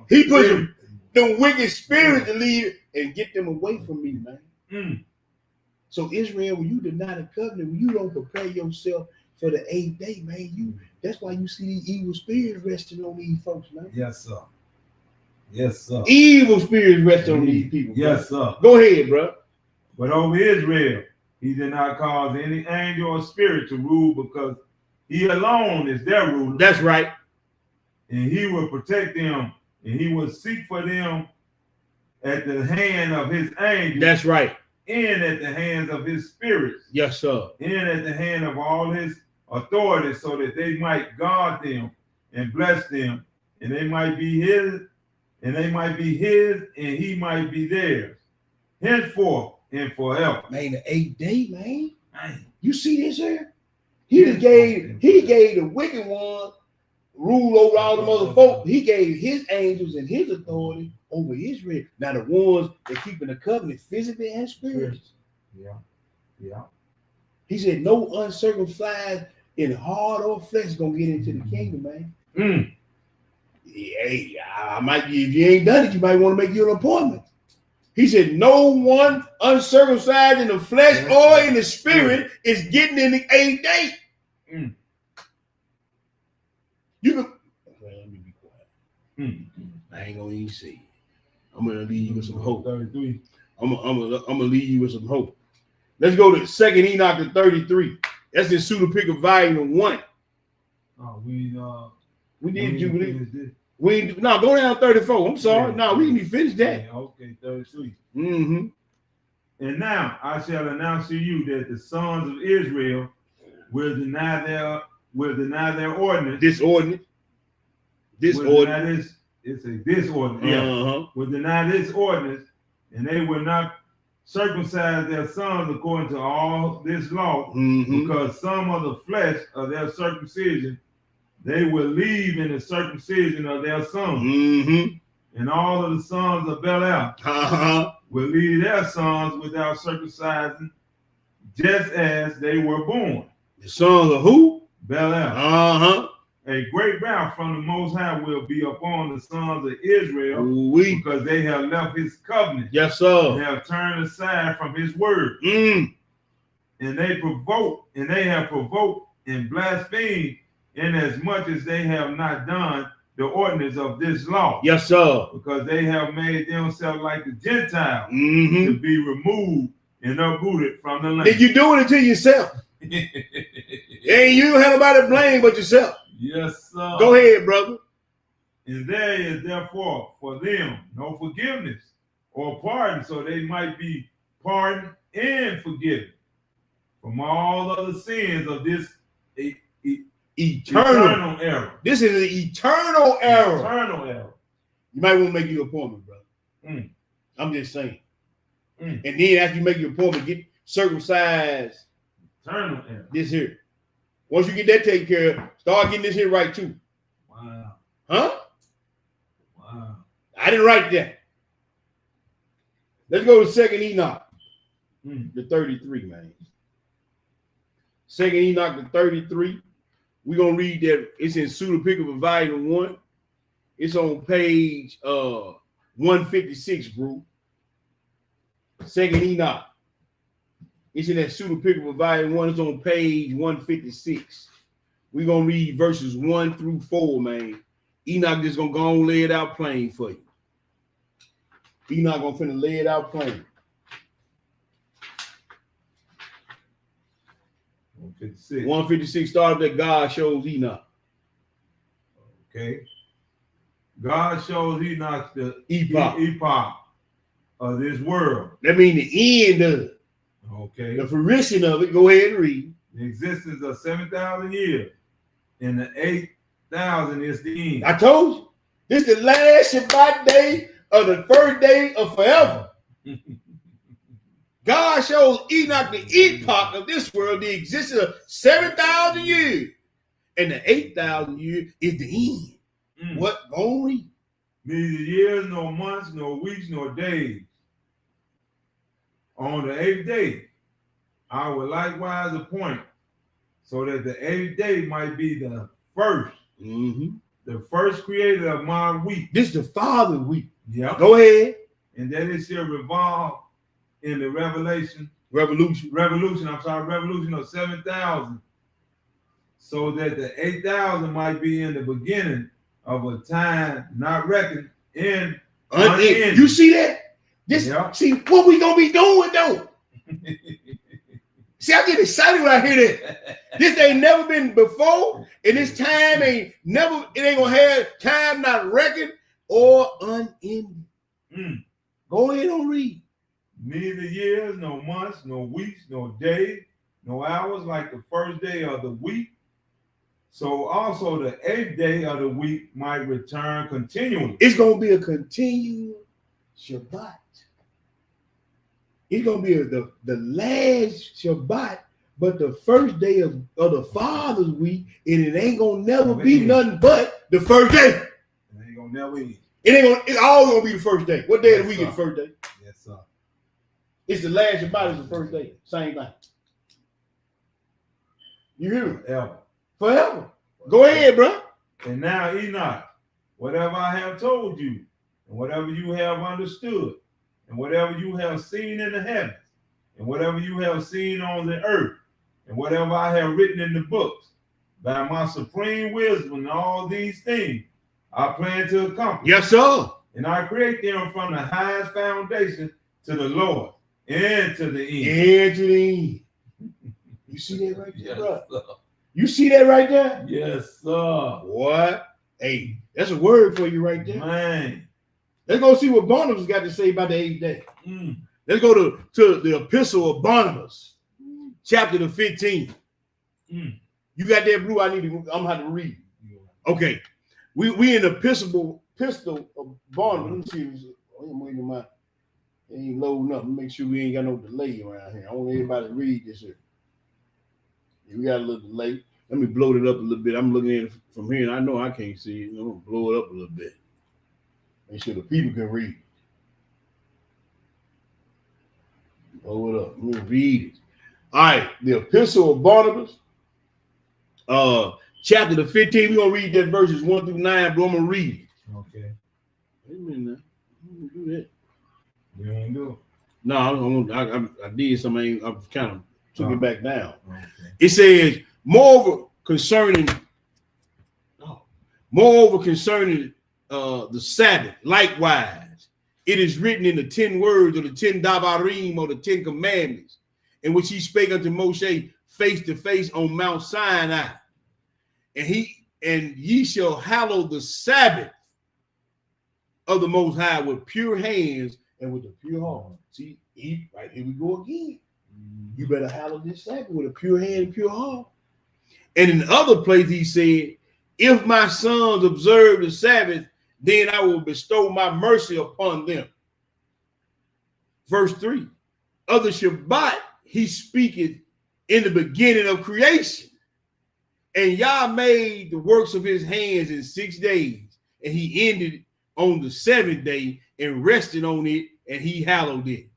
He put the wicked spirit to lead and get them away from me, man. So Israel, when you deny the covenant, when you don't prepare yourself for the 8th day, man, that's why you see these evil spirits resting on these folks, man. Yes, sir. Yes, sir. Evil spirits resting on these people. Yes, bro. sir. Go ahead, bro. But over Israel, he did not cause any angel or spirit to rule, because he alone is their ruler. That's right. And he will protect them, and he will seek for them at the hand of his angels. That's right. And at the hands of his spirits. Yes, sir. And at the hand of all his authorities, so that they might guard them and bless them, and they might be his, and he might be theirs, henceforth and forever. Man, the 8th day, man. Man. You see this here? He gave the wicked one rule over all the other folk. He gave his angels and his authority over Israel. Now the ones that keeping the covenant physically and spiritually. Yeah. He said, no uncircumcised in heart or flesh gonna get into the kingdom, man. Hey, I might, if you ain't done it, you might want to make you an appointment. He said, no one uncircumcised in the flesh or in the spirit is getting in the 8th day. You can, well, let me be quiet. I ain't gonna even say it. I'm gonna leave you with some hope. 33. I'm gonna leave you with some hope. Let's go to 2nd Enoch to 33. That's in Pseudepigrapha volume 1. Oh, we did Jubilee. No, go down 34. I'm sorry. No, we didn't even finish that. Yeah, okay, 33. And now I shall announce to you that the sons of Israel will deny their ordinance. This ordinance. it's a this ordinance, will deny this ordinance, and they will not circumcise their sons according to all this law, because some of the flesh of their circumcision they will leave in the circumcision of their sons. And all of the sons of Belial will leave their sons without circumcising, just as they were born. The sons of who? Belial. A great wrath from the Most High will be upon the sons of Israel, because they have left his covenant. Yes, sir. And have turned aside from his word. And they have provoked and blasphemed, inasmuch as they have not done the ordinance of this law. Yes, sir. Because they have made themselves like the Gentiles, to be removed and uprooted from the land. Then you're doing it to yourself. And you don't have nobody to blame but yourself. Yes, sir. Go ahead, brother. And there is therefore for them no forgiveness or pardon, so they might be pardoned and forgiven from all of the sins of this eternal error. This is an eternal error. Eternal error. You might want to make your appointment, brother. I'm just saying. And then after you make your appointment, get circumcised. Eternal error. This here. Once you get that taken care of, start getting this here right too. Wow. Huh? Wow. I didn't write that. Let's go to 2nd Enoch, the 33, man. 2nd Enoch, the 33. We're going to read that. It's in Pseudepigrapha Volume 1. It's on page 156, bro. 2nd Enoch. It's in that Pseudepigrapha Volume 1. It's on page 156. We're going to read verses 1 through 4, man. Enoch just going to go and lay it out plain for you. Enoch going to finna lay it out plain. 156. 156 started that God shows Enoch. Okay. God shows Enoch the epoch of this world. That means the end of it. Okay. The fruition of it. Go ahead and read. The existence of 7,000 years. And the 8,000 is the end. I told you. This is the last Shabbat day of the first day of forever. God shows Enoch the epoch of this world, the existence of 7,000 years. And the 8,000 years is the end. What? Go read. Neither years, nor months, nor weeks, nor days. On the 8th day, I will likewise appoint, so that the 8th day might be the first. The first creator of my week. This is the Father's week. Yeah. Go ahead. And that it shall revolve in the revolution of 7,000, so that the 8,000 might be in the beginning of a time not reckoned in unending. You see that? See what we gonna be doing though. See, I get excited when I hear that. This ain't never been before, and this time ain't gonna have time not reckoned or unending. Go ahead and read. Neither years, no months, no weeks, no days, no hours, like the first day of the week. So also the 8th day of the week might return continually. It's gonna be a continual Shabbat. It's gonna be the last Shabbat, but the first day of the Father's week, and it ain't gonna never be nothing but the first day. It ain't gonna never end. It's all gonna be the first day. What day of the week is the first day? Yes, sir. It's the last Shabbat is the first day. Same thing. You hear me? Forever. Go ahead, bro. And now, Enoch, whatever I have told you, and whatever you have understood, and whatever you have seen in the heavens, and whatever you have seen on the earth, and whatever I have written in the books, by my supreme wisdom and all these things, I plan to accomplish. Yes, sir. And I create them from the highest foundation to the lowest, and to the end. And to the end. You see that right there, Yes, bro? sir. You see that right there? Yes, sir. What? Hey, that's a word for you right there. Man. Let's go see what Barnabas got to say about the 8th day. Let's go to the epistle of Barnabas, chapter the 15. You got that, Blue? I'm gonna have to read. Okay. We in the epistle of Barnabas. Let me see. I'm waiting my. It ain't loading up. Make sure we ain't got no delay around here. I want everybody to read this here. Yeah, we got a little delay. Let me blow it up a little bit. I'm looking at it from here, and I know I can't see it. I'm gonna blow it up a little bit. Make sure the people can read. Blow it up. Let me read it. All right, the epistle of Barnabas, chapter the 15. We're gonna read that verses 1 through 9, but I'm gonna read it. Okay. Wait a minute now. I'm gonna do that. You ain't do it. No, I did something. I kind of took it back down. Okay. It says, moreover concerning the Sabbath, likewise, it is written in the 10 words or the 10 Davarim or the 10 commandments, in which he spake unto Moshe face to face on Mount Sinai. And ye shall hallow the Sabbath of the Most High with pure hands and with a pure heart. See, right here we go again. You better hallow this Sabbath with a pure hand and pure heart. And in other places he said, if my sons observe the Sabbath, then I will bestow my mercy upon them. Verse 3, of the Shabbat he speaketh in the beginning of creation. And Yah made the works of his hands in 6 days, and he ended on the 7th day and rested on it, and he hallowed it.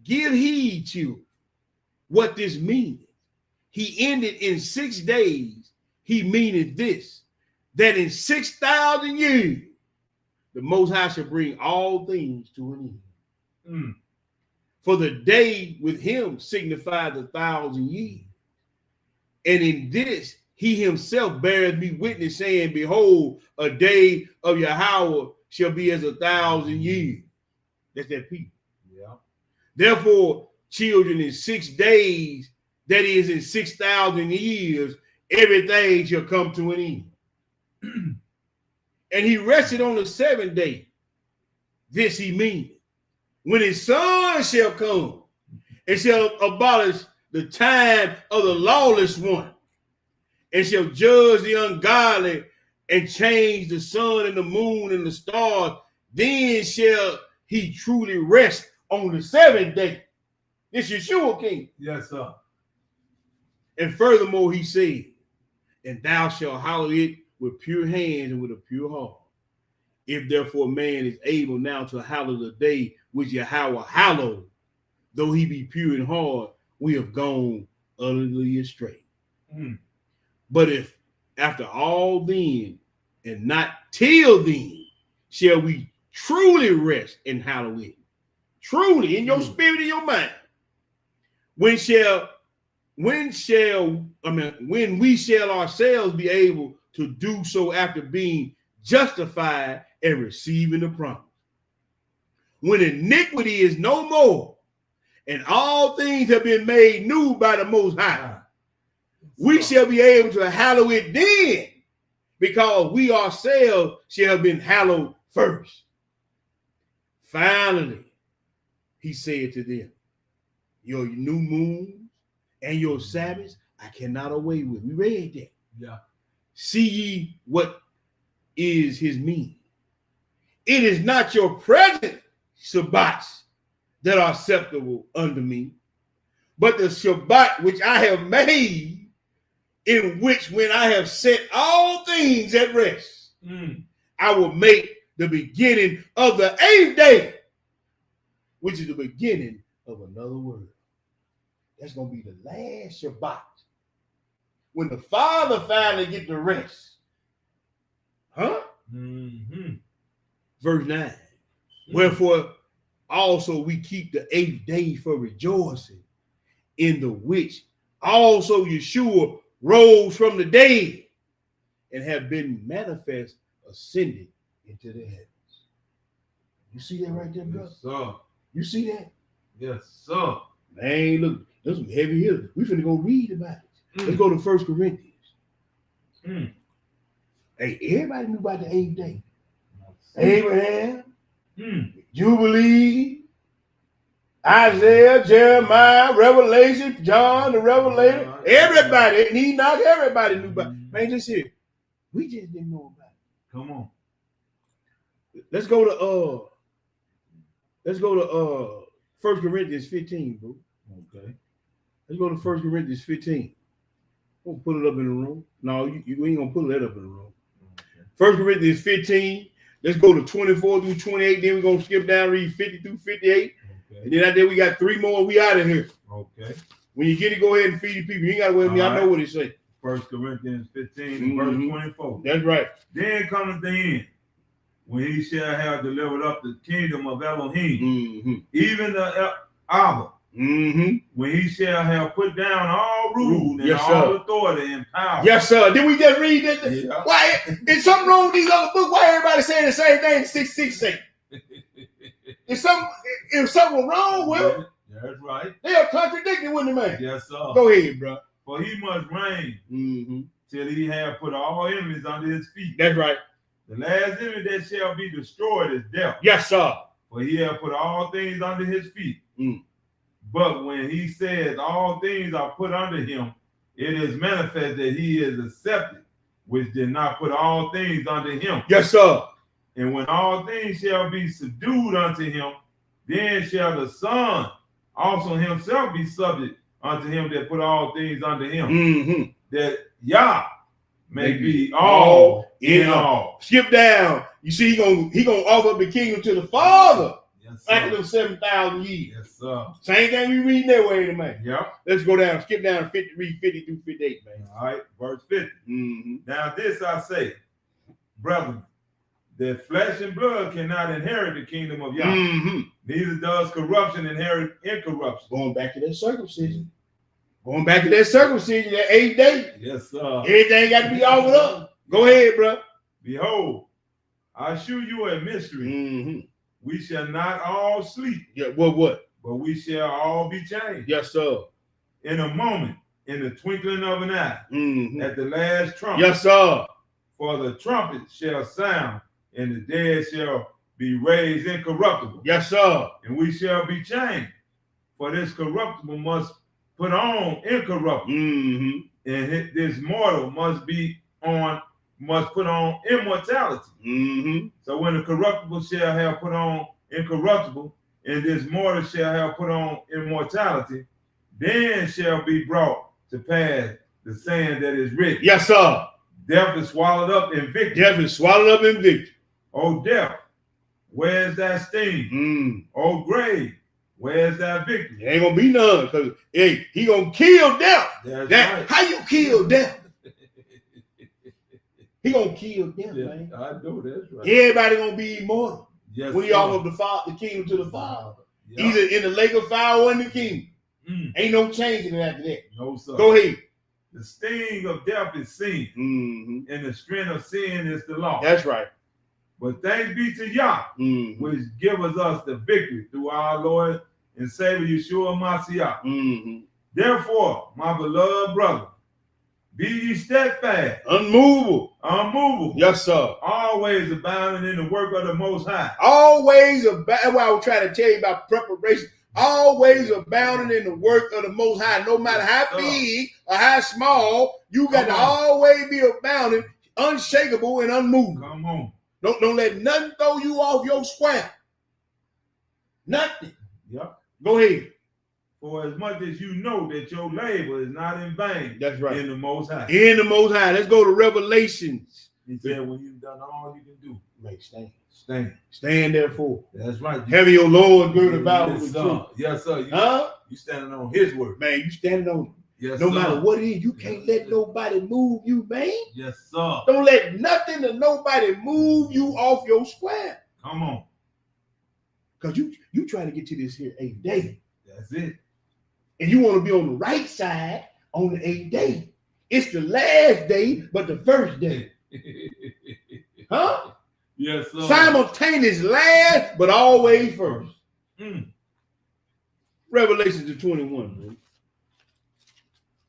Give heed to what this means. He ended in 6 days. He meaneth this, that in 6,000 years, the Most High shall bring all things to an end. For the day with him signified 1,000 years. And in this, he himself beareth me witness, saying, behold, a day of Yahweh shall be as 1,000 years. That's that people. Yeah. Therefore, children, in 6 days, that is in 6,000 years, everything shall come to an end. And he rested on the 7th day. This he means. When his son shall come and shall abolish the time of the lawless one, and shall judge the ungodly and change the sun and the moon and the stars, then shall he truly rest on the 7th day. This Yeshua King. Yes, sir. And furthermore, he said, and thou shalt hallow it with pure hands and with a pure heart. If therefore man is able now to hallow the day which Yahweh hallowed, though he be pure in heart, we have gone utterly astray. But if after all then, and not till then, shall we truly rest and hallow it, truly in your spirit and your mind, when we shall ourselves be able to do so after being justified and receiving the promise. When iniquity is no more, and all things have been made new by the Most High, we shall be able to hallow it then, because we ourselves shall have been hallowed first. Finally, he said to them, your new moons and your Sabbaths I cannot away with. We read that. Yeah. See ye what is his meaning. It is not your present Shabbats that are acceptable unto me, but the Shabbat which I have made, in which when I have set all things at rest, I will make the beginning of the 8th day, which is the beginning of another world. That's going to be the last Shabbat. When the Father finally get the rest. Huh? Verse 9. Wherefore also we keep the 8th day for rejoicing, in the which also Yeshua rose from the dead and have been manifest ascended into the heavens. You see that right there, brother? Yes, sir. You see that? Yes, sir. Man, look, there's some heavy hitters. We finna go read about it. Let's go to 1 Corinthians. Hey, everybody knew about the 8th day. Abraham, Jubilee, Isaiah, Jeremiah, Revelation, John, the Revelator. Everybody, and Enoch, everybody knew about it. Man, just here. We just didn't know about it. Come on. Let's go to 1 Corinthians 15, bro. Okay. Let's go to 1 Corinthians 15. We'll put it up in the room. No, you ain't gonna put that up in the room. Okay. 1 Corinthians 15. Let's go to 24 through 28. Then we're gonna skip down, read 50 through 58. Okay. And then out there we got 3 more. We out of here. Okay. When you get it, go ahead and feed the people. You ain't gotta wait with me. I know what it say. 1 Corinthians 15, verse 24. That's right. Then cometh the end, when he shall have delivered up the kingdom of Elohim, even the Abba, when he shall have put down all rule and Yes, all sir. authority and power. Yes, sir. Did we just read that? Yeah. Why is something wrong with these other books? Why everybody saying the same thing? 6:6 say. If something wrong with them, That's right. they are contradicting with the man. Yes, sir. Go ahead, bro. For he must reign till he have put all enemies under his feet. That's right. The last enemy that shall be destroyed is death. Yes, sir. For he hath put all things under his feet. Mm. But when he says all things are put under him, it is manifest that he is accepted, which did not put all things under him. Yes, sir. And when all things shall be subdued unto him, then shall the Son also himself be subject unto him that put all things under him, that Yah may be all in all. Skip down. You see, he gonna offer up the kingdom to the Father Yes, after sir. them 7,000 years. Yes, sir. Same thing we reading that way, the man. Yep. Let's go down. Skip down to 50, read 50 through 58, man. All right, verse 50. Now this I say, brethren, that flesh and blood cannot inherit the kingdom of Yah. Neither does corruption inherit incorruption. Going back to that circumcision. Going back to that circumcision, that 8th day. Yes, sir. Everything got to be offered up. Go ahead, bro. Behold, I shew you a mystery. We shall not all sleep, Yeah, what? but we shall all be changed. Yes, sir. In a moment, in the twinkling of an eye, at the last trumpet. Yes, sir. For the trumpet shall sound, and the dead shall be raised incorruptible. Yes, sir. And we shall be changed. For this corruptible must put on incorruptible, and this mortal must put on immortality. So when the corruptible shall have put on incorruptible, and this mortal shall have put on immortality, then shall be brought to pass the saying that is written. Yes, sir. Death is swallowed up in victory. Death is swallowed up in victory. O death, where's that sting? O grave, where's that victory? There ain't gonna be none, because hey, he gonna kill death. That's right. How you kill death? He gonna kill death, Yeah, man. I know that's right. Everybody gonna be immortal Yes, when he sir. offer the kingdom to the Father. Yeah. Either in the lake of fire or in the kingdom. Ain't no changing it after that. No, sir. Go ahead. The sting of death is sin, and the strength of sin is the law. That's right. But thanks be to Yah, which giveth us the victory through our Lord and Savior Yeshua Mashiach. Therefore, my beloved brother, be ye steadfast, unmovable, Yes, sir. always abounding in the work of the Most High. Always that's what I was trying to tell you about preparation. Always abounding in the work of the Most High. No matter how big or how small, you got to always be abounding, unshakable and unmovable. Come on. Don't let nothing throw you off your square. Nothing. Yep. Go ahead. For as much as you know that your labor is not in vain That's right. in the Most High. In the Most High. Let's go to Revelations. He said, when you've done all you can do, Make stand. stand. Stand therefore. That's right. Having your Lord gird about Yes, with sir. truth. Yes, sir. You standing on his word. Man, you standing on it. Yes, No sir. matter what it is, you can't let nobody move you, man. Yes, sir. Don't let nothing or nobody move you off your square. Come on. Because you trying to get to this here 8th day. That's it. And you want to be on the right side on the 8th day. It's the last day, but the first day. Huh? Yes, sir. Simultaneous last, but always first. Mm. Revelations to 21, bro.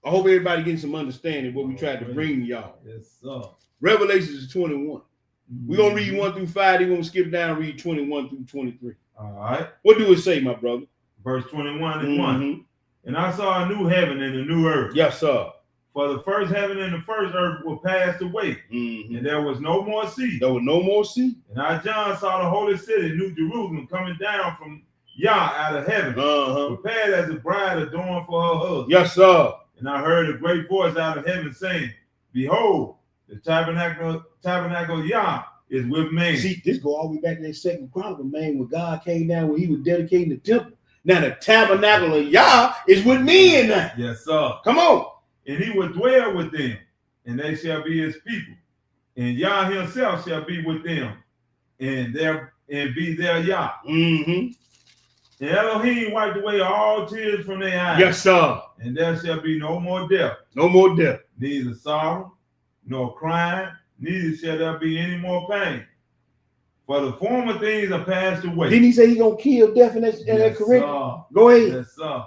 I hope everybody getting some understanding of what we tried to bring to y'all. Yes, sir. Revelations to 21. We're going to read 1 through 5. They're going to skip down and read 21 through 23. All right. What do it say, my brother? Verse 21 and 1. And I saw a new heaven and a new earth. Yes, sir. For the first heaven and the first earth were passed away, and there was no more sea. There was no more sea. And I, John, saw the holy city, New Jerusalem, coming down from Yah out of heaven, prepared as a bride adorned for her husband. Yes, sir. And I heard a great voice out of heaven saying, Behold, the tabernacle of Yah is with man. See, this go all the way back to that Second Chronicle, man, when God came down, when he was dedicating the temple. Now the tabernacle of Yah is with men now. Yes, sir. Come on. And he will dwell with them, and they shall be his people. And Yah himself shall be with them, and be their Yah. And Elohim wiped away all tears from their eyes. Yes, sir. And there shall be no more death. No more death. Neither sorrow, nor crying, neither shall there be any more pain. For the former things are passed away. Didn't he say he gonna kill death in that Corinthians? Go ahead. Yes, sir.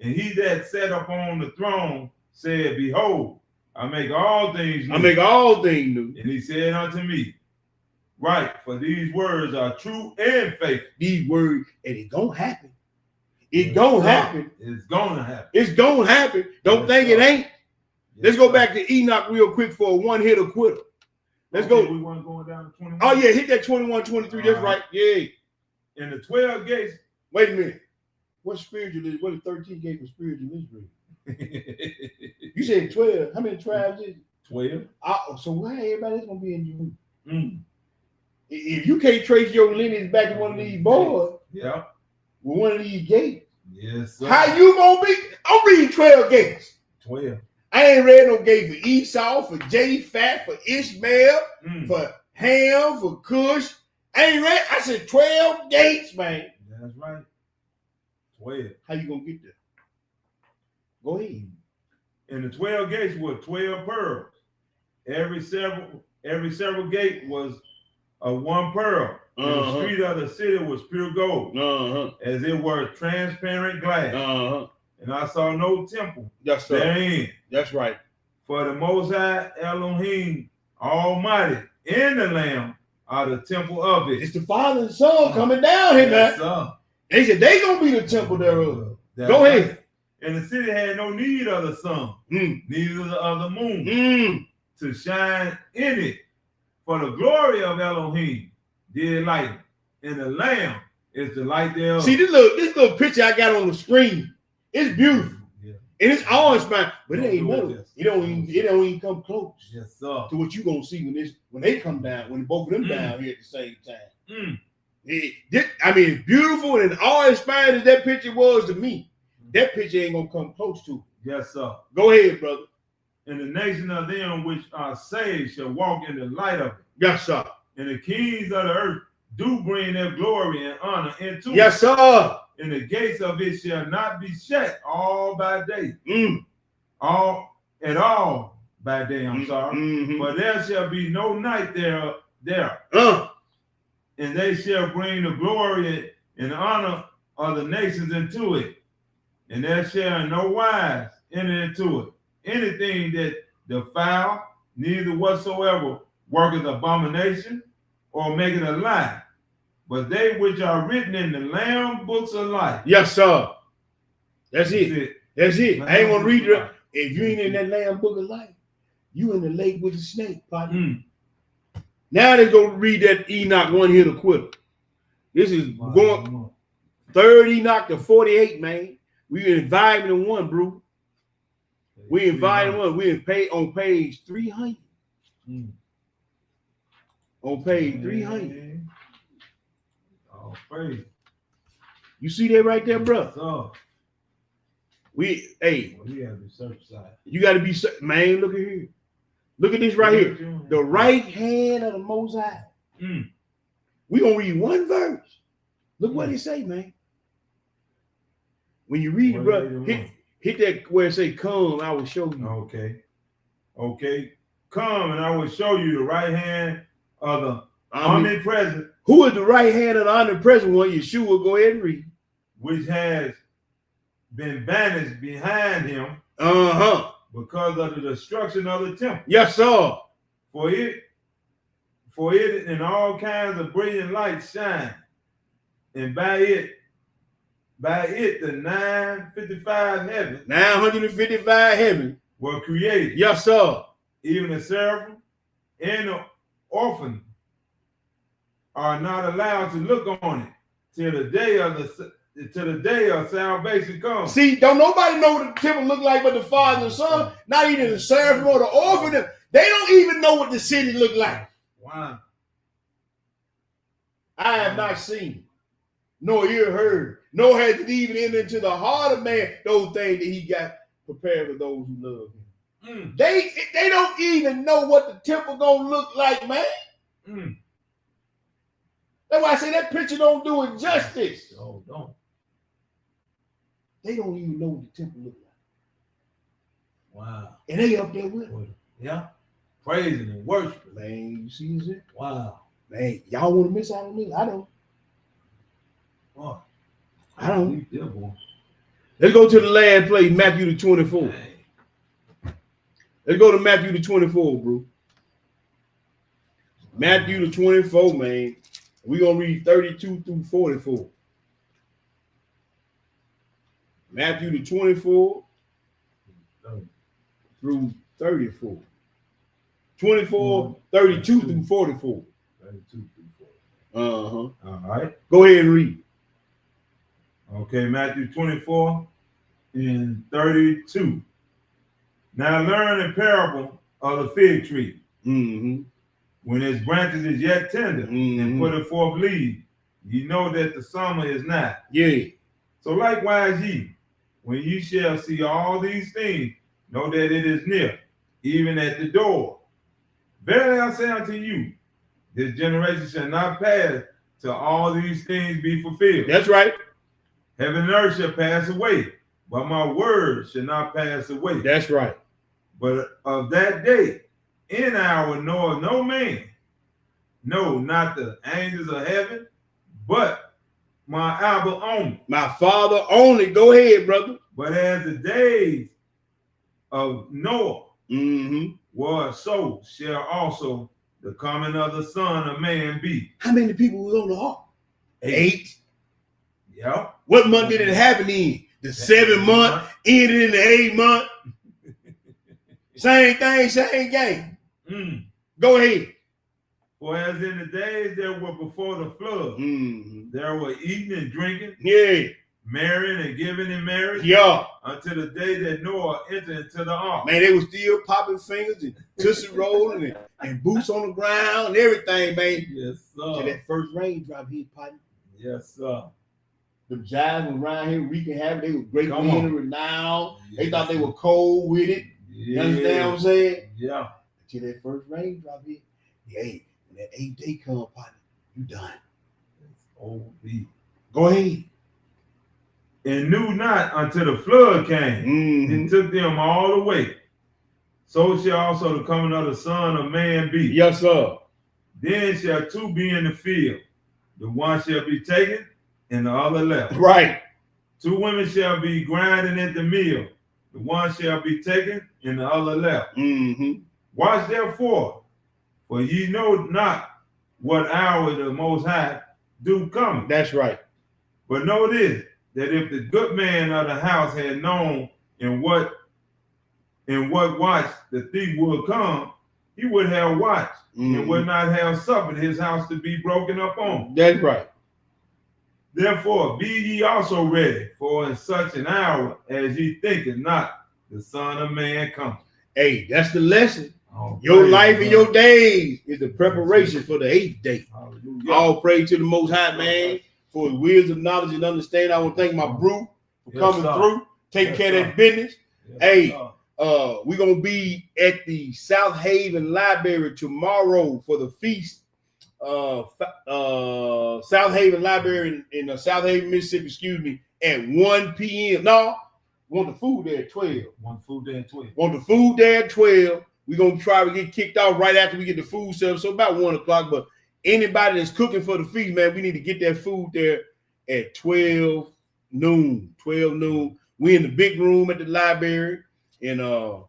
And he that sat upon the throne said, Behold, I make all things new. I make all things new. And he said unto me, Right, for these words are true and faithful. These words, and it gonna happen. It gonna happen. It's gonna happen. It's gonna happen. Don't think it ain't. Let's go back to Enoch real quick for a one-hitter quitter. Let's go. We want going down to 21. Oh, yeah, hit that 21, 23. That's right. Yeah. And the 12 gates. Wait a minute. What spiritual is? What is 13 gates for spiritual Israel? You said 12. How many tribes is it? 12. So why everybody's gonna be in Jerusalem? If you can't trace your lineage back to one of these boys, with one of these gates, yes, sir. how you gonna be? I'm reading 12 gates. 12. I ain't read no gate for Esau, for Japhet, for Ishmael, for Ham, for Cush. I ain't read. I said 12 gates, man. That's right. 12. How you gonna get there? Go ahead. And the 12 gates were 12 pearls. Every several gate was of one pearl. And the street of the city was pure gold, as it were transparent glass. And I saw no temple therein. That's right. For the Most High Elohim Almighty and the Lamb are the temple of it. It's the Father and Son coming down here, man. Son. They said they gonna be the temple thereof. That's Go ahead. Right. And the city had no need of the sun, neither of the moon, to shine in it. For the glory of Elohim did light, and the Lamb is the light thereof. See this little picture I got on the screen. It's beautiful, and it's awe-inspiring, but it ain't nothing. It don't even come close to what you gonna see when they come down, when both of them down here at the same time. I mean, it's beautiful and awe-inspiring as that picture was to me. That picture ain't gonna come close to it. Yes, sir. Go ahead, brother. And the nation of them which are saved shall walk in the light of it. Yes, sir. And the kings of the earth do bring their glory and honor into it. Yes, sir. And the gates of it shall not be shut all by day. All by day, I'm sorry. For there shall be no night there. And they shall bring the glory and honor of the nations into it. And there shall in no wise enter into it anything that defile, neither whatsoever worketh abomination or maketh a lie, but they which are written in the Lamb books of life. Yes, sir. That's it. That's it. I ain't gonna read it. If you ain't in that Lamb book of life, you in the lake with the snake, partner. Now they go read that Enoch one here to quit. This is going third Enoch to 48, man. We invited in one, bro. We invited one. We on page 300. On page 300. Oh, praise. You see that right there, bro? So, we have the search side. You got to be, man. Look at here. Look at this right here. The right hand of the Most High. We gonna read one verse. Look what it say, man. When you read it, bro, hit that where it say, "Come, I will show you." Okay. Come, and I will show you the right hand of the omnipresent. Who is the right hand of the omnipresent one? Yeshua. Go ahead and read. Which has been banished behind him. Because of the destruction of the temple. Yes, sir. For it in all kinds of brilliant light shine, and by it the 955 heaven. 955 heaven were created. Yes, sir. Even the seraphim and the orphan are not allowed to look on it till the day of salvation comes. See, don't nobody know what the temple look like but the Father and the Son. Not even the seraphim or the orphan. They don't even know what the city look like. Wow. I have not seen, nor ear heard, nor has it even entered into the heart of man those things that he got prepared for those who love him. They don't even know what the temple gonna look like, man. That's why I say that picture don't do it justice. Oh, don't. They don't even know what the temple look like. Wow. And they up there with it. Yeah. Praising and worshiping. Man, you see this? Wow. Man, y'all want to miss out on me? I don't. Boy. I don't. Yeah, boy. Let's go to the last place, Matthew the 24. Dang. Let's go to Matthew the 24, bro. Matthew the 24, man. We're going to read 32 through 44. Matthew the 24 through 34. 24, 32 through 44. 32 through 44. Uh-huh. All right. Go ahead and read. Okay, Matthew 24 and 32. Now learn a parable of the fig tree. Mm-hmm. When its branches is yet tender and putteth forth leaves, ye know that the summer is nigh. Yeah. So likewise ye, when ye shall see all these things, know that it is near, even at the door. Verily I say unto you, this generation shall not pass till all these things be fulfilled. That's right. Heaven and earth shall pass away, but my word shall not pass away. That's right. But of that day, in hour knoweth no man, no, not the angels of heaven, but my Abba only. My Father only. Go ahead, brother. But as the days of Noah was, so shall also the coming of the Son of Man be. How many people was on the ark? 8. Yeah. What month did it happen in? The 7th month, ended in the 8th month. Same thing, same game. Go ahead. For as in the days that were before the flood, there were eating and drinking, Yeah. marrying and giving in marriage, Yeah. until the day that Noah entered into the ark. Man, they were still popping fingers and tootsie rolling and boots on the ground and everything, man. Yes, Till sir. that first raindrop hit, partner. Yes, sir. The giants were around here wreaking havoc. They were great Come men on. renowned. They Yes. thought they were cold with it. You understand what I'm saying? Yeah. Till that first raindrop hit. Hey, when that 8th day come, partner, you done. It's OB. Go ahead. And knew not until the flood came and took them all away. So shall also the coming of the Son of Man be. Yes, sir. Then shall two be in the field. The one shall be taken and the other left. Right. 2 women shall be grinding at the mill. The one shall be taken and the other left. Watch therefore, for ye know not what hour the Most High do come. That's right. But know this, that if the good man of the house had known in what watch the thief would come, he would have watched and would not have suffered his house to be broken up on. That's right. Therefore, be ye also ready, for in such an hour as ye thinketh not, the Son of Man comes. Hey, that's the lesson. Oh, Your praise life and God. your days is the preparation for the 8th day. Hallelujah. All praise to the Most High, man, for his wisdom, knowledge, and understanding. I want to thank my brew for Yes, coming sir. through, taking Yes, care sir. of that business. Yes, Hey, sir. we're gonna be at the South Haven Library tomorrow for the feast. South Haven Library in South Haven, Mississippi, excuse me, at 1 p.m. No, want the food there at 12. One food day and 12. Want the food there at 12. We're gonna try to get kicked off right after we get the food served, so about 1 o'clock. But anybody that's cooking for the feast, man, we need to get that food there at 12 noon. 12 noon. We in the big room at the library, and want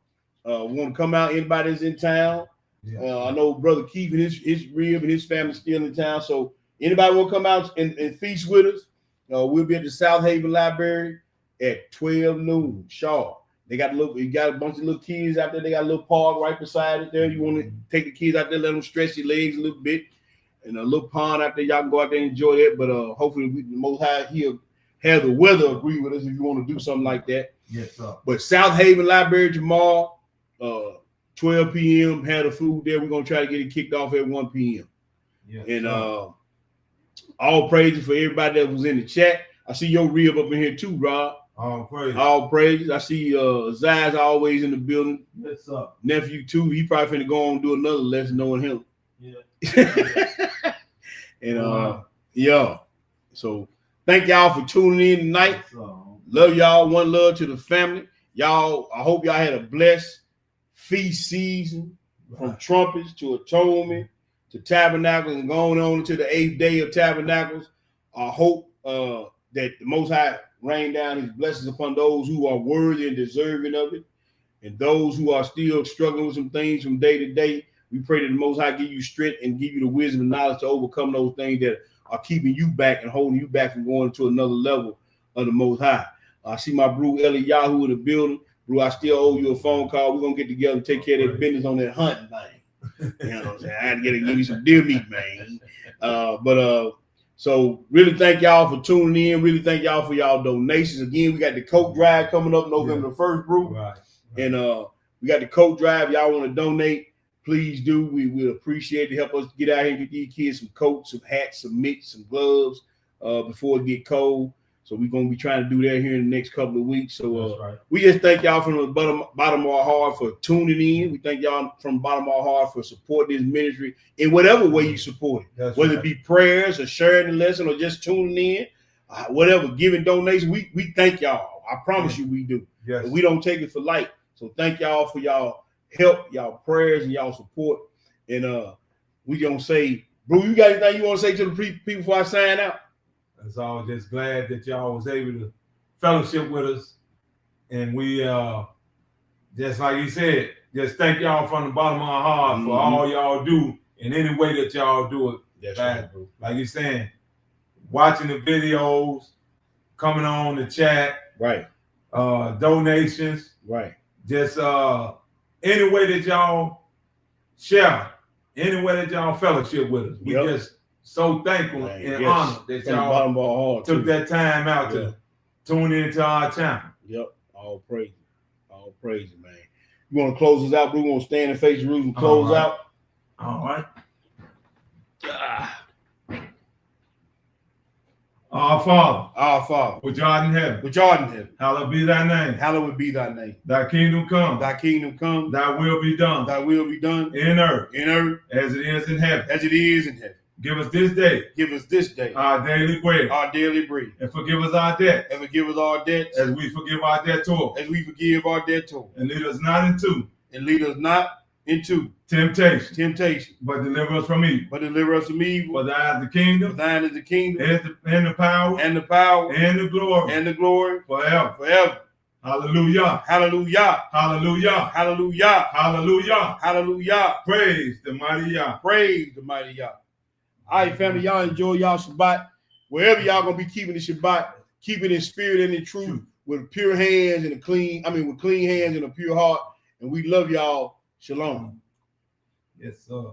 to come out. Anybody that's in town. Yeah. I know Brother Keith and his rib and his family still in town. So anybody want to come out and feast with us, we'll be at the South Haven Library at 12 noon sharp. They got you got a bunch of little kids out there. They got a little park right beside it there. You want to take the kids out there, let them stretch your legs a little bit, and a little pond out there. Y'all can go out there and enjoy that. But hopefully, the Most High he'll have the weather agree with us if you want to do something like that. Yes, sir. But South Haven Library tomorrow, 12 p.m. Have the food there. We're gonna try to get it kicked off at 1 p.m. Yes, and sir. All praises for everybody that was in the chat. I see your rib up in here too, Rob. All praise. All praises. I see Zaz always in the building. Yes, sir. Nephew too. He probably finna go on and do another lesson knowing him. Yeah. And yeah. So thank y'all for tuning in tonight. Yes, sir. Love y'all. One love to the family. Y'all, I hope y'all had a blessed feast season from trumpets to atonement to tabernacles and going on to the 8th day of tabernacles. I hope that the Most High rain down his blessings upon those who are worthy and deserving of it. And those who are still struggling with some things from day to day, we pray that the Most High give you strength and give you the wisdom and knowledge to overcome those things that are keeping you back and holding you back from going to another level of the Most High. I see my bro Eliyahu in the building. Bro, I still owe you a phone call. We're going to get together and take care of that business on that hunting thing. You know what I'm saying? I had to give you some deer meat, man. So really thank y'all for tuning in. Really thank y'all for y'all donations. Again, we got the coat drive coming up November the 1st, bro. Right. And we got the coat drive. Y'all want to donate, please do. We will appreciate it. Help us get out here and get these kids some coats, some hats, some mitts, some gloves before it get cold. So we're going to be trying to do that here in the next couple of weeks. So we just thank y'all from the bottom of our heart for tuning in. We thank y'all from the bottom of our heart for supporting this ministry in whatever way you support it. Whether it be prayers or sharing the lesson or just tuning in, whatever, giving donations. We thank y'all. I promise you we do. Yes. And we don't take it for light. So thank y'all for y'all help, y'all prayers, and y'all support. And we gonna say, bro, you got anything you want to say to the people before I sign out? So I was just glad that y'all was able to fellowship with us. And we, just like you said, just thank y'all from the bottom of our heart for all y'all do in any way that y'all do it. That's right, bro. Like you're saying, watching the videos, coming on the chat, right, donations, right. Just any way that y'all share, any way that y'all fellowship with us. We just so thankful and honored that y'all took that time out to tune into our channel. Yep. All praise, man. You want to close us out, bro? We want to stand and face Jerusalem, close out. All right. Our Father, which art in heaven, hallowed be thy name. Hallowed be thy name. Thy kingdom come. Thy kingdom come. Thy will be done. Thy will be done in earth, as it is in heaven. As it is in heaven. Give us this day. Give us this day our daily bread. Our daily bread. And forgive us our debt. And forgive us our debts. As we forgive our debtors. As we forgive our debtors. And lead us not into. And lead us not into temptation. But deliver us from evil. For thine is the kingdom. For thine is the kingdom. And the power. And the power. And the glory. And the glory. Forever. Forever. Hallelujah. Hallelujah. Hallelujah. Hallelujah. Hallelujah. Hallelujah. Praise the mighty Yah. Praise the mighty Yah. All right, family, y'all enjoy y'all Shabbat. Wherever y'all gonna be keeping the Shabbat, keep it in spirit and in truth, with pure hands and with clean hands and a pure heart. And we love y'all. Shalom. Yes, sir.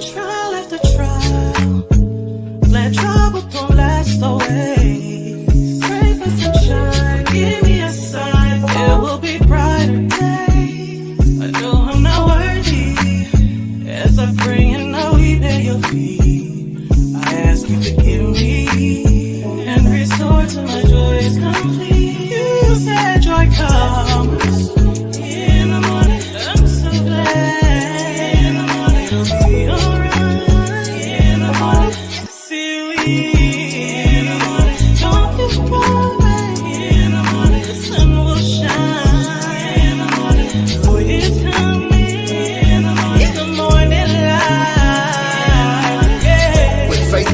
Trial after trial, let trouble don't last away. Pray for sunshine, give me a sign, it will be brighter days. I know I'm not worthy, as I pray and I weep at your feet. I ask you to forgive me and restore to my joy is complete. You said joy comes in the morning. I'm so glad.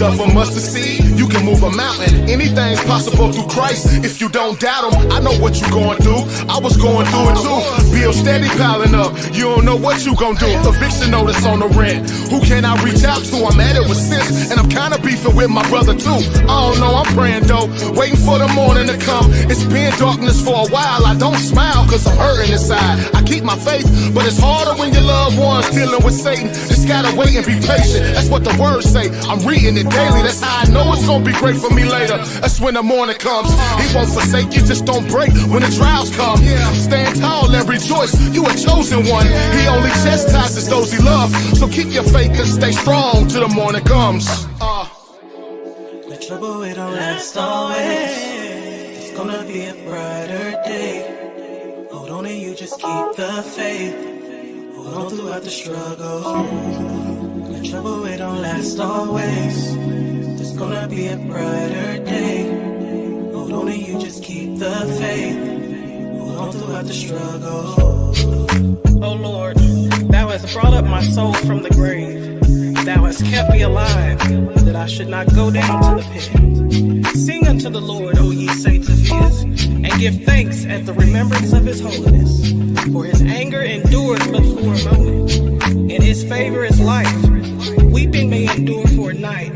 of a mustard seed, you can move a mountain. Anything's possible through Christ if you don't doubt him. I know what you going through, I was going through it too. Bills steady piling up, you don't know what you gon' do. Eviction notice on the rent, who can I reach out to? I'm at it with sense, and I'm kinda beefing with my brother too. I don't know, I'm praying though, waiting for the morning to come. It's been darkness for a while, I don't smile cause I'm hurting inside. I keep my faith, but it's harder when your loved ones dealing with Satan. Just gotta wait and be patient, that's what the words say. I'm reading it daily, that's how I know it's gonna be great for me later. That's when the morning comes, he won't forsake you, just don't break when the trials come. Stand tall and rejoice, you a chosen one. He only chastises those he loves, so keep your faith and stay strong till the morning comes. The trouble, it don't last always. It's gonna be a brighter day. Hold on and you just keep the faith. Hold on throughout the struggle. The trouble, it don't last always. There's gonna be a brighter day. Hold on and you just keep the faith. Hold on throughout the struggle. O Lord, thou hast brought up my soul from the grave. Thou hast kept me alive, that I should not go down to the pit. Sing unto the Lord, O ye saints of his, and give thanks at the remembrance of his holiness. For his anger endureth but for a moment, and his favor is life. Weeping may endure for a night,